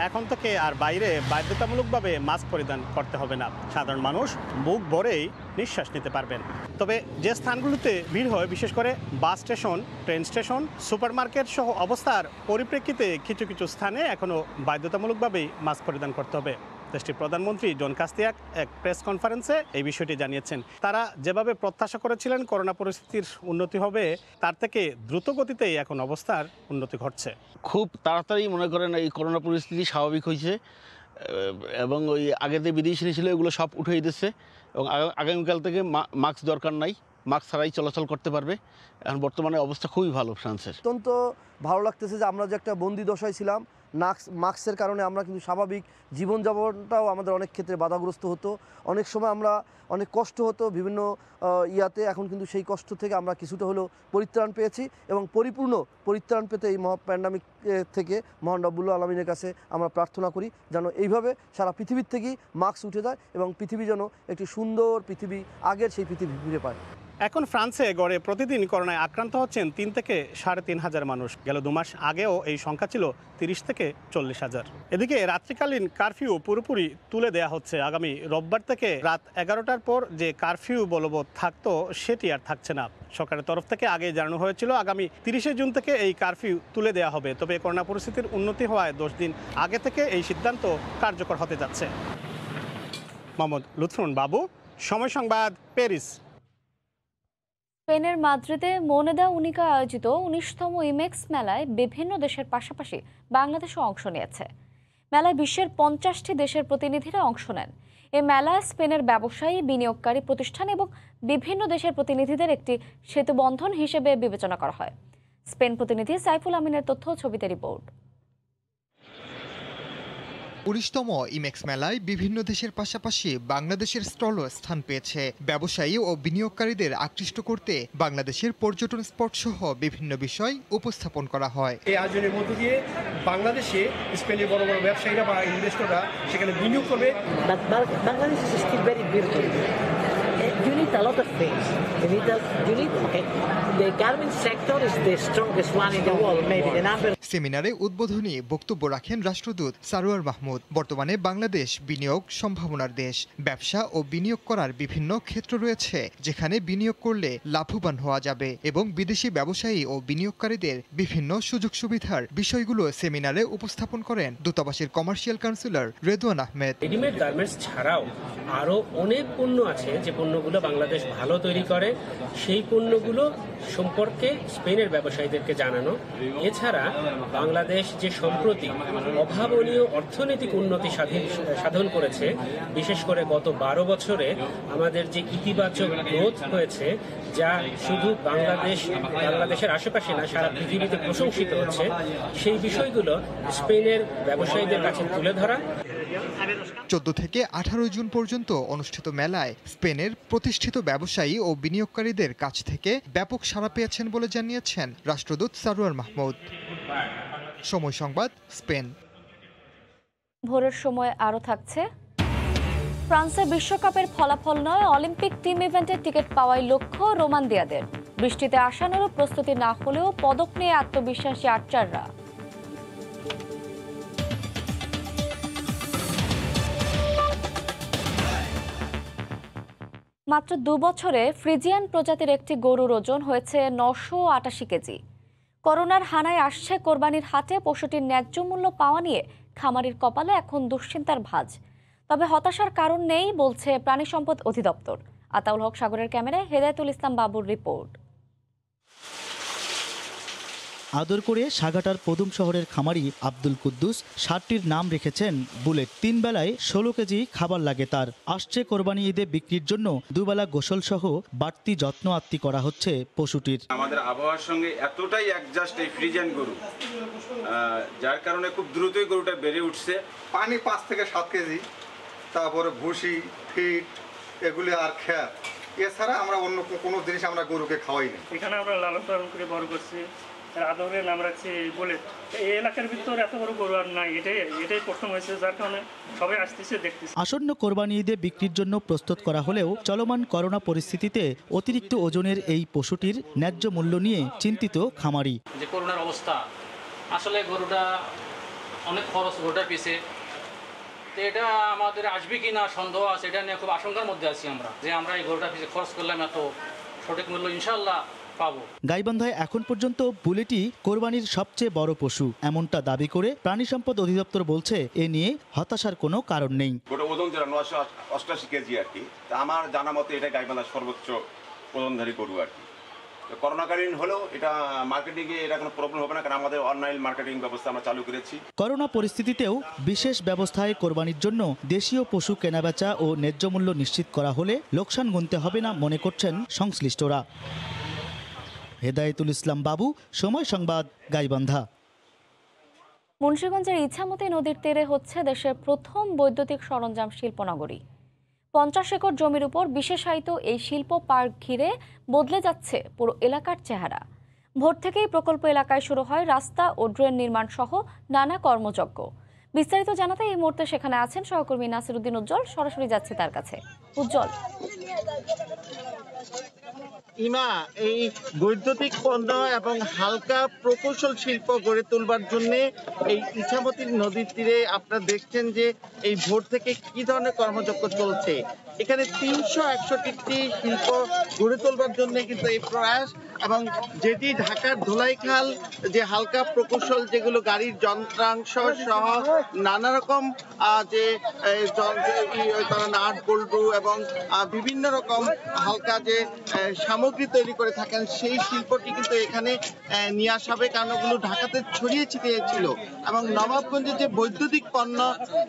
এখন থেকে আর বাইরে বাধ্যতামূলকভাবে মাস্ক পরিধান করতে হবে না। সাধারণ মানুষ বুক ভরেই নিঃশ্বাস নিতে পারবেন। তবে যে স্থানগুলোতে ভিড় হয়, বিশেষ করে bus station, train station, supermarket সহ অবস্থার পরিপ্রেক্ষিতে কিছু কিছু স্থানে এখনও বাধ্যতামূলকভাবেই মাস্ক পরিধান করতে হবে। দেশটির প্রধানমন্ত্রী জন কাস্তিয়াক এক প্রেস কনফারেন্সে এই বিষয়টি জানিয়েছেন। তারা যেভাবে প্রত্যাশা করেছিলেন করোনা পরিস্থিতির উন্নতি হবে, তার থেকে দ্রুত গতিতেই এখন অবস্থার উন্নতি ঘটছে। খুব তাড়াতাড়ি মনে করেন এই করোনা পরিস্থিতি স্বাভাবিক হয়েছে এবং ওই আগে যে বিধিনিষেধ ছিল এগুলো সব উঠে দিচ্ছে এবং আগামীকাল থেকে মাস্ক দরকার নাই, মাস্ক ছাড়াই চলাচল করতে পারবে। এখন বর্তমানে অবস্থা খুবই ভালো ফ্রান্সের। অত্যন্ত ভালো লাগতেছে যে আমরা যে একটা বন্দি দশায় ছিলাম, মাস্কের কারণে আমরা কিন্তু স্বাভাবিক জীবনযাপনটাও আমাদের অনেক ক্ষেত্রে বাধাগ্রস্ত হতো। অনেক সময় আমরা অনেক কষ্ট হতো বিভিন্ন ইয়াতে। এখন কিন্তু সেই কষ্ট থেকে আমরা কিছুটা হলেও পরিত্রাণ পেয়েছি এবং পরিপূর্ণ পরিত্রাণ পেতে এই প্যান্ডামিক থেকে মহান রব্বুল আলমিনের কাছে আমরা প্রার্থনা করি যেন এইভাবে সারা পৃথিবীর থেকেই মাস্ক উঠে যায় এবং পৃথিবী যেন একটি সুন্দর পৃথিবী, আগের সেই পৃথিবী ফিরে পায়। এখন ফ্রান্সে গড়ে প্রতিদিন করোনায় আক্রান্ত হচ্ছেন 3 থেকে 3,500 মানুষ। গেল 2 মাস আগেও এই সংখ্যা ছিল 30 থেকে 40,000। এদিকে রাত্রিকালীন কারফিউ পুরোপুরি তুলে দেয়া হচ্ছে। আগামী রোববার থেকে রাত 11টার পর যে কারফিউ বলবৎ থাকতো সেটি আর থাকছে না। সরকারের তরফ থেকে আগে জানানো হয়েছিল আগামী 30শে জুন থেকে এই কারফিউ তুলে দেওয়া হবে। তবে করোনা পরিস্থিতির উন্নতি হওয়ায় 10 দিন আগে থেকে এই সিদ্ধান্ত কার্যকর হতে যাচ্ছে। মোহাম্মদ লুৎফর বাবু, সময় সংবাদ, প্যারিস। স্পেনের মাদ্রিদে মোনেদা উনিকা আয়োজিত 19তম ইমেক্স মেলায় বিভিন্ন দেশের পাশাপাশি বাংলাদেশও অংশ নিয়েছে। মেলায় বিশ্বের 50টি দেশের প্রতিনিধিরা অংশ নেন। এই মেলায় স্পেনের ব্যবসায়ী, বিনিয়োগকারী প্রতিষ্ঠান এবং বিভিন্ন দেশের প্রতিনিধিদের একটি সেতুবন্ধন হিসেবে বিবেচনা করা হয়। স্পেন প্রতিনিধি সাইফুল আমিনের তথ্য, ছবিতে রিপোর্ট। 19তম ইমেক্স মেলায় বিভিন্ন দেশের পাশাপাশি বাংলাদেশের স্টলও স্থান পেয়েছে। ব্যবসায়ী ও বিনিয়োগকারীদের আকৃষ্ট করতে বাংলাদেশের পর্যটন স্পট সহ বিভিন্ন বিষয় উপস্থাপন করা হয়। এই আয়োজনের মধ্য দিয়ে বাংলাদেশে স্পেনের বড় বড় ব্যবসায়ীরা বা ইনভেস্টররা সেখানে বিনিয়োগ করবে। Bangladesh is still very beautiful. You need a lot of things. The garment sector is the strongest one in the world, maybe the number. সেমিনারে উদ্বোধনী বক্তব্য রাখেন রাষ্ট্রদূত সারোয়ার মাহমুদ। বর্তমানে বাংলাদেশ বিনিয়োগ সম্ভাবনার দেশ। ব্যবসা ও বিনিয়োগ করার বিভিন্ন ক্ষেত্র রয়েছে যেখানে বিনিয়োগ করলে লাভবান হওয়া যাবে এবং বিদেশি ব্যবসায়ী ও বিনিয়োগকারীদের বিভিন্ন সুযোগ সুবিধার বিষয়গুলো সেমিনারে উপস্থাপন করেন দূতাবাসের commercial councillor Redwan Ahmed. Readymade garments ছাড়াও আরো অনেক পণ্য আছে যে পণ্যগুলো বাংলাদেশ ভালো তৈরি করে, সেই পণ্যগুলো সম্পর্কে স্পেনের ব্যবসায়ীদেরকে জানানো। এছাড়া বাংলাদেশ যে সম্প্রতি অভাবনীয় অর্থনৈতিক উন্নতি সাধন করেছে, বিশেষ করে গত 12 বছরে আমাদের যে ইতিবাচক গ্রোথ হয়েছে, যা শুধু বাংলাদেশের আশেপাশে না সারা পৃথিবীতে প্রশংসিত হচ্ছে, সেই বিষয়গুলো স্পেনের ব্যবসায়ীদের কাছে তুলে ধরা। 14 থেকে 18 জুন পর্যন্ত অনুষ্ঠিত মেলায় স্পেনের প্রতিষ্ঠিত ব্যবসায়ী ও বিনিয়োগকারীদের কাছ থেকে ব্যাপক সাড়া পেয়েছেন বলে জানিয়েছেন রাষ্ট্রদূত সারোয়ার মাহমুদ। সময় সংবাদ, স্পেন। ভোরের সময় আরও থাকছে। ফ্রান্সে বিশ্বকাপের ফলাফল নয়, অলিম্পিক টিম ইভেন্টের টিকিট পাওয়াই লক্ষ্য রোমান্দিয়াদের। বৃষ্টিতে আশানুরূপ প্রস্তুতি না হলেও পদক নিয়ে আত্মবিশ্বাসী আর্চাররা। মাত্র 2 বছরে ফ্রিজিয়ান প্রজাতির একটি গরুর ওজন হয়েছে 988 কেজি। করোনার হানায় আসছে কোরবানির হাটে পশুটির ন্যায্য মূল্য পাওয়া নিয়ে খামারির কপালে এখন দুশ্চিন্তার ভাঁজ। তবে হতাশার কারণ নেই বলছে প্রাণী সম্পদ অধিদপ্তর। আতাউল হক সাগরের ক্যামেরায় হেদায়েতুল ইসলাম বাবুর রিপোর্ট। আদর করে সাগাটার পদুম শহরের খামারি আব্দুল কুদ্দুস ষাটটির নাম রেখেছেন বুলেট। 3 বেলায় 16 কেজি খাবার লাগে তার। আসছে কোরবানি ঈদে বিক্রির জন্য দুবেলা গোসল সহ বাড়তি যত্ন আত্তি করা হচ্ছে পশুটির। আমাদের আবহাওয়ার সঙ্গে এতটাই অ্যাডজাস্ট এই ফ্রিজিয়ান গরু, যার কারণে খুব দ্রুতই গরুটা বেড়ে উঠছে। পানি 5 থেকে 7 কেজি, তারপরে ভুসি, ফিট, এগুলি আর খ্যাত, এছাড়া আমরা অন্য কোনো জিনিস আমরা গরুকে খাওয়াই না। এখানে আমরা লালন পালন করে বড় করছি, আদরের নাম রাখছি বুলেট। এই এলাকার ভিতরে এত বড় গরু আর নাই, এটাই প্রথম হয়েছে, যার কারণে সবাই আসতেছে দেখতেছে। আসন্ন কোরবানি ঈদে বিক্রির জন্য প্রস্তুত করা হলেও চলমান করোনা পরিস্থিতিতে অতিরিক্ত ওজনের এই পশুটির ন্যায্য মূল্য নিয়ে চিন্তিত খামারি। যে করোনার অবস্থা, আসলে গরুটা অনেক খরচ গরুটার পিছে, তো এটা আমাদের আসবে কি না সন্দেহ আছে, এটা নিয়ে খুব আশঙ্কার মধ্যে আছি আমরা, যে আমরা এই গরুটার পিছে খরচ করলাম এত, সঠিক মূল্য ইনশাল্লাহ পাবো। গাইবান্ধায় এখন পর্যন্ত বুলেটই কোরবানির সবচেয়ে বড় পশু, এমনটা দাবি করে প্রাণী সম্পদ অধিদপ্তর বলছে এ নিয়ে হতাশার কোনো কারণ নেই। ওজন যেটা 988 কেজি আর কি, আমার জানা মতে এটা গাইবান্ধার সর্বোচ্চ ওজনধারী গরু আর কি। করোনাকালীন হলেও এটা মার্কেটিংয়ে এটা কোনো প্রবলেম হবে না, কারণ আমাদের অনলাইন মার্কেটিং ব্যবস্থা আমরা চালু করেছি। করোনা পরিস্থিতিতেও বিশেষ ব্যবস্থায় কোরবানির জন্য দেশীয় পশু কেনাবেচা ও ন্যায্য মূল্য নিশ্চিত করা হলে লোকসান গুনতে হবে না মনে করছেন সংশ্লিষ্টরা। হেদায়েতুল ইসলাম বাবু, সময় সংবাদ, গাইবান্ধা। মুন্সিগঞ্জের ইছামতি নদীর তীরে হচ্ছে দেশের প্রথম বৈদ্যুতিক সরঞ্জাম শিল্পনগরী। 50 একর জমির উপর বিশেষায়িত এই শিল্প পার্ক ঘিরে বদলে যাচ্ছে পুরো এলাকার চেহারা। ভোর থেকেই প্রকল্প এলাকায় শুরু হয় রাস্তা ও ড্রেন নির্মাণ সহ নানা কর্মযজ্ঞ। বিস্তারিত জানাতে এই মুহূর্তে সেখানে আছেন সহকর্মী নাসিরউদ্দিন উজ্জ্বল। সরাসরি যাচ্ছে তার কাছে। উজ্জ্বল, ইমা, এই বৈদ্যুতিক পণ্য এবং হালকা প্রকৌশল শিল্প গড়ে তুলবার জন্য এই ইছামতি নদীর তীরে আপনারা দেখছেন যে এই ভোর থেকে কি ধরনের কর্মযজ্ঞ চলছে। এখানে 361টি শিল্প গড়ে তুলবার জন্য কিন্তু এই প্রয়াস, এবং যেটি ঢাকার ধোলাইখাল যে হালকা প্রকৌশল, যেগুলো গাড়ির যন্ত্রাংশ সহ নানা রকম যে তারা নাট বল্টু এবং বিভিন্ন রকম হালকা যে সামগ্রী তৈরি করে থাকেন, সেই শিল্পটি কিন্তু এখানে নিয়ে আসা হবে, কারণ ওগুলো ঢাকাতে ছড়িয়ে ছিটিয়ে ছিল। এবং নবাবগঞ্জে যে বৈদ্যুতিক পণ্য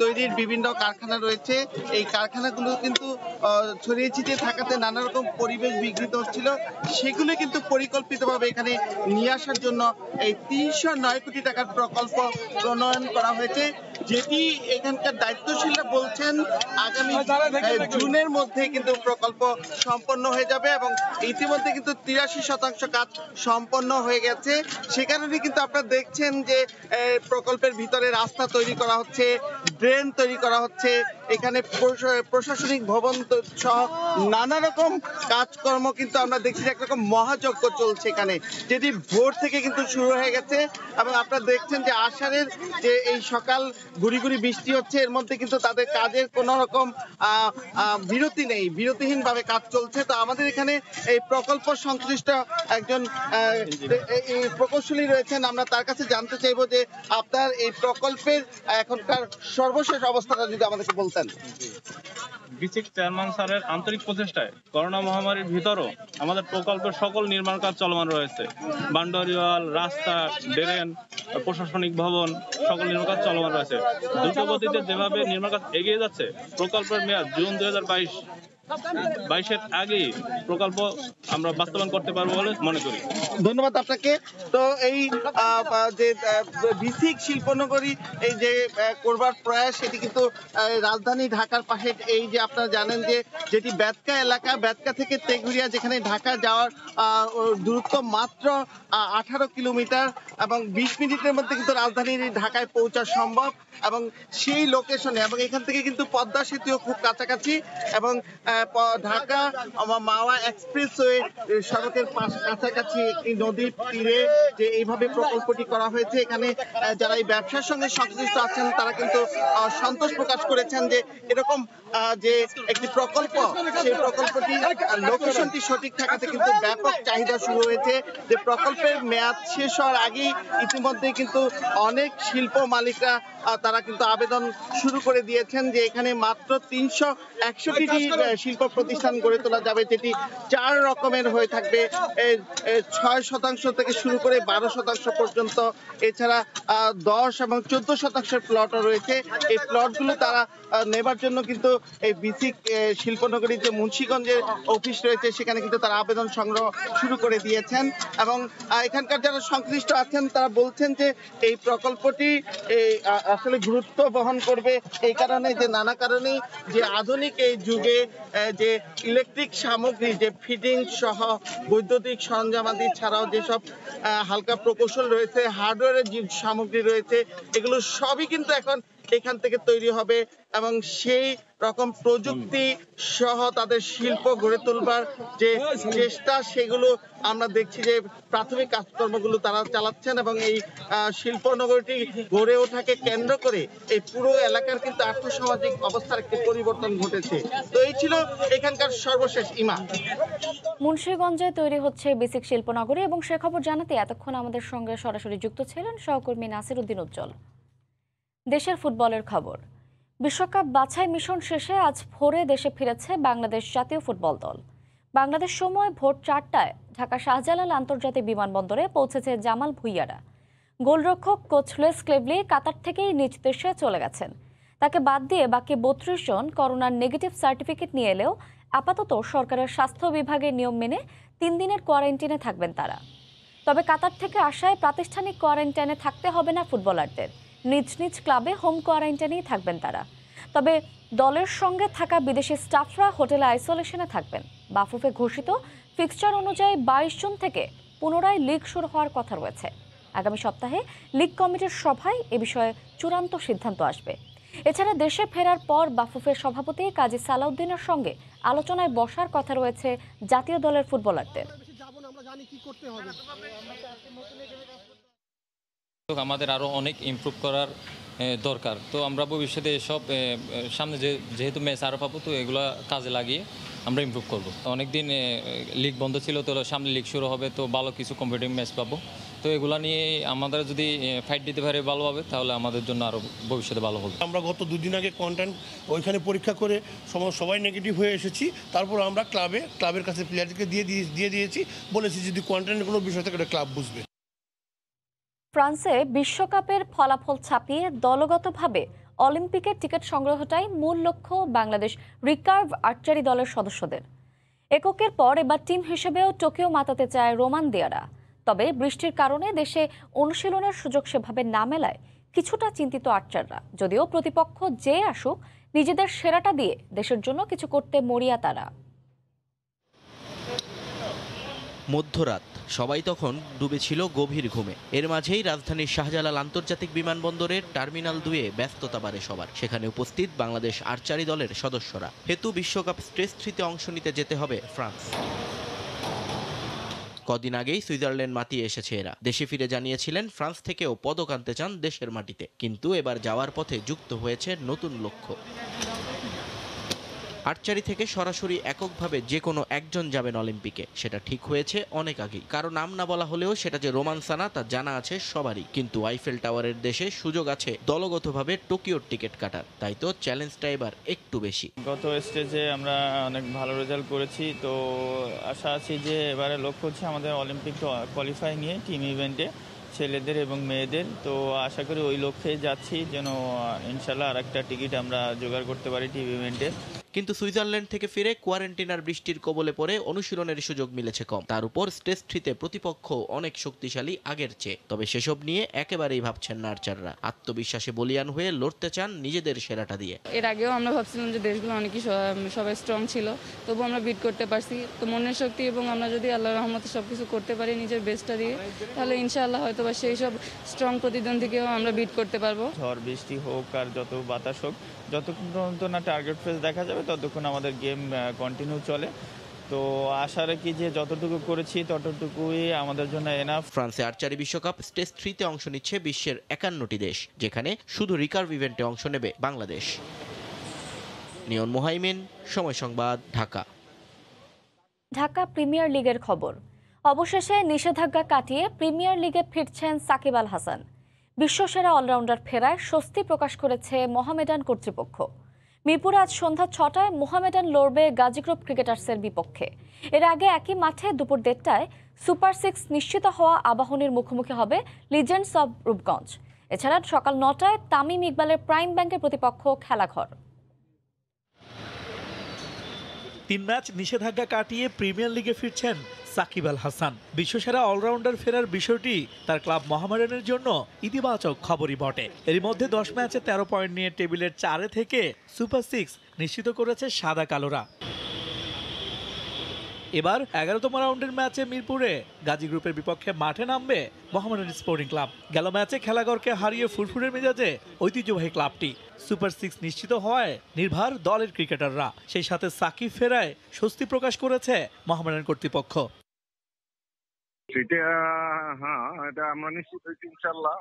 তৈরির বিভিন্ন কারখানা রয়েছে, এই কারখানাগুলো কিন্তু ছড়িয়ে ছিটিয়ে থাকাতে নানা রকম পরিবেশ বিঘ্নিত হচ্ছিল, সেগুলো কিন্তু পরিকল্পিতভাবে এখানে নিয়ে আসার জন্য এই 309 কোটি টাকার প্রকল্প প্রণয়ন করা হয়েছে, যেটি এখানকার দায়িত্বশীলরা বলছেন আগামী জুনের মধ্যে কিন্তু প্রকল্প সম্পন্ন হয়ে যাবে, এবং ইতিমধ্যে কিন্তু 83% কাজ সম্পন্ন হয়ে গেছে। সে কারণে কিন্তু আপনারা দেখছেন যে প্রকল্পের ভিতরে রাস্তা তৈরি করা হচ্ছে, ড্রেন তৈরি করা হচ্ছে, এখানে প্রশাসনিক ভবন সহ নানা রকম কাজকর্ম কিন্তু আমরা দেখছি একরকম মহাযজ্ঞ চলছে এখানে, যেটি ভোর থেকে কিন্তু শুরু হয়ে গেছে। এবং আপনারা দেখছেন যে আষাঢ়ের যে এই সকাল গুড়ি গুড়ি বৃষ্টি হচ্ছে, এর মধ্যে কিন্তু তাদের কাজের কোনো রকম বিরতি নেই, বিরতিহীনভাবে কাজ চলছে। তো আমাদের এখানে এই প্রকল্প সংশ্লিষ্ট একজন প্রকৌশলী রয়েছেন, আমরা তার কাছে জানতে চাইবো যে আপনার এই প্রকল্পের এখনকার সর্বশেষ অবস্থাটা যদি আমাদেরকে বলতেন। বিসিক চেয়ারম্যান স্যারের আন্তরিক প্রচেষ্টায় করোনা মহামারীর ভিতরও আমাদের প্রকল্পের সকল নির্মাণ কাজ চলমান রয়েছে। বাউন্ডারিওয়াল, রাস্তা, ড্রেন, প্রশাসনিক ভবন, সকল নির্মাণ কাজ চলমান রয়েছে। দ্রুতগতিতে যেভাবে নির্মাণ কাজ এগিয়ে যাচ্ছে, প্রকল্পের মেয়াদ জুন 2022-এর আগেই প্রকল্প আমরা বাস্তবায়ন করতে পারবো বলে মনে করি। ধন্যবাদ আপনাকে। তো এই যে বিসিক শিল্পনগরী এই যে করবার প্রয়াস, সেটি কিন্তু রাজধানী ঢাকার পাশে, এই যে আপনারা জানেন যে যেটি বেতকা এলাকা, বেতকা থেকে তেঘুরিয়া, যেখানে ঢাকা যাওয়ার দূরত্ব মাত্র 18 কিলোমিটার, এবং 20 মিনিটের মধ্যে কিন্তু রাজধানী ঢাকায় পৌঁছা সম্ভব। এবং সেই লোকেশনে, এবং এখান থেকে কিন্তু পদ্মা সেতুও খুব কাছাকাছি, এবং ঢাকা মাওয়া এক্সপ্রেসওয়ে সড়কের কাছাকাছি একটি নদীর তীরে যে এইভাবে প্রকল্পটি করা হয়েছে, এখানে যারা এই ব্যবসার সঙ্গে সংশ্লিষ্ট আছেন তারা কিন্তু সন্তোষ প্রকাশ করেছেন যে এরকম যে একটি প্রকল্প, সেই প্রকল্পটি লোকেশনটি সঠিক থাকাতে কিন্তু ব্যাপক চাহিদা শুরু হয়েছে। যে প্রকল্পের মেয়াদ শেষ হওয়ার আগেই ইতিমধ্যে কিন্তু অনেক শিল্প মালিকরা তারা কিন্তু আবেদন শুরু করে দিয়েছেন যে এখানে মাত্র 361টি শিল্প প্রতিষ্ঠান গড়ে তোলা যাবে, যেটি 4 রকমের হয়ে থাকবে। 6% থেকে শুরু করে 12% পর্যন্ত, এছাড়া 10 এবং 14% প্লটও রয়েছে। এই প্লটগুলো তারা নেবার জন্য কিন্তু এই বিসিক শিল্পনগরীর যে মুন্সিগঞ্জের অফিস রয়েছে সেখানে কিন্তু তারা আবেদন সংগ্রহ শুরু করে দিয়েছেন। এবং এখানকার যারা সংশ্লিষ্ট আছেন তারা বলছেন যে এই প্রকল্পটি আসলে গুরুত্ব বহন করবে এই কারণে যে নানা কারণেই যে আধুনিক এই যুগে যে ইলেকট্রিক সামগ্রী, যে ফিটিং সহ বৈদ্যুতিক সরঞ্জামাদি ছাড়াও যেসব হালকা প্রকৌশল রয়েছে, হার্ডওয়্যারের যে সামগ্রী রয়েছে, এগুলো সবই কিন্তু এখন এখান থেকে তৈরি হবে এবং সেই রকম প্রযুক্তি সহ তাদের শিল্প গড়ে তোলবার যে চেষ্টা, সেগুলো আমরা দেখছি যে প্রাথমিক কাজকর্মগুলো তারা চালাচ্ছেন। এবং এই শিল্পনগরীটি গড়ে ওঠাকে কেন্দ্র করে এই পুরো এলাকার কিন্তু আর্থসামাজিক অবস্থার একটি পরিবর্তন ঘটেছে। তো এই ছিল এখানকার সর্বশেষ ইমা। মুন্সিগঞ্জে তৈরি হচ্ছে বেসিক শিল্পনগরী এবং সে খবর জানাতে এতক্ষণ আমাদের সঙ্গে সরাসরি যুক্ত ছিলেন সহকর্মী নাসির উদ্দিন উজ্জ্বল। দেশের ফুটবলের খবর। বিশ্বকাপ বাছাই মিশন শেষে আজ ভোরে দেশে ফিরেছে বাংলাদেশ জাতীয় ফুটবল দল। বাংলাদেশ সময় ভোর 4টায় ঢাকা শাহজালাল আন্তর্জাতিক বিমানবন্দরে পৌঁছেছে জামাল ভুইয়ারা। গোলরক্ষক কোচ লুইস ক্লেভলি কাতার থেকেই নিজ দেশে চলে গেছেন। তাকে বাদ দিয়ে বাকি 32 জন করোনার নেগেটিভ সার্টিফিকেট নিয়ে এলেও আপাতত সরকারের স্বাস্থ্য বিভাগের নিয়ম মেনে 3 দিনের কোয়ারেন্টাইনে থাকবেন তারা। তবে কাতার থেকে আসায় প্রাতিষ্ঠানিক কোয়ারেন্টাইনে থাকতে হবে না ফুটবলারদের, নিজ নিজ ক্লাবে হোম কোয়ারেন্টাইনেই থাকবেন তারা। তবে দলের সঙ্গে থাকা বিদেশি স্টাফরা হোটেলে আইসোলেশনে থাকবেন। বাফুফে ঘোষিত ফিক্সচার অনুযায়ী 22 জুন থেকে পুনরায় লিগ শুরু হওয়ার কথা রয়েছে। আগামী সপ্তাহে লিগ কমিটির সভায় এ বিষয়ে চূড়ান্ত সিদ্ধান্ত আসবে। এছাড়া দেশে ফেরার পর বাফুফের সভাপতি কাজী সালাউদ্দিনের সঙ্গে আলোচনায় বসার কথা রয়েছে জাতীয় দলের ফুটবলারদের। আমাদের আরও অনেক ইমপ্রুভ করার দরকার। তো আমরা ভবিষ্যতে এসব সামনে যেহেতু ম্যাচ আরও পাবো, তো এগুলো কাজে লাগিয়ে আমরা ইমপ্রুভ করবো। অনেকদিন লিগ বন্ধ ছিল, তো সামনে লিগ শুরু হবে, তো ভালো কিছু কম্পিটিটিভ ম্যাচ পাবো। তো এগুলো নিয়ে আমাদের যদি ফাইট দিতে পারে ভালোভাবে, তাহলে আমাদের জন্য আরও ভবিষ্যতে ভালো হবে। আমরা গত 2 দিন আগে কন্টেন্ট ওইখানে পরীক্ষা করে সবাই নেগেটিভ হয়ে এসেছি। তারপর আমরা ক্লাবের কাছে প্লেয়ারদেরকে দিয়ে দিয়েছি, বলেছি যদি কন্টেন্টের কোনো বিষয় থাকে এটা ক্লাব বুঝবে। ফ্রান্সে বিশ্বকাপের ফলাফল ছাপিয়ে দলগতভাবে অলিম্পিকের টিকিট সংগ্রহটাই মূল লক্ষ্য বাংলাদেশ রিকার্ভ আর্চারি দলের সদস্যদের। এককের পর এবার টিম হিসেবেও টোকিও মাতাতে চায় রোমান দিয়ারা। তবে বৃষ্টির কারণে দেশে অনুশীলনের সুযোগ সেভাবে না মেলায় কিছুটা চিন্তিত আর্চাররা। যদিও প্রতিপক্ষ যে আসুক, নিজেদের সেরাটা দিয়ে দেশের জন্য কিছু করতে মরিয়া তারা। মধ্যরাত, সবাই তখন ডুবেছিল গভীর ঘুমে। এর মাঝেই রাজধানীর শাহজালাল আন্তর্জাতিক বিমানবন্দরের টার্মিনাল 2-এ ব্যস্ততা বাড়ে সবার। সেখানে উপস্থিত বাংলাদেশ আর্চারি দলের সদস্যরা। হেতু বিশ্বকাপ স্ট্রেস 3-তে অংশ নিতে যেতে হবে ফ্রান্স। কদিন আগেই সুইজারল্যান্ড মাতিয়ে এসেছে এরা। দেশে ফিরে জানিয়েছিলেন ফ্রান্স থেকেও পদক আনতে চান দেশের মাটিতে। কিন্তু এবার যাওয়ার পথে যুক্ত হয়েছে নতুন লক্ষ্য। আর্চারি থেকে সরাসরি এককভাবে যে কোনো একজন যাবেন অলিম্পিকে, সেটা ঠিক হয়েছে অনেক আগেই। কারো নাম না বলা হলেও সেটা যে রোমান্স আনা তা জানা আছে সবারই। কিন্তু আইফেল টাওয়ারের দেশে সুযোগ আছে দলগতভাবে টোকিওর টিকিট কাটার। তাই তো চ্যালেঞ্জটা এবার একটু বেশি। গত স্টেজে আমরা অনেক ভালো রেজাল্ট করেছি, তো আশা আছি যে এবারে লক্ষ্য হচ্ছে আমাদের অলিম্পিক কোয়ালিফাই নিয়ে টিম ইভেন্টে ছেলেদের এবং মেয়েদের। তো আশা করি ওই লক্ষ্যেই যাচ্ছি, যেন ইনশাল্লাহ আর একটা টিকিট আমরা জোগাড় করতে পারি টিম ইভেন্টে। কিন্তু সুইজারল্যান্ড থেকে ফিরে কোয়ারেন্টিন আর বৃষ্টির কবলে পড়ে অনুশীলনের সুযোগ মিলেছে কম। তার উপর স্টেজ 3-তে প্রতিপক্ষ অনেক শক্তিশালী আগের চেয়ে। তবে সেসব নিয়ে একেবারেই ভাবছেন না আর্চাররা। আত্মবিশ্বাসে বলিয়ান হয়ে লড়তে চান নিজেদের সেরাটা দিয়ে। এর আগেও আমরা ভাবছিলাম যে দেশগুলো অনেকই সবাই স্ট্রং ছিল, তবু আমরা বিট করতে পারছি। তো মনের শক্তি এবং আমরা যদি আল্লাহর রহমতে সবকিছু করতে পারি নিজের বেস্টটা দিয়ে, তাহলে ইনশাআল্লাহ হয়তো বা সেই সব স্ট্রং প্রতিদ্বন্দ্বীকেও আমরা বিট করতে পারবো। ঝড় বৃষ্টি হোক আর যত বাতাস হোক, যতক্ষণ পর্যন্ত না টার্গেট ফেস দেখা যাবে ততক্ষণ আমাদের গেম কন্টিনিউ চলে। তো আশা রাখি যে যতটুকু করেছি ততটুকুই আমাদের জন্য এনাফ। ফ্রান্সে আর্চারি বিশ্বকাপ স্টেজ 3-তে অংশ নিচ্ছে বিশ্বের 51টি দেশ, যেখানে শুধু রিকার্ভ ইভেন্টে অংশ নেবে বাংলাদেশ। নিয়ন মোহাইমিন, সময় সংবাদ, ঢাকা। ঢাকা প্রিমিয়ার লিগের খবর। অবশেষে নিষেধাজ্ঞা কাটিয়ে প্রিমিয়ার লিগে ফিরছেন সাকিব আল হাসান। বিশ্বসেরা অলরাউন্ডার ফেরায় স্বস্তি প্রকাশ করেছে মোহামেডান কর্তৃপক্ষ। মিরপুরে আজ সন্ধ্যা 6টায় মোহামেডান লড়বে গাজী গ্রুপ ক্রিকেটার্সের বিপক্ষে। এর আগে একই মাঠে দুপুর 1:30টায় সুপার 6 নিশ্চিত হওয়া আবাহনীর মুখোমুখি হবে লিজেন্ডস অব রূপগঞ্জ। এছাড়া সকাল 9টায় তামিম ইকবালের প্রাইম ব্যাংকের প্রতিপক্ষ খেলাঘর। 3 ম্যাচ নিষেধাজ্ঞা কাটিয়ে প্রিমিয়ার লিগে ফিরছেন সাকিব আল হাসান। বিশ্বসেরা অলরাউন্ডার ফেরার বিষয়টি তার ক্লাব মোহামেডানের জন্য ইতিবাচক খবরই বটে। এর মধ্যে 10 ম্যাচে 13 পয়েন্ট নিয়ে টেবিলের 4 থেকে সুপার 6 নিশ্চিত করেছে সাদা কালোরা। এবার 11তম রাউন্ডের ম্যাচে মিরপুরে গাজী গ্রুপের বিপক্ষে মাঠে নামবে মোহামেডান স্পোর্টিং ক্লাব। গেল ম্যাচে খেলাঘরকে হারিয়ে ফুরফুরের মেজাজে ঐতিহ্যবাহী ক্লাবটি। সুপার 6 নিশ্চিত হওয়ায় নির্ভর দলের ক্রিকেটাররা, সেই সাথে সাকিব ফেরায় স্বস্তি প্রকাশ করেছে মোহামেডান কর্তৃপক্ষ। এটা আমরা নিশ্চিত হয়েছি ইনশাল্লাহ।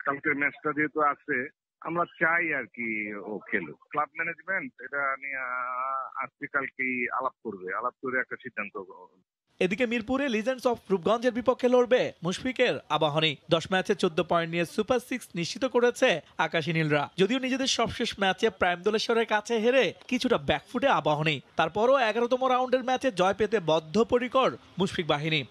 কালকের ম্যাচটা যেহেতু আছে, আমরা চাই আর কি ও খেলুক। ক্লাব ম্যানেজমেন্ট এটা নিয়ে আজকে কালকেই আলাপ করে একটা সিদ্ধান্ত। এদিকে মিরপুরে লিজেন্ডস অফ রূপগঞ্জের বিপক্ষে লড়বে মুশফিকের আবাহনী। 10 ম্যাচে 14 পয়েন্ট নিয়ে সুপার 6 নিশ্চিত করেছে আকাশী নীলরা। যদিও নিজেদের সবশেষ ম্যাচে প্রাইম দলেশ্বরের কাছে হেরে কিছুটা ব্যাকফুটে আবাহনী, তারপরও 11তম রাউন্ডের ম্যাচে জয় পেতে বদ্ধপরিকর মুশফিক বাহিনী।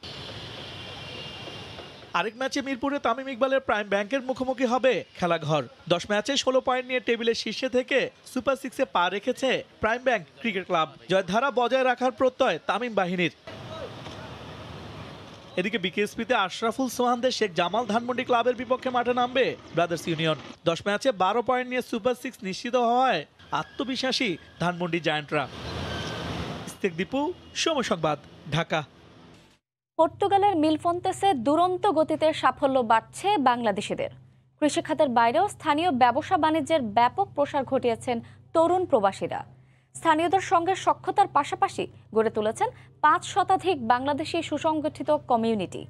আরেক ম্যাচে মিরপুরে তামিম ইকবালের প্রাইম ব্যাংকের মুখোমুখি হবে খেলাঘর। 10 ম্যাচে 16 পয়েন্ট নিয়ে টেবিলের শীর্ষে থেকে সুপার 6-এ পা রেখেছে প্রাইম ব্যাংক ক্রিকেট ক্লাব। জয়ধারা বজায় রাখার প্রত্যয় তামিম বাহিনীর। এদিকে বিকেএসপিতে আশরাফুল সোহানদের শেখ জামাল ধানমন্ডি ক্লাবের বিপক্ষে মাঠে নামবে ব্রাদার্স ইউনিয়ন। 10 ম্যাচে 12 পয়েন্ট নিয়ে সুপার 6 নিশ্চিত হওয়ায় আত্মবিশ্বাসী ধানমন্ডি জায়ান্টরা। ইস্তেক দীপু, সময় সংবাদ, ঢাকা। পর্তুগালের মিলফন্তেসে দুরন্ত গতিতে সাফল্য বাড়ছে বাংলাদেশিদের। কৃষিখাতের বাইরেও স্থানীয় ব্যবসা বাণিজ্যের ব্যাপক প্রসার ঘটিয়েছেন তরুণ প্রবাসীরা। স্থানীয়দের সঙ্গে সখ্যতার পাশাপাশি গড়ে তুলেছেন 5 শতাধিক বাংলাদেশি সুসংগঠিত কমিউনিটি।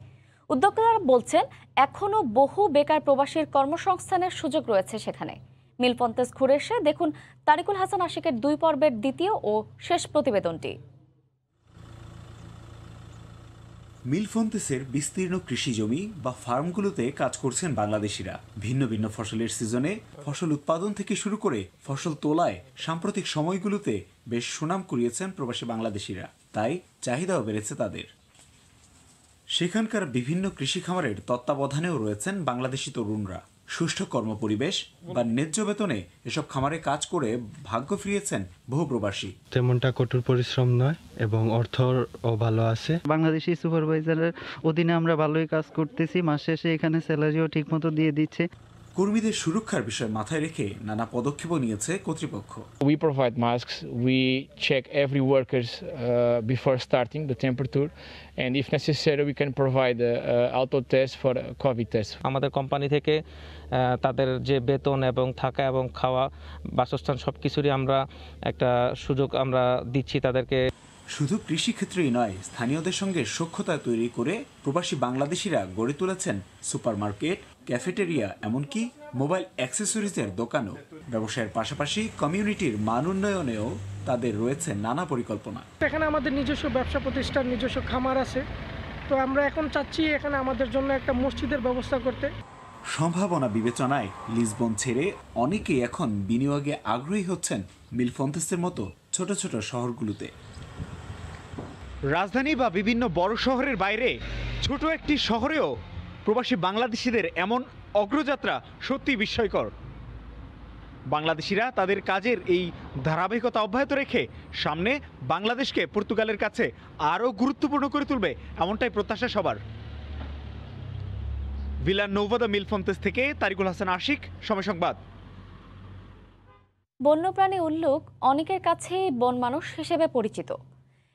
উদ্যোক্তারা বলছেন এখনও বহু বেকার প্রবাসীর কর্মসংস্থানের সুযোগ রয়েছে সেখানে। মিলফন্তেস ঘুরে এসে দেখুন তারিকুল হাসান আশিকের 2 পর্বের দ্বিতীয় ও শেষ প্রতিবেদনটি। মিলফন্তেসের বিস্তীর্ণ কৃষি জমি বা ফার্মগুলোতে কাজ করছেন বাংলাদেশিরা। ভিন্ন ভিন্ন ফসলের সিজনে ফসল উৎপাদন থেকে শুরু করে ফসল তোলায় সাম্প্রতিক সময়গুলোতে বেশ সুনাম কুড়িয়েছেন প্রবাসী বাংলাদেশিরা, তাই চাহিদাও বেড়েছে তাদের। সেখানকার বিভিন্ন কৃষি খামারের তত্ত্বাবধানেও রয়েছেন বাংলাদেশি তরুণরা। সুষ্ঠু কর্মপরিবেশ বা ন্যায্য বেতনে এসব খামারে কাজ করে ভাগ্য ফিরিয়েছেন বহু প্রবাসী। তেমনটা কঠোর পরিশ্রম নয় এবং অর্থও ভালো আছে। বাংলাদেশি সুপারভাইজারের অধীনে আমরা ভালোই কাজ করতেছি, মাস শেষে এখানে স্যালারিও ঠিকমতো দিয়ে দিচ্ছে। কর্মীদের সুরক্ষার বিষয় মাথায় রেখে নানা পদক্ষেপও নিয়েছে কর্তৃপক্ষ। We provide masks, we check every workers before starting the temperature, and if necessary we can provide auto test for COVID test. আমাদের কোম্পানি থেকে তাদের যে বেতন এবং থাকা এবং খাওয়া বাসস্থান সব কিছুরই আমরা একটা সুযোগ আমরা দিচ্ছি তাদেরকে। শুধু কৃষিক্ষেত্রেই নয়, স্থানীয়দের সঙ্গে সখ্যতা তৈরি করে প্রবাসী বাংলাদেশিরা গড়ে তুলেছেন সুপারমার্কেট, ক্যাফেটেরিয়া, এমনকি মোবাইল অ্যাক্সেসরিজের দোকানও। ব্যবসায়ের পাশাপাশি কমিউনিটির মান উন্নয়নেও তাদের রয়েছে নানা পরিকল্পনা। এখানে আমাদের নিজস্ব ব্যবসা প্রতিষ্ঠান, নিজস্ব খামার আছে, তো আমরা এখন চাচ্ছি এখানে আমাদের জন্য একটা মসজিদের ব্যবস্থা করতে। সম্ভাবনা বিবেচনায় লিসবন ছেড়ে অনেকেই এখন বিনিয়োগে আগ্রহী হচ্ছেন মিলফন্তেসের মতো ছোট ছোট শহরগুলোতে। রাজধানী বা বিভিন্ন বড় শহরের বাইরে ছোট একটি শহরেও প্রবাসী বাংলাদেশিদের এমন অগ্রযাত্রা সত্যি বিস্ময়কর। বাংলাদেশিরা তাদের কাজের এই ধারাবাহিকতা অব্যাহত রেখে সামনে বাংলাদেশকে পর্তুগালের কাছে আরও গুরুত্বপূর্ণ করে তুলবে, এমনটাই প্রত্যাশা সবার। ভিলানোভা মিলফন্তেস থেকে তারিকুল হাসান আশিক, সময় সংবাদ। বন্যপ্রাণী উল্লুক অনেকের কাছেই বন মানুষ হিসেবে পরিচিত।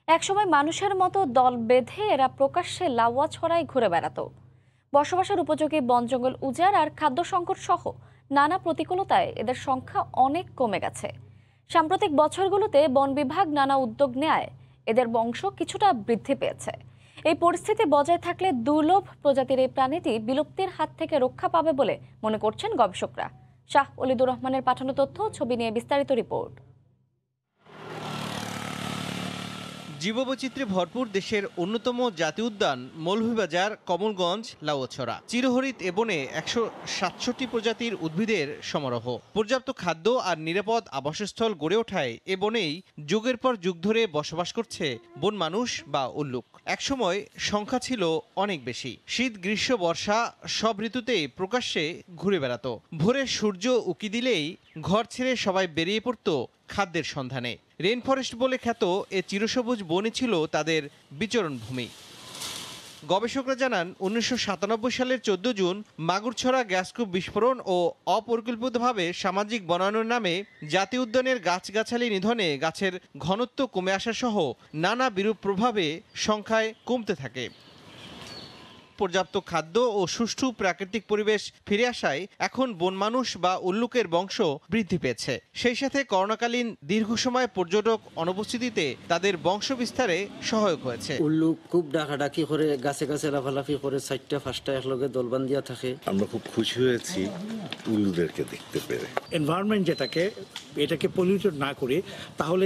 একসময় মানুষের মতো দল বেঁধে এরা প্রকাশ্যে লাউয়া ছড়ায় ঘুরে বেড়াতো। বসবাসের উপযোগী বন জঙ্গল উজাড় আর খাদ্য সংকট সহ নানা প্রতিকূলতায় এদের সংখ্যা অনেক কমে গেছে। সাম্প্রতিক বছরগুলোতে বন বিভাগ নানা উদ্যোগ নেয় এদের বংশ কিছুটা বৃদ্ধি পেয়েছে। এই পরিস্থিতি বজায় থাকলে দুর্লভ প্রজাতির এই প্রাণীটি বিলুপ্তির হাত থেকে রক্ষা পাবে বলে মনে করছেন গবেষকরা। শাহ ওলিদুর রহমানের পাঠানো তথ্য, ছবি নিয়ে বিস্তারিত রিপোর্ট। জীববৈচিত্র্যে ভরপুর দেশের অন্যতম জাতীয় উদ্যান মৌলভীবাজার কমলগঞ্জ লাউয়াছড়া। চিরহরিত এ বনে 167টি প্রজাতির উদ্ভিদের সমারোহ। পর্যাপ্ত খাদ্য আর নিরাপদ আবাসস্থল গড়ে ওঠায় এ বনেই যুগের পর যুগ ধরে বসবাস করছে বন মানুষ বা উল্লুক। একসময় সংখ্যা ছিল অনেক বেশি। শীত, গ্রীষ্ম, বর্ষা সব ঋতুতেই প্রকাশ্যে ঘুরে বেড়াতো। ভোরে সূর্য উকি দিলেই ঘর ছেড়ে সবাই বেরিয়ে পড়তো খাদ্যের সন্ধানে। রেইন ফরেস্ট বলে খ্যাত এ চিরসবুজ বনই ছিল তাদের বিচরণ ভূমি। গবেষকরা জানান 1997 সালের 14 জুন মাগুরছড়া গ্যাসকূপ বিস্ফোরণ ও অপরিকল্পিতভাবে সামাজিক বনায়নের নামে জাতীয় উদ্যানের গাছগাছালি নিধনে গাছের ঘনত্ব কমে আসা সহ নানা বিরূপ প্রভাবে সংখ্যায় কমতে থাকে। পর্যাপ্ত খাদ্য ও সুষ্ঠু প্রাকৃতিক পরিবেশ ফিরে আসায় এখন বন মানুষ বা উল্লুকের বংশ বৃদ্ধি পেয়েছে। সেই সাথে করোনাকালীন দীর্ঘ সময় পর্যটক অনুপস্থিতিতে তাদের বংশ বিস্তারে সহায়ক হয়েছে। উল্লুক খুব ডাকাডাকি করে গাছে গাছে লাফালাফি করে 4টা-5টা একলগে দলবান্ধিয়া থাকে। আমরা খুব খুশি হয়েছি উল্লুদেরকে দেখতে পেরে। এনভায়রনমেন্ট এটাকে পলিউটেড না করে তাহলে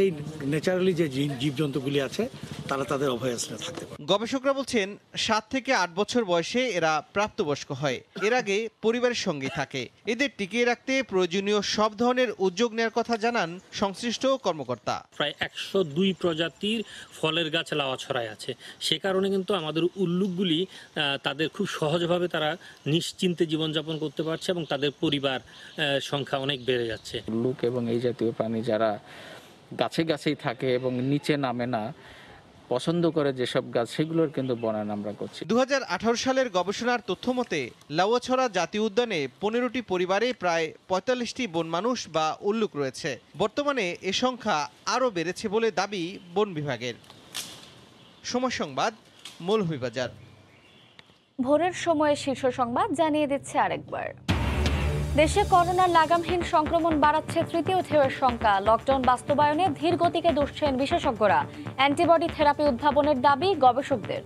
ন্যাচারালি যে জীবজন্তুগুলি আছে তারা তাদের অভয়াশ্রয়ে থাকতে পারে। গবেষকরা বলছেন 7 থেকে 8 বছর বয়সে এরা প্রাপ্তবয়স্ক হয়। এর আগে পরিবারের সঙ্গে থাকে। এদের টিকিয়ে রাখতে প্রয়োজনীয় সব ধরনের উদ্যোগ নেওয়ার কথা জানান সংশ্লিষ্ট কর্মকর্তা। প্রায় 102 প্রজাতির ফলের গাছ লাউয়াছড়ায় আছে। সে কারণে কিন্তু আমাদের উল্লুকগুলি তাদের খুব সহজভাবে তারা নিশ্চিন্তে জীবনযাপন করতে পারছে এবং তাদের পরিবার সংখ্যা অনেক বেড়ে যাচ্ছে। উল্লুক এবং এই জাতীয় প্রাণী যারা গাছে গাছেই থাকে এবং নিচে নামে না, পছন্দ করে যেসব গাছ, সেগুলোর কিন্তু বনায়ন আমরা করছি। 2018 সালের গবেষণার তথ্য মতে লাউয়াছড়া জাতীয় উদ্যানে 15টি পরিবারে প্রায় 45টি বন মানুষ বা উল্লুক রয়েছে। বর্তমানে এ সংখ্যা আরও বেড়েছে বলে দাবি বন বিভাগের। সময় সংবাদ, মৌলভীবাজার। ভোরের সময়ে শীর্ষ সংবাদ জানিয়ে দিচ্ছে আরেকবার। দেশে করোনার লাগামহীন সংক্রমণ বাড়াচ্ছে তৃতীয় ঢেউয়ের শঙ্কা। লকডাউন বাস্তবায়নে ধীর গতিকে দুষছেন বিশেষজ্ঞরা। অ্যান্টিবডি থেরাপি উদ্ভাবনের দাবি গবেষকদের।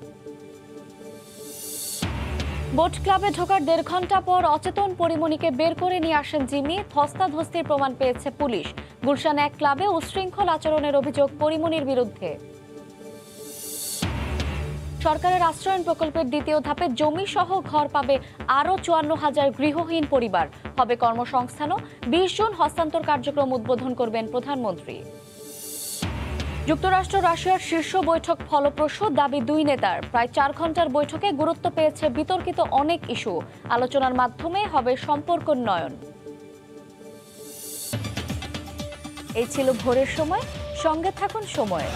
বোট ক্লাবে ঢোকার 1.5 ঘন্টা পর অচেতন পরিমণিকে বের করে নিয়ে আসেন জিম্মি। ধস্তাধস্তির প্রমাণ পেয়েছে পুলিশ। গুলশান এক ক্লাবে উশৃঙ্খল আচরণের অভিযোগ পরিমণির বিরুদ্ধে। সরকারের আশ্রয়ণ প্রকল্পের দ্বিতীয় ধাপে জমি সহ ঘর পাবে আরও 54,000 গৃহহীন পরিবার। হবে কর্মসংস্থানও। 20 জুন হস্তান্তর কার্যক্রম উদ্বোধন করবেন প্রধানমন্ত্রী। যুক্তরাষ্ট্র রাশিয়ার শীর্ষ বৈঠক ফলপ্রসূ, দাবি 2 নেতার। প্রায় 4 ঘন্টার বৈঠকে গুরুত্ব পেয়েছে বিতর্কিত অনেক ইস্যু। আলোচনার মাধ্যমে হবে সম্পর্ক উন্নয়ন। এই ছিল ভোরের সময়। সঙ্গে থাকুন সময়।